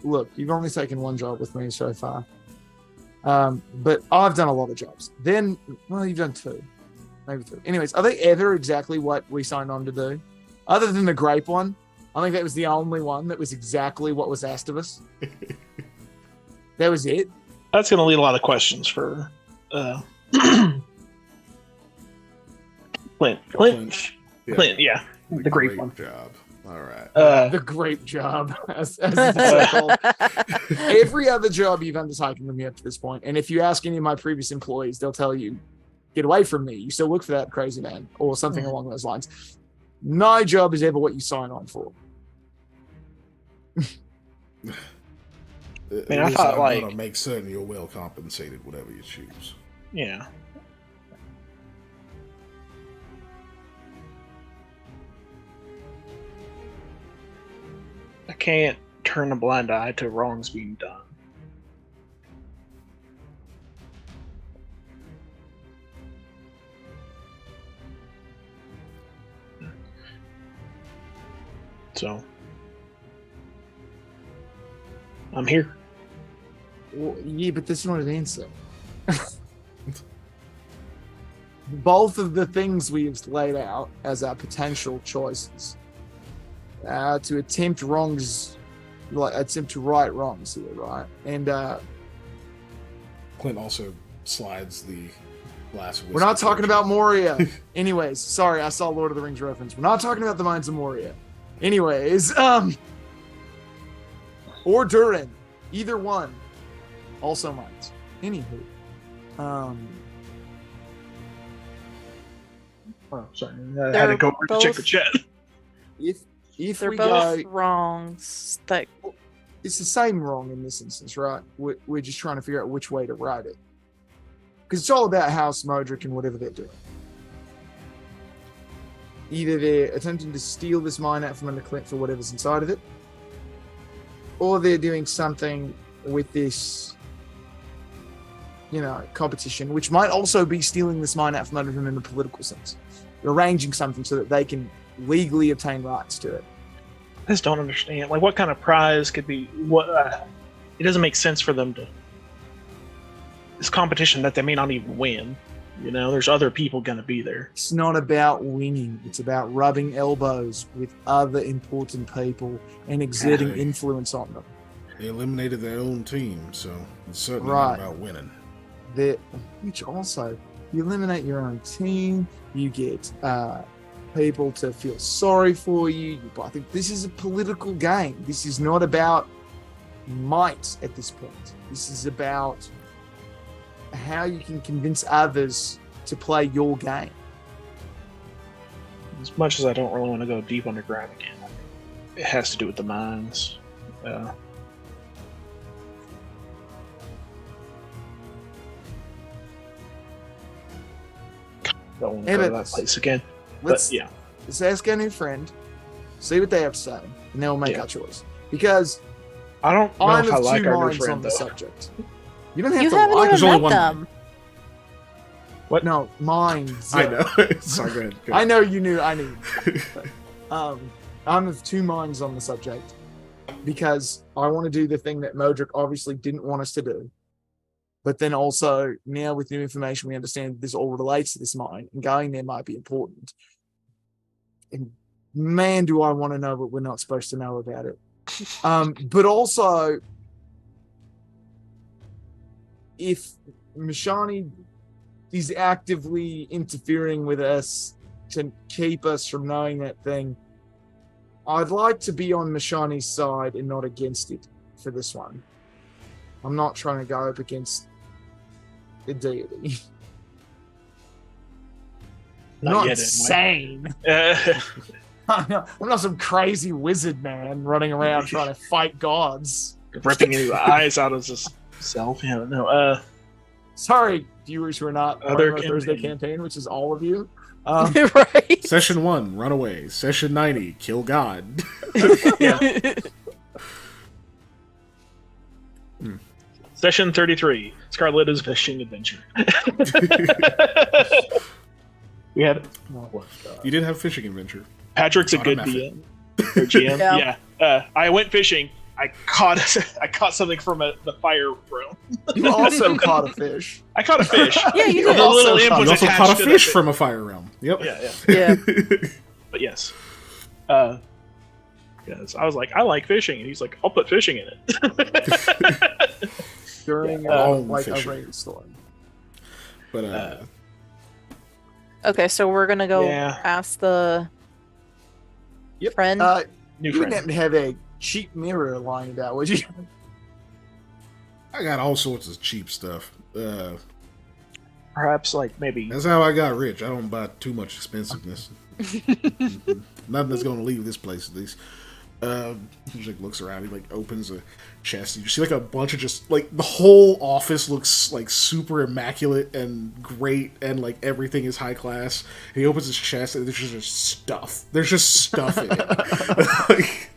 look, you've only taken 1 job with me so far. But I've done a lot of jobs. Then, you've done 2, maybe 3. Anyways, are they ever exactly what we signed on to do? Other than the grape one, I think that was the only one that was exactly what was asked of us. That was it. That's going to lead a lot of questions for Clint. Clint, yeah. The grape one. Job. All right. The grape job, as it's called. Every other job you've undertaken with me up to this point, and if you ask any of my previous employees, they'll tell you, get away from me. You still work for that crazy man, or something along those lines. No job is ever what you sign on for. I thought I'm gonna make certain you're well compensated, whatever you choose. Yeah. I can't turn a blind eye to wrongs being done. So I'm here. Well, yeah, but that's not an answer. Both of the things we've laid out as our potential choices to attempt to right wrongs here, right? And Clint also slides the glass of whiskey. we're not talking torch. about Moria. Anyways, sorry, I saw Lord of the Rings reference. We're not talking about the Mines of Moria. Anyways, or Durin, either one. Also mines. Anywho, Oh, sorry. I had to go over to check the chat. if They're we both go, wrongs. That it's the same wrong in this instance, right? We're just trying to figure out which way to write it, because it's all about House Modric and whatever they're doing. Either they're attempting to steal this mine out from under Clint for whatever's inside of it, or they're doing something with this, competition, which might also be stealing this mine out from under him in a political sense. Arranging something so that they can legally obtain rights to it. I just don't understand. Like, what kind of prize could be what? It doesn't make sense for them to. This competition that they may not even win. There's other people going to be there. It's not about winning. It's about rubbing elbows with other important people and exerting Hey. influence on them. They eliminated their own team, so it's certainly Right. not about winning. Which also, you eliminate your own team, you get people to feel sorry for you. I think this is a political game. This is not about might at this point. This is about how you can convince others to play your game. As much as I don't really want to go deep underground again, it has to do with the mines. Don't want to go to that place again. Let's But yeah, ask our new friend, see what they have to say, and then we'll make Yeah. our choice. Because I don't know I'm if I of like two our new minds on friend the though. subject. You don't have you to haven't like There's even only met one them. No, minds. I know. Sorry, go ahead. Go I ahead. know you knew. I knew. I'm of two minds on the subject because I want to do the thing that Modric obviously didn't want us to do. But then also, now with new information, we understand this all relates to this mine, and going there might be important. And man, do I want to know what we're not supposed to know about it. But also, if Mishani is actively interfering with us to keep us from knowing that thing, I'd like to be on Mishani's side and not against it for this one. I'm not trying to go up against the deity. Not yet, insane. anyway. I'm not some crazy wizard man running around trying to fight gods. Ripping his eyes out of his self. Yeah, no. Sorry, viewers who are not part Other of our Thursday campaign. campaign, which is all of you. Right. Session 1, run away. Session 90, kill God. Session 33, Scarletta's fishing adventure. We had You did have fishing adventure. Patrick's a Not good a method. DM. Or GM. Yeah. Yeah. I went fishing. I caught something from the fire room. You also caught a fish. I caught a fish. Yeah, you The did. little Also imp caught- was You also attached caught a to fish the- from a fire realm. Yep. Yeah. Yeah. But yes. Yes. I was like, I like fishing, and he's like, I'll put fishing in it. During long like fishing. a rainstorm. But Okay, so we're gonna go Yeah. ask the Yep. friend. New You friend. didn't have a cheap mirror lying about, would you? I got all sorts of cheap stuff. Perhaps like maybe. That's how I got rich. I don't buy too much expensiveness. Mhm. Nothing that's going to leave this place, at least. He like looks around. He like opens a chest. You see like a bunch of just like the whole office looks like super immaculate and great, and like everything is high class. And he opens his chest, and there's just stuff. There's just stuff in it. Like,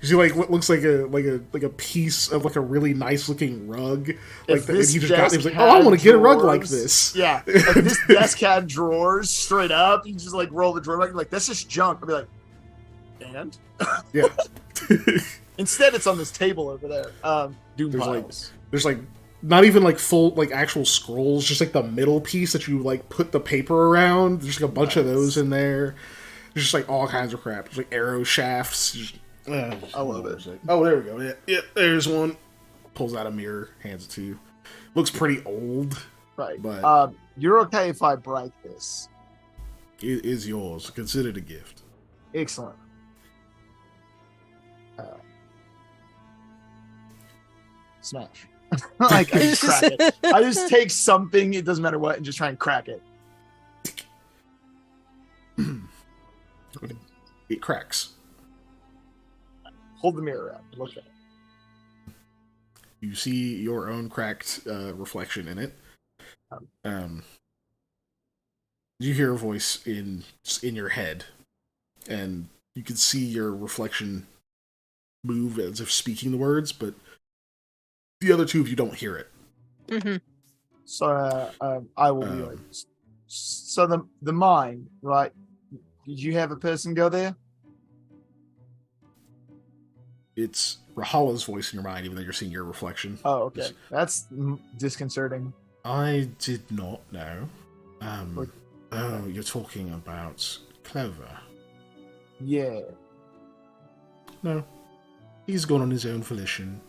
you see like what looks like a piece of like a really nice looking rug. Like If and this he just got. He was desk like, "Oh, I had want to get a rug like drawers- this." Yeah. If this desk had drawers straight up, you just like roll the drawer back. Like, that's just junk. I'd be like, And Yeah. instead, it's on this table over there. Doom There's piles. There's like not even like full like actual scrolls, just like the middle piece that you like put the paper around. There's like a bunch of those in there. There's just like all kinds of crap. There's like arrow shafts. Just, I love it. Oh, there we go. Yeah, there's one. Pulls out a mirror, hands it to you. Looks pretty old. Right. But You're okay if I break this. it is yours. Consider it a gift. Excellent. Smash. Like, I just crack it. I just take something, it doesn't matter what, and just try and crack it. It cracks. Hold the mirror out. Look at it. You see your own cracked reflection in it. You hear a voice in your head, and you can see your reflection move as if speaking the words, but the other two of you don't hear it. Mm-hmm. So I will be like, so the mine, right? Did you have a person go there? It's Rahala's voice in your mind, even though you're seeing your reflection. Oh, okay. That's disconcerting. I did not know. Oh, you're talking about Clover. Yeah. No. He's gone on his own volition.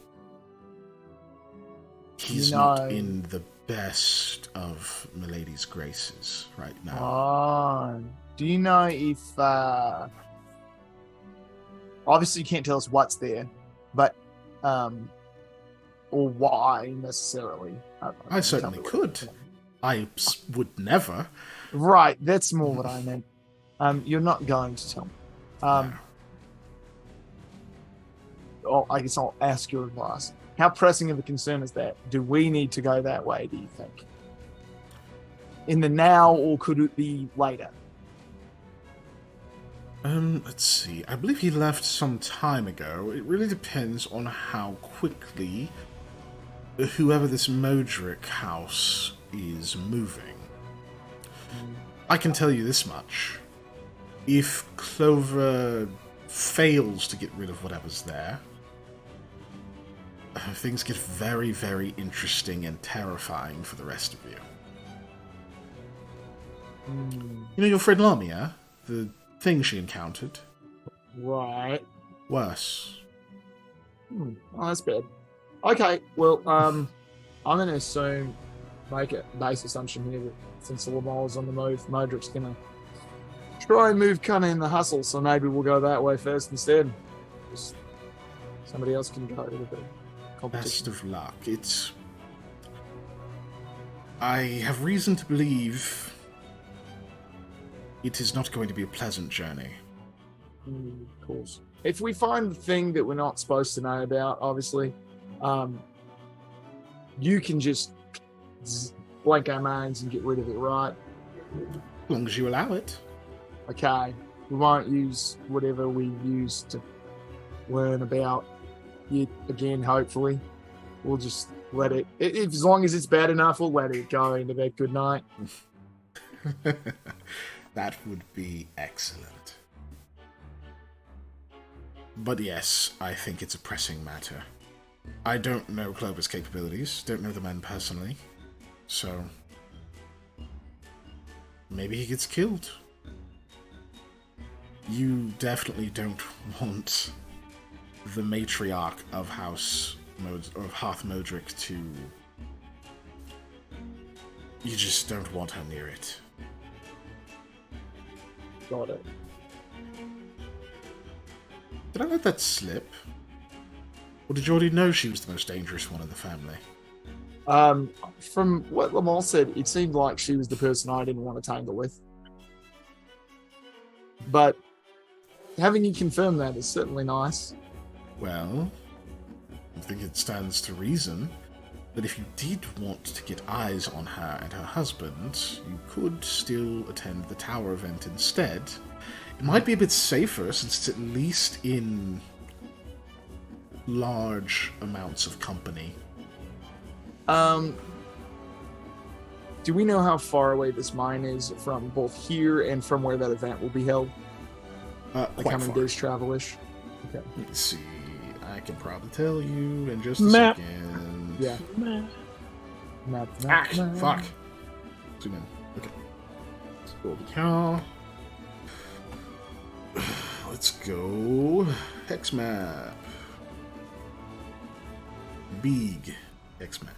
He's You not know- in the best of Milady's graces right now. Oh, do you know if obviously you can't tell us what's there, but or why necessarily? I certainly could. I would never. Right, that's more what I meant. You're not going to tell me. No. I guess I'll ask your advice. How pressing of a concern is that? Do we need to go that way, do you think? In the now, or could it be later? Let's see. I believe he left some time ago. It really depends on how quickly whoever this Modric house is moving. I can tell you this much. If Clover fails to get rid of whatever's there, things get very, very interesting and terrifying for the rest of you. You know your friend Lamia? The thing she encountered? Right. Worse. Oh, that's bad. Okay, well, I'm going to assume, make a base assumption here that since the Lamar is on the move, Modric's going to try and move kind of in the hustle, so maybe we'll go that way first instead. Just somebody else can go with a bit of competition. Best of luck. I have reason to believe it is not going to be a pleasant journey. Of course. If we find the thing that we're not supposed to know about, obviously, you can just blank our minds and get rid of it, right? As long as you allow it. Okay. We won't use whatever we use to learn about it again, hopefully. We'll just let it, as long as it's bad enough, we'll let it go into bed. Good night. That would be excellent. But yes, I think it's a pressing matter. I don't know Clover's capabilities, don't know the men personally, so maybe he gets killed. You definitely don't want the matriarch of Hearth Modric to... You just don't want her near it. Got it. Did I let that slip? Or did you already know she was the most dangerous one in the family? From what Lamar said, it seemed like she was the person I didn't want to tangle with. But having you confirm that is certainly nice. Well, I think it stands to reason that if you did want to get eyes on her and her husband, you could still attend the tower event instead. It might be a bit safer since it's at least in large amounts of company. Do we know how far away this mine is from both here and from where that event will be held? Like Quite how many far. days travel-ish? Okay. Let's see. I can probably tell you in just a Map. second. Yeah. Ah, fuck. Zoom in. Okay. Let's go to cow. Let's go. Hex map. Big Hex map.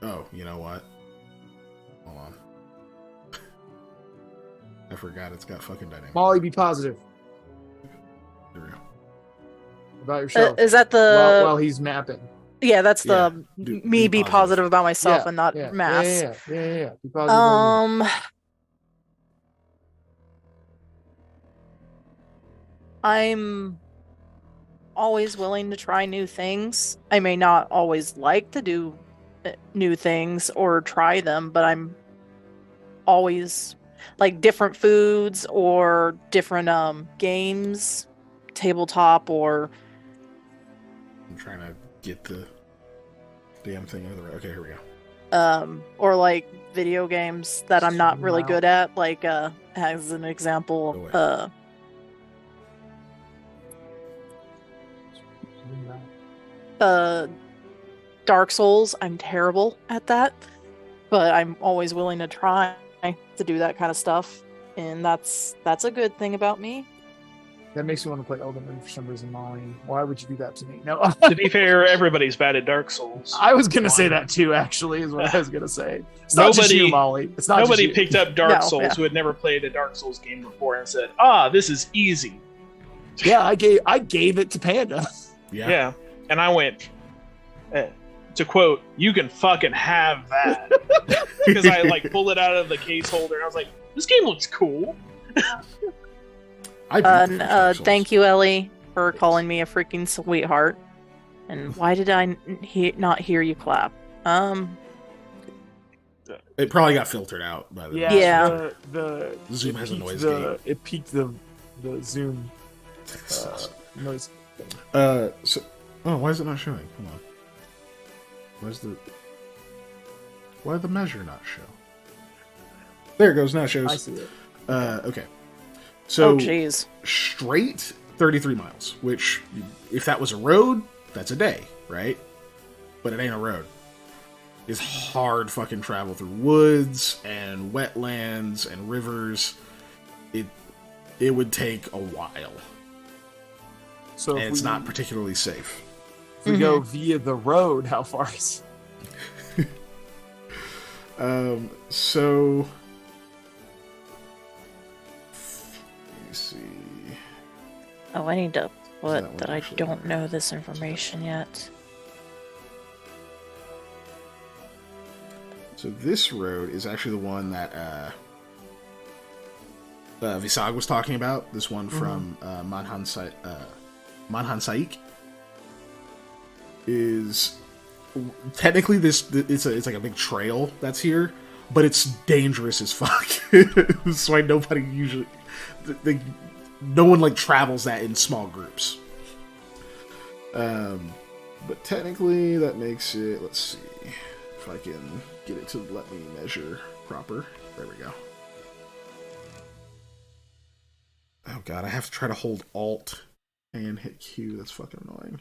Oh, you know what? Hold on. I forgot it's got fucking dynamic. Molly, be positive There we go. about yourself. Is that the? while he's mapping? Yeah, that's the Yeah, me be positive about myself Yeah, and not yeah, mass. Yeah. Be positive about you. I'm always willing to try new things. I may not always like to do new things or try them, but I'm always like different foods or different games, tabletop or I'm trying to get the damn thing out of the right. Okay, here we go. or like video games that I'm not really Wow. good at, like as an example, Oh, Dark Souls. I'm terrible at that, but I'm always willing to try to do that kind of stuff, and that's a good thing about me. That makes me want to play Elden Ring for some reason, Molly. Why would you do that to me? No. To be fair, everybody's bad at Dark Souls. I was gonna say that too. Actually, is what I was gonna say. It's not just you, Molly. It's not Nobody just you. picked up Dark No, Souls yeah. who had never played a Dark Souls game before and said, "Ah, this is easy." Yeah, I gave it to Panda. Yeah. Yeah, and I went, to quote, "You can fucking have that," because I like pulled it out of the case holder and I was like, "This game looks cool." I beat the first Dark Souls. Thank you, Ellie, for calling me a freaking sweetheart. And why did I not hear you clap? It probably got filtered out by the Yeah. The Zoom it has a peaked noise the, gate. It peaked the Zoom noise. So, why is it not showing? Hold on. Why did the measure not show? There it goes. Now it shows. I see it. Okay. So Oh, jeez. straight 33 miles, which if that was a road, that's a day, right? But it ain't a road. It's hard fucking travel through woods and wetlands and rivers. It would take a while, So and if it's we, not particularly safe. if we go via the road, how far is? So let me see. Oh, I need to that put one that I actually don't know this information yet. So this road is actually the one that Visag was talking about. This one from Manhan Saik is technically it's like a big trail that's here, but it's dangerous as fuck. That's why nobody usually no one like travels that in small groups. But technically that makes it, let's see if I can get it to let me measure proper. There we go. Oh god, I have to try to hold Alt and hit Q. That's fucking annoying.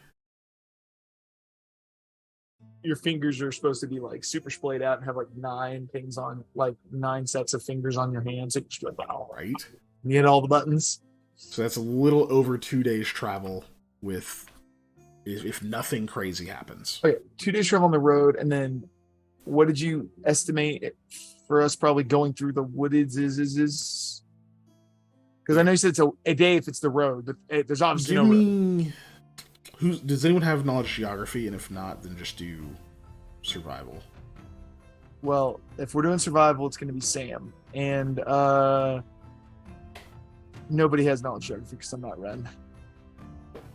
Your fingers are supposed to be like super splayed out and have like 9 things on, like 9 sets of fingers on your hands. So you just like, wow, Right? you hit all the buttons. So that's a little over 2 days travel with if nothing crazy happens. Okay, 2 days travel on the road, and then what did you estimate for us probably going through the woods is? Because I know you said it's a day if it's the road, but there's obviously Give no road. me. Does anyone have knowledge of geography? And if not, then just do survival. Well, if we're doing survival, it's going to be Sam, and nobody has knowledge of geography because I'm not Ren.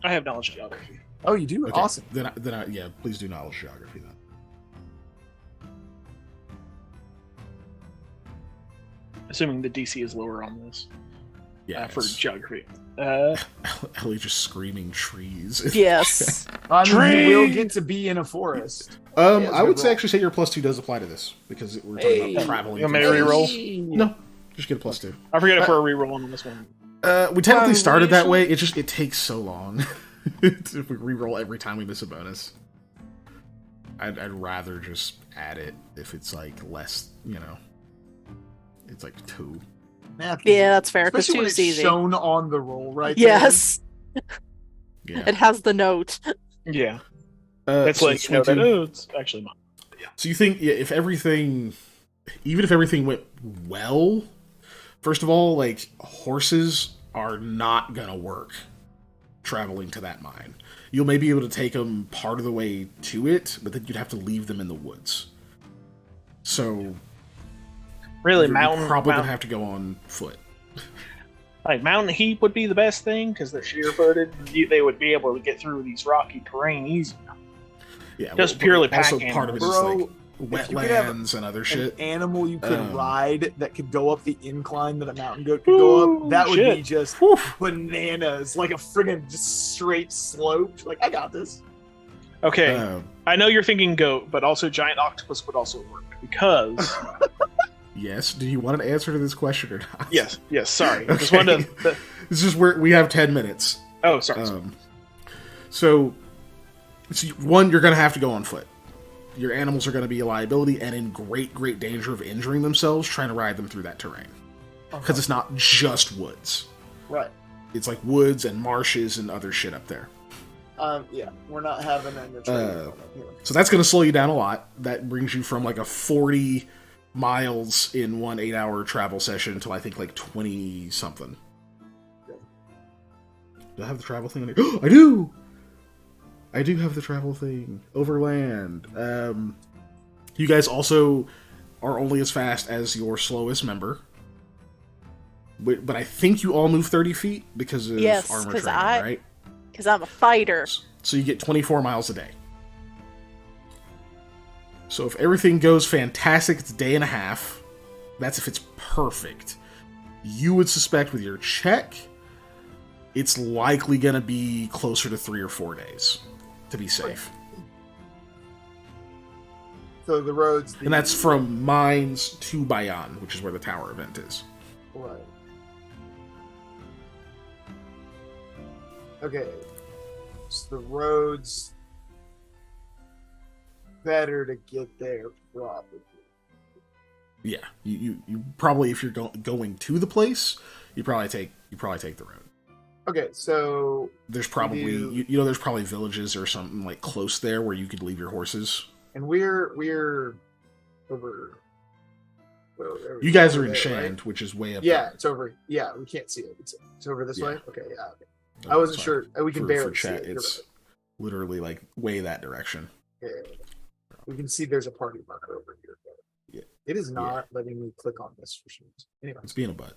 I have knowledge of geography. Oh, you do? Okay, Awesome. Then yeah, please do knowledge geography then. Assuming the DC is lower on this Yeah. for it's- geography. Ellie just screaming trees. Yes. I mean, you will Tree! get to be in a forest. it's I a would good say roll. actually say your +2 does apply to this because we're talking about traveling. You want me to through reroll? space. No, just get a +2. I forget if we're rerolling on this one. We technically started that usually- way. It takes so long if we reroll every time we miss a bonus. I'd rather just add it if it's like less, it's like 2. Math is Yeah, easy. that's fair. Because Especially when two's it's easy. shown on the roll, right? Yes, Yeah, it has the note. Yeah, that's so like, you know, that, 22. oh, it's actually mine. So you think if everything, even if everything went well, first of all, like horses are not gonna work traveling to that mine. You'll maybe be able to take them part of the way to it, but then you'd have to leave them in the woods. So Really, you're mountain, probably gonna have to go on foot. like mountain heap would be the best thing because they're sheer-footed. They would be able to get through these rocky terrain easy. Yeah, Just but purely also pack part of it is Bro, like if you could have wetlands and other An shit. animal you could Um, ride that could go up the incline that a mountain goat could go up. That would be shit. just Whew. bananas, like a friggin' just straight slope. Like, I got this. Okay, Uh, I know you're thinking goat, but also giant octopus would also work because yes. Do you want an answer to this question or not? yes, sorry, I just Okay. wanted to. This is where we have 10 minutes. Oh, sorry. So, one, you're going to have to go on foot. Your animals are going to be a liability and in great, great danger of injuring themselves trying to ride them through that terrain. Because it's not just woods. Right. It's like woods and marshes and other shit up there. Yeah, we're not having an retreat. So that's going to slow you down a lot. That brings you from like a 40 miles in one 8-hour travel session to I think like 20 something. Do I have the travel thing on here? I do! I do have the travel thing. Overland. You guys also are only as fast as your slowest member. But I think you all move 30 feet because of Yes, armor 'cause training, right? Because I'm a fighter. So you get 24 miles a day. So if everything goes fantastic, it's a day and a half. That's if it's perfect. You would suspect with your check, it's likely going to be closer to 3 or 4 days to be safe. So the roads. And that's from Mines to Bayan, which is where the tower event is. Right. Okay. So the roads better to get there, probably. Yeah, you probably, if you're going to the place, you probably take the road. Okay, so There's probably there's probably villages or something like close there where you could leave your horses. and we're over. You guys are over in there, Shand, right? which is way up Yeah, there. it's over. Yeah, we can't see it. It's over this Yeah. way. Okay, yeah. Okay. I wasn't Sorry. sure. We can For barely see chat, it. You're it's right. literally like way that direction. Yeah. We can see there's a party marker over here. Yeah. It is not letting me click on this for some reason. Anyway. It's being a butt.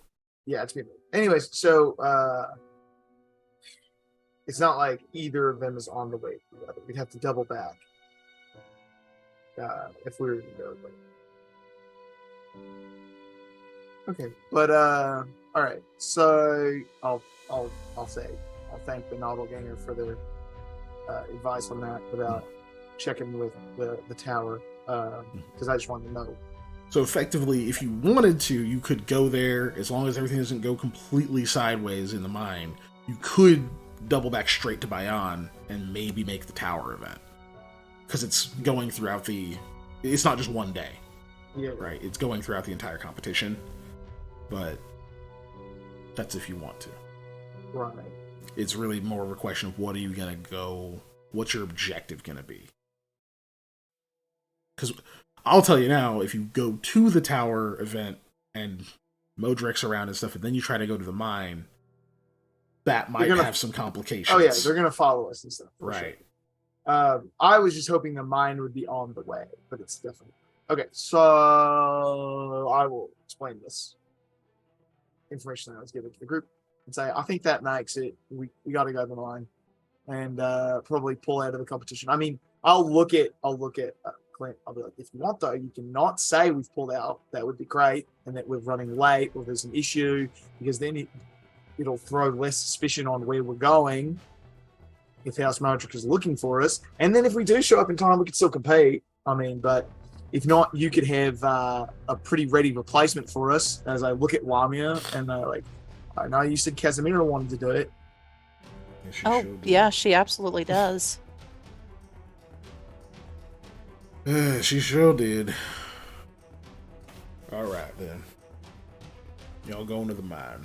Yeah, it's been. Anyways, so it's not like either of them is on the way to the other. We'd have to double back if we were to go. Okay, but all right. So I'll thank the novel ganger for their advice on that without checking with the tower because I just wanted to know. So effectively, if you wanted to, you could go there as long as everything doesn't go completely sideways in the mine. You could double back straight to Bayan and maybe make the tower event because it's going throughout the. It's not just one day, Yeah, right? It's going throughout the entire competition, but that's if you want to. right. It's really more of a question of what are you gonna go. What's your objective gonna be? Because I'll tell you now, if you go to the tower event and Modric's around and stuff, and then you try to go to the mine, that might have some complications. Oh yeah, they're gonna follow us and stuff. For right. Sure. I was just hoping the mine would be on the way, but it's definitely okay. So I will explain this information that I was given to the group and say I think that makes it. We got to go to the mine and probably pull out of the competition. I mean, I'll look at Clint. I'll be like, if you want though, you can not say we've pulled out. That would be great, and that we're running late or there's an issue because then it'll throw less suspicion on where we're going. if House Modric is looking for us. And then if we do show up in time, we could still compete. I mean, but if not, you could have a pretty ready replacement for us. As I look at Lamia and like, I know you said Casemiro wanted to do it. Yeah, she Oh, sure did. yeah, she absolutely does. She sure did. All right then. Y'all going to the mine.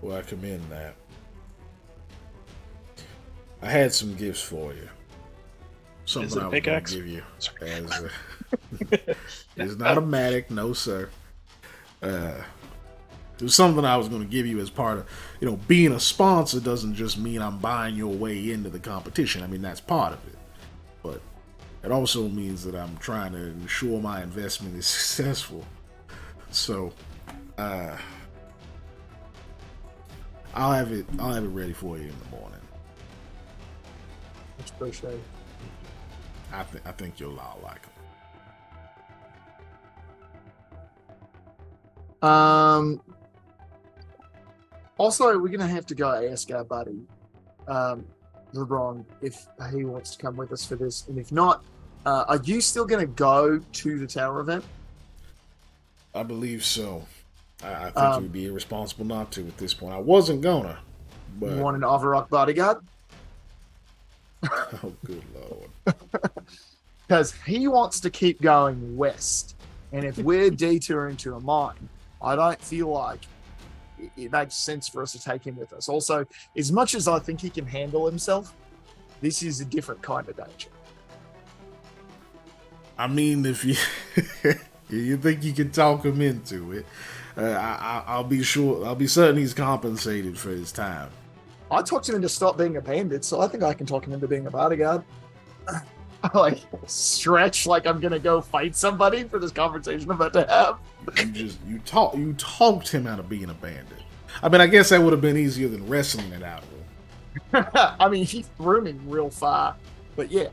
Well, I commend that. I had some gifts for you. Something it a I was going pickaxe? to give you. As it's not a matic, no sir. It was something I was going to give you as part of, being a sponsor doesn't just mean I'm buying your way into the competition. I mean, that's part of it. But it also means that I'm trying to ensure my investment is successful. So, I'll have it ready for you in the morning. Much appreciated. I think you'll all like them. Also, we're gonna have to go ask our buddy, LeBron, if he wants to come with us for this, and if not, are you still gonna go to the tower event? I believe so. I think it would be irresponsible not to at this point. I wasn't gonna, but You want an Overrock bodyguard? oh, good lord. Because he wants to keep going west, and if we're detouring to a mine, I don't feel like it makes sense for us to take him with us. Also, as much as I think he can handle himself, this is a different kind of danger. I mean, if you you think you can talk him into it, I'll be certain he's compensated for his time. I talked him into stop being a bandit, so I think I can talk him into being a bodyguard. I like stretch like I'm gonna go fight somebody for this conversation I'm about to have. You talked him out of being a bandit. I mean, I guess that would have been easier than wrestling it out of him. I mean, he threw me real far, but yeah.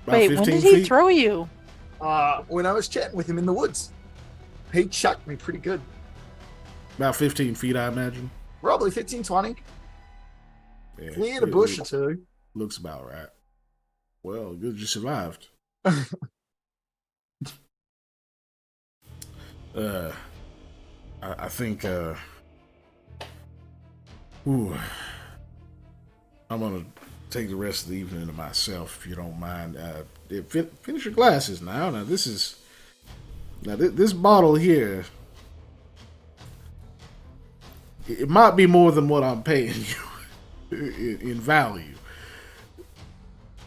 About Wait, when 15 did he feet? throw you? When I was chatting with him in the woods, he chucked me pretty good. About 15 feet, I imagine. Probably 15, 20. Yeah, Cleared a bush or two. Looks about right. Well, good you survived. I think I'm gonna take the rest of the evening to myself, if you don't mind. Finish your glasses now. This bottle here, it might be more than what I'm paying you in value.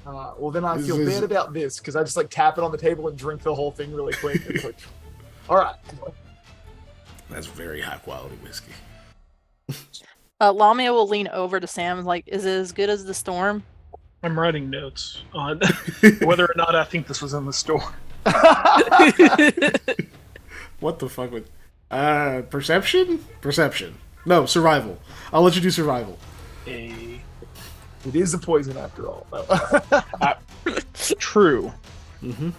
Well, then I feel bad about this because I just like tap it on the table and drink the whole thing really quick. And like, all right. That's very high quality whiskey. Lamia will lean over to Sam like, is it as good as the storm? I'm writing notes on whether or not I think this was in the store. What the fuck with perception? Perception. No, survival. I'll let you do survival. It is a poison after all. True. Mm-hmm.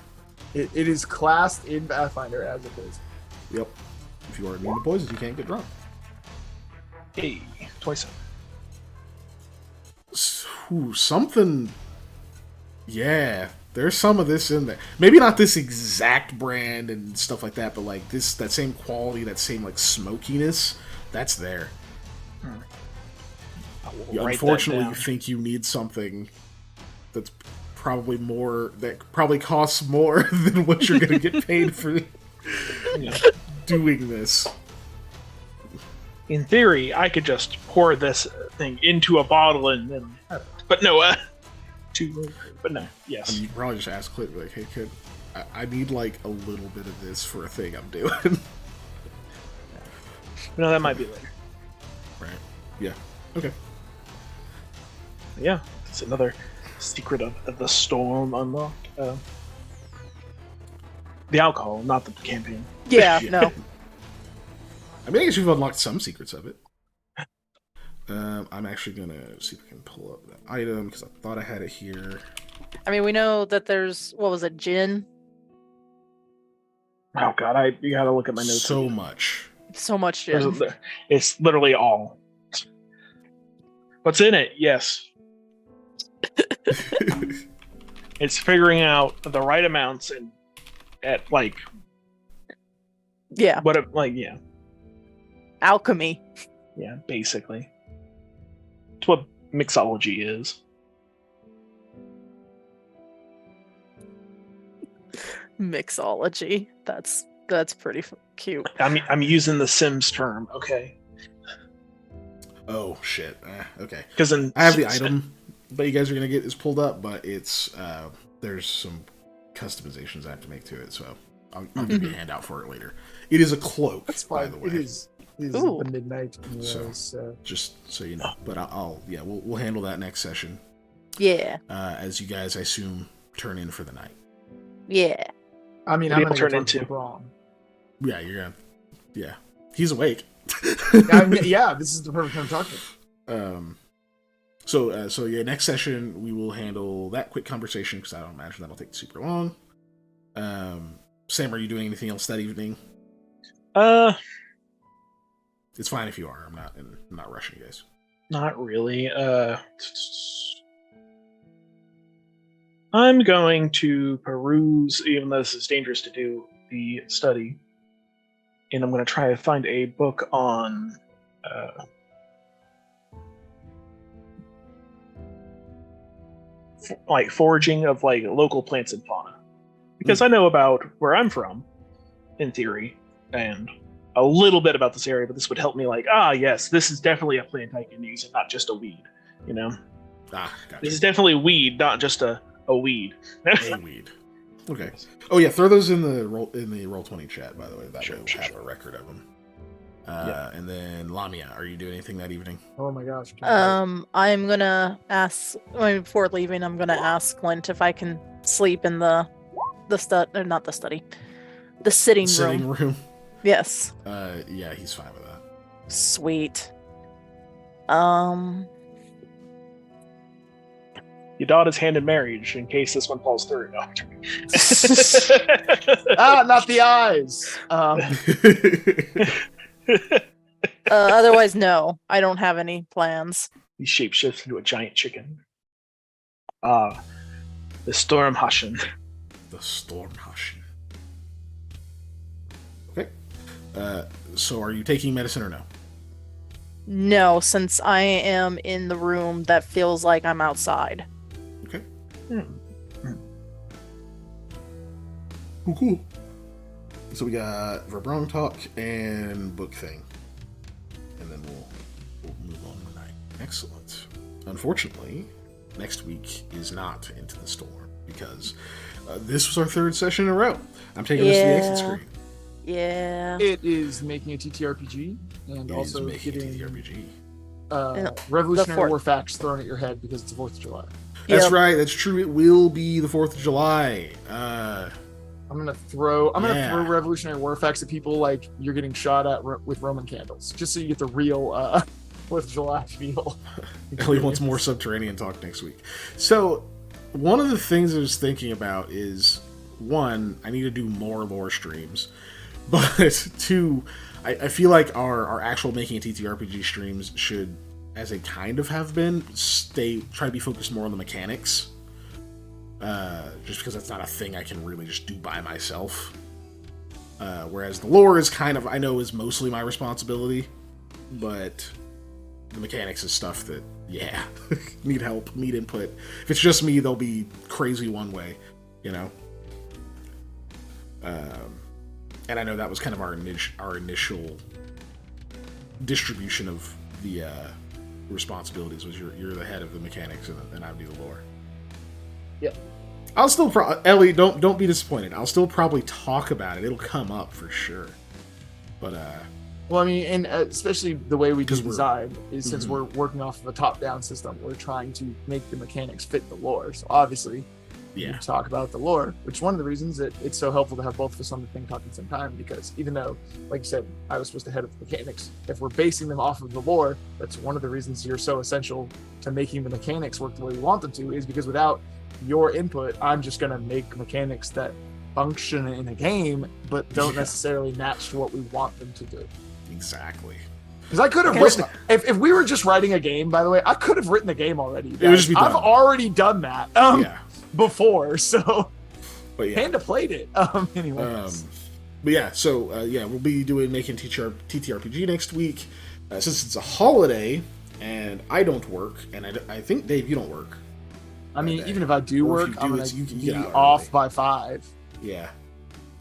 It is classed in Pathfinder as a poison. Yep. If you are immune to poisons, you can't get drunk. Hey, 27. Ooh, something. Yeah, there's some of this in there. Maybe not this exact brand and stuff like that, but like that same quality, that same like smokiness, that's there. Unfortunately, you think you need something that's probably probably costs more than what you're going to get paid for doing this. In theory, I could just pour this thing into a bottle and then... But no, but no, yes. You probably just ask Clint, like, hey, kid, I need like a little bit of this for a thing I'm doing. No, that might be later. Right. Yeah. Okay. Yeah, it's another secret of the storm unlocked. The alcohol, not the campaign. Yeah, no. I mean, I guess you've unlocked some secrets of it. I'm actually gonna see if I can pull up that item because I thought I had it here. I mean, we know that there's, what was it, gin? Oh god, you gotta look at my notes. So much. So much gin. It's literally all. What's in it? Yes. It's figuring out the right amounts and at like Yeah. yeah. Alchemy. Yeah, basically. It's what mixology is. Mixology. That's pretty cute. I'm using the Sims term, okay? Oh shit. Okay. Because I have the item that you guys are gonna get is pulled up, but it's there's some customizations I have to make to it, so I'll give you a handout for it later. It is a cloak, That's by fine. the way. It is Ooh. the midnight. Anyways, So just so you know, but we'll handle that next session. Yeah. As you guys, I assume, turn in for the night. Yeah. I mean, What I'm do you gonna turn go into? into wrong. Yeah, you're gonna. Yeah, he's awake. Yeah, this is the perfect time to talk to him. So yeah, next session we will handle that quick conversation because I don't imagine that'll take super long. Sam, are you doing anything else that evening? It's fine if you are. I'm not rushing you guys. Not really. I'm going to peruse, even though this is dangerous to do, the study, and I'm going to try to find a book on like foraging of like local plants and fauna, because I know about where I'm from, in theory, and a little bit about this area. But this would help me, like, yes, this is definitely a plant I can use, and not just a weed. You know, Gotcha. this is definitely weed, not just a weed. A weed. Okay. Oh yeah, throw those in the Roll20 chat, by the way. That way we'll have a record of them. And then Lamia, are you doing anything that evening? Oh my gosh. I'm gonna ask before leaving. I'm gonna ask Clint if I can sleep in the not the study, the sitting room. Yes. Yeah, he's fine with that. Sweet. Your daughter's hand in marriage in case this one falls through. No. Not the eyes. Otherwise, no. I don't have any plans. He shapeshifts into a giant chicken. The Storm Hushin. The Storm Hushin. Okay. So are you taking medicine or no? No, since I am in the room that feels like I'm outside. Okay. Cool. So we got Verbrong talk and book thing, and then we'll move on tonight. Excellent. Unfortunately, next week is not Into the Storm because this was our third session in a row. I'm taking this to the exit screen. Yeah. It is making a TTRPG and also getting TTRPG. Revolutionary War facts thrown at your head because it's the 4th of July. That's right. That's true. It will be the 4th of July. I'm gonna throw Revolutionary War facts at people like you're getting shot at with Roman candles, just so you get the real 4th of July feel. Ellie wants more subterranean talk next week. So, one of the things I was thinking about is, one, I need to do more lore streams, but two, I feel like our actual making a TTRPG streams should, as they kind of have been, try to be focused more on the mechanics. Just because that's not a thing I can really just do by myself. Whereas the lore is kind of, I know, is mostly my responsibility, but the mechanics is stuff that, yeah, need help, need input. If it's just me, they'll be crazy one way, you know? And I know that was kind of our initial distribution of the responsibilities, was you're the head of the mechanics and I do the lore. Yeah. I'll still Ellie, don't be disappointed. I'll still probably talk about it. It'll come up for sure. But well, I mean, and especially the way we do 'Cause we're- design is since we're working off of a top-down system, we're trying to make the mechanics fit the lore. So obviously, yeah, we talk about the lore, which is one of the reasons that it's so helpful to have both of us on the thing talking at the same time. Because even though, like you said, I was supposed to head of the mechanics, if we're basing them off of the lore, that's one of the reasons you're so essential to making the mechanics work the way we want them to. Is because without your input, I'm just gonna make mechanics that function in a game, but don't Yeah. necessarily match to what we want them to do. Exactly. Because I could have written, if we were just writing a game, by the way, I could have written the game already. It would just be I've done. already done that Yeah. before, so But yeah. Panda played it. Anyways. But yeah, so yeah, we'll be making TTRPG next week. Since it's a holiday and I don't work, and I think Dave, you don't work. I mean, that even if I do Or if work, you I'm do, gonna you can be get out off early. by 5. Yeah.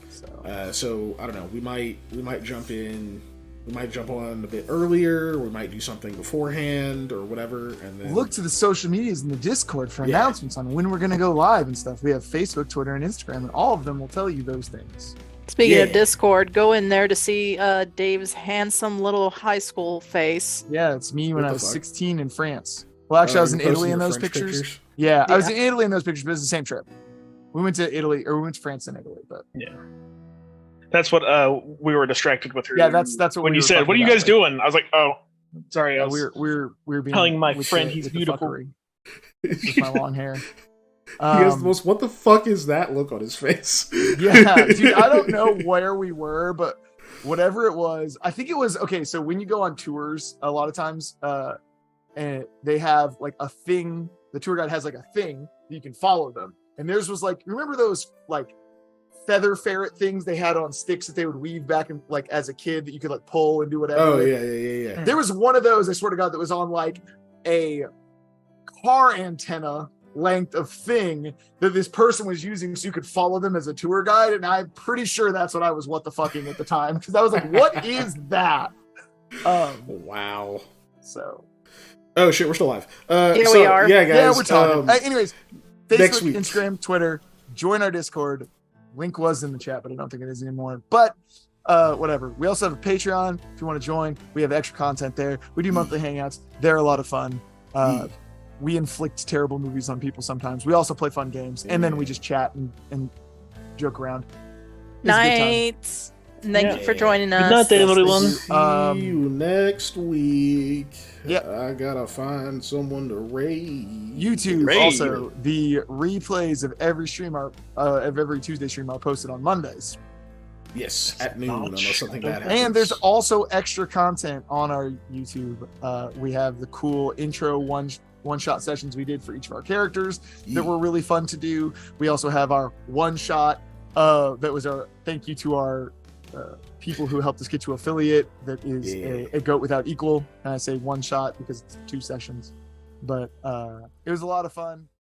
So So I don't know. We might jump in. We might jump on a bit earlier. We might do something beforehand or whatever, and then look to the social medias and the Discord for Yeah. announcements on when we're gonna go live and stuff. We have Facebook, Twitter, and Instagram, and all of them will tell you those things. Speaking of Yeah. Discord, go in there to see Dave's handsome little high school face. Yeah, it's me when What I the was fuck? 16 in France. Well, actually, I was in you're posting Italy in your those French pictures. Yeah, I was Yeah. in Italy in those pictures, but it's the same trip. We went to Italy, or we went to France and Italy, but That's what we were distracted with. yeah, that's what when we you were said, talking "What are you about, guys doing?" I was like, "Oh, sorry." I was, we're being telling my with friend he's with the beautiful. fuckery with my long hair. He has the most. What the fuck is that look on his face? Yeah, dude, I don't know where we were, but whatever it was, I think it was okay. So when you go on tours, a lot of times, and they have like a thing. The tour guide has like a thing that you can follow them, and theirs was like, remember those like feather ferret things they had on sticks that they would weave back and like as a kid that you could like pull and do whatever. Oh with? yeah. There was one of those, I swear to God, that was on like a car antenna length of thing that this person was using so you could follow them as a tour guide. And I'm pretty sure that's what I was what the fucking at the time, because I was like, what is that? Wow. So Oh shit, we're still live. Yeah, so, we are. Yeah, guys. yeah, we're talking. Anyways, next Facebook, week. Instagram, Twitter, join our Discord. Link was in the chat, but I don't think it is anymore. But whatever. We also have a Patreon if you want to join. We have extra content there. We do monthly hangouts. They're a lot of fun. We inflict terrible movies on people sometimes. We also play fun games, and then we just chat and joke around. It's a good time. Night. Thank Yeah. you for joining us. Good night, Dave, everyone. See you next week. Yep. I gotta find someone to raid. YouTube Great. also, the replays of every stream are of every Tuesday stream are posted on Mondays. Yes, at noon, unless something bad happens. And there's also extra content on our YouTube. We have the cool intro one-shot sessions we did for each of our characters that were really fun to do. We also have our one-shot that was our thank you to our people who helped us get to affiliate. That is a goat without equal. And I say one shot because it's 2 sessions, but it was a lot of fun.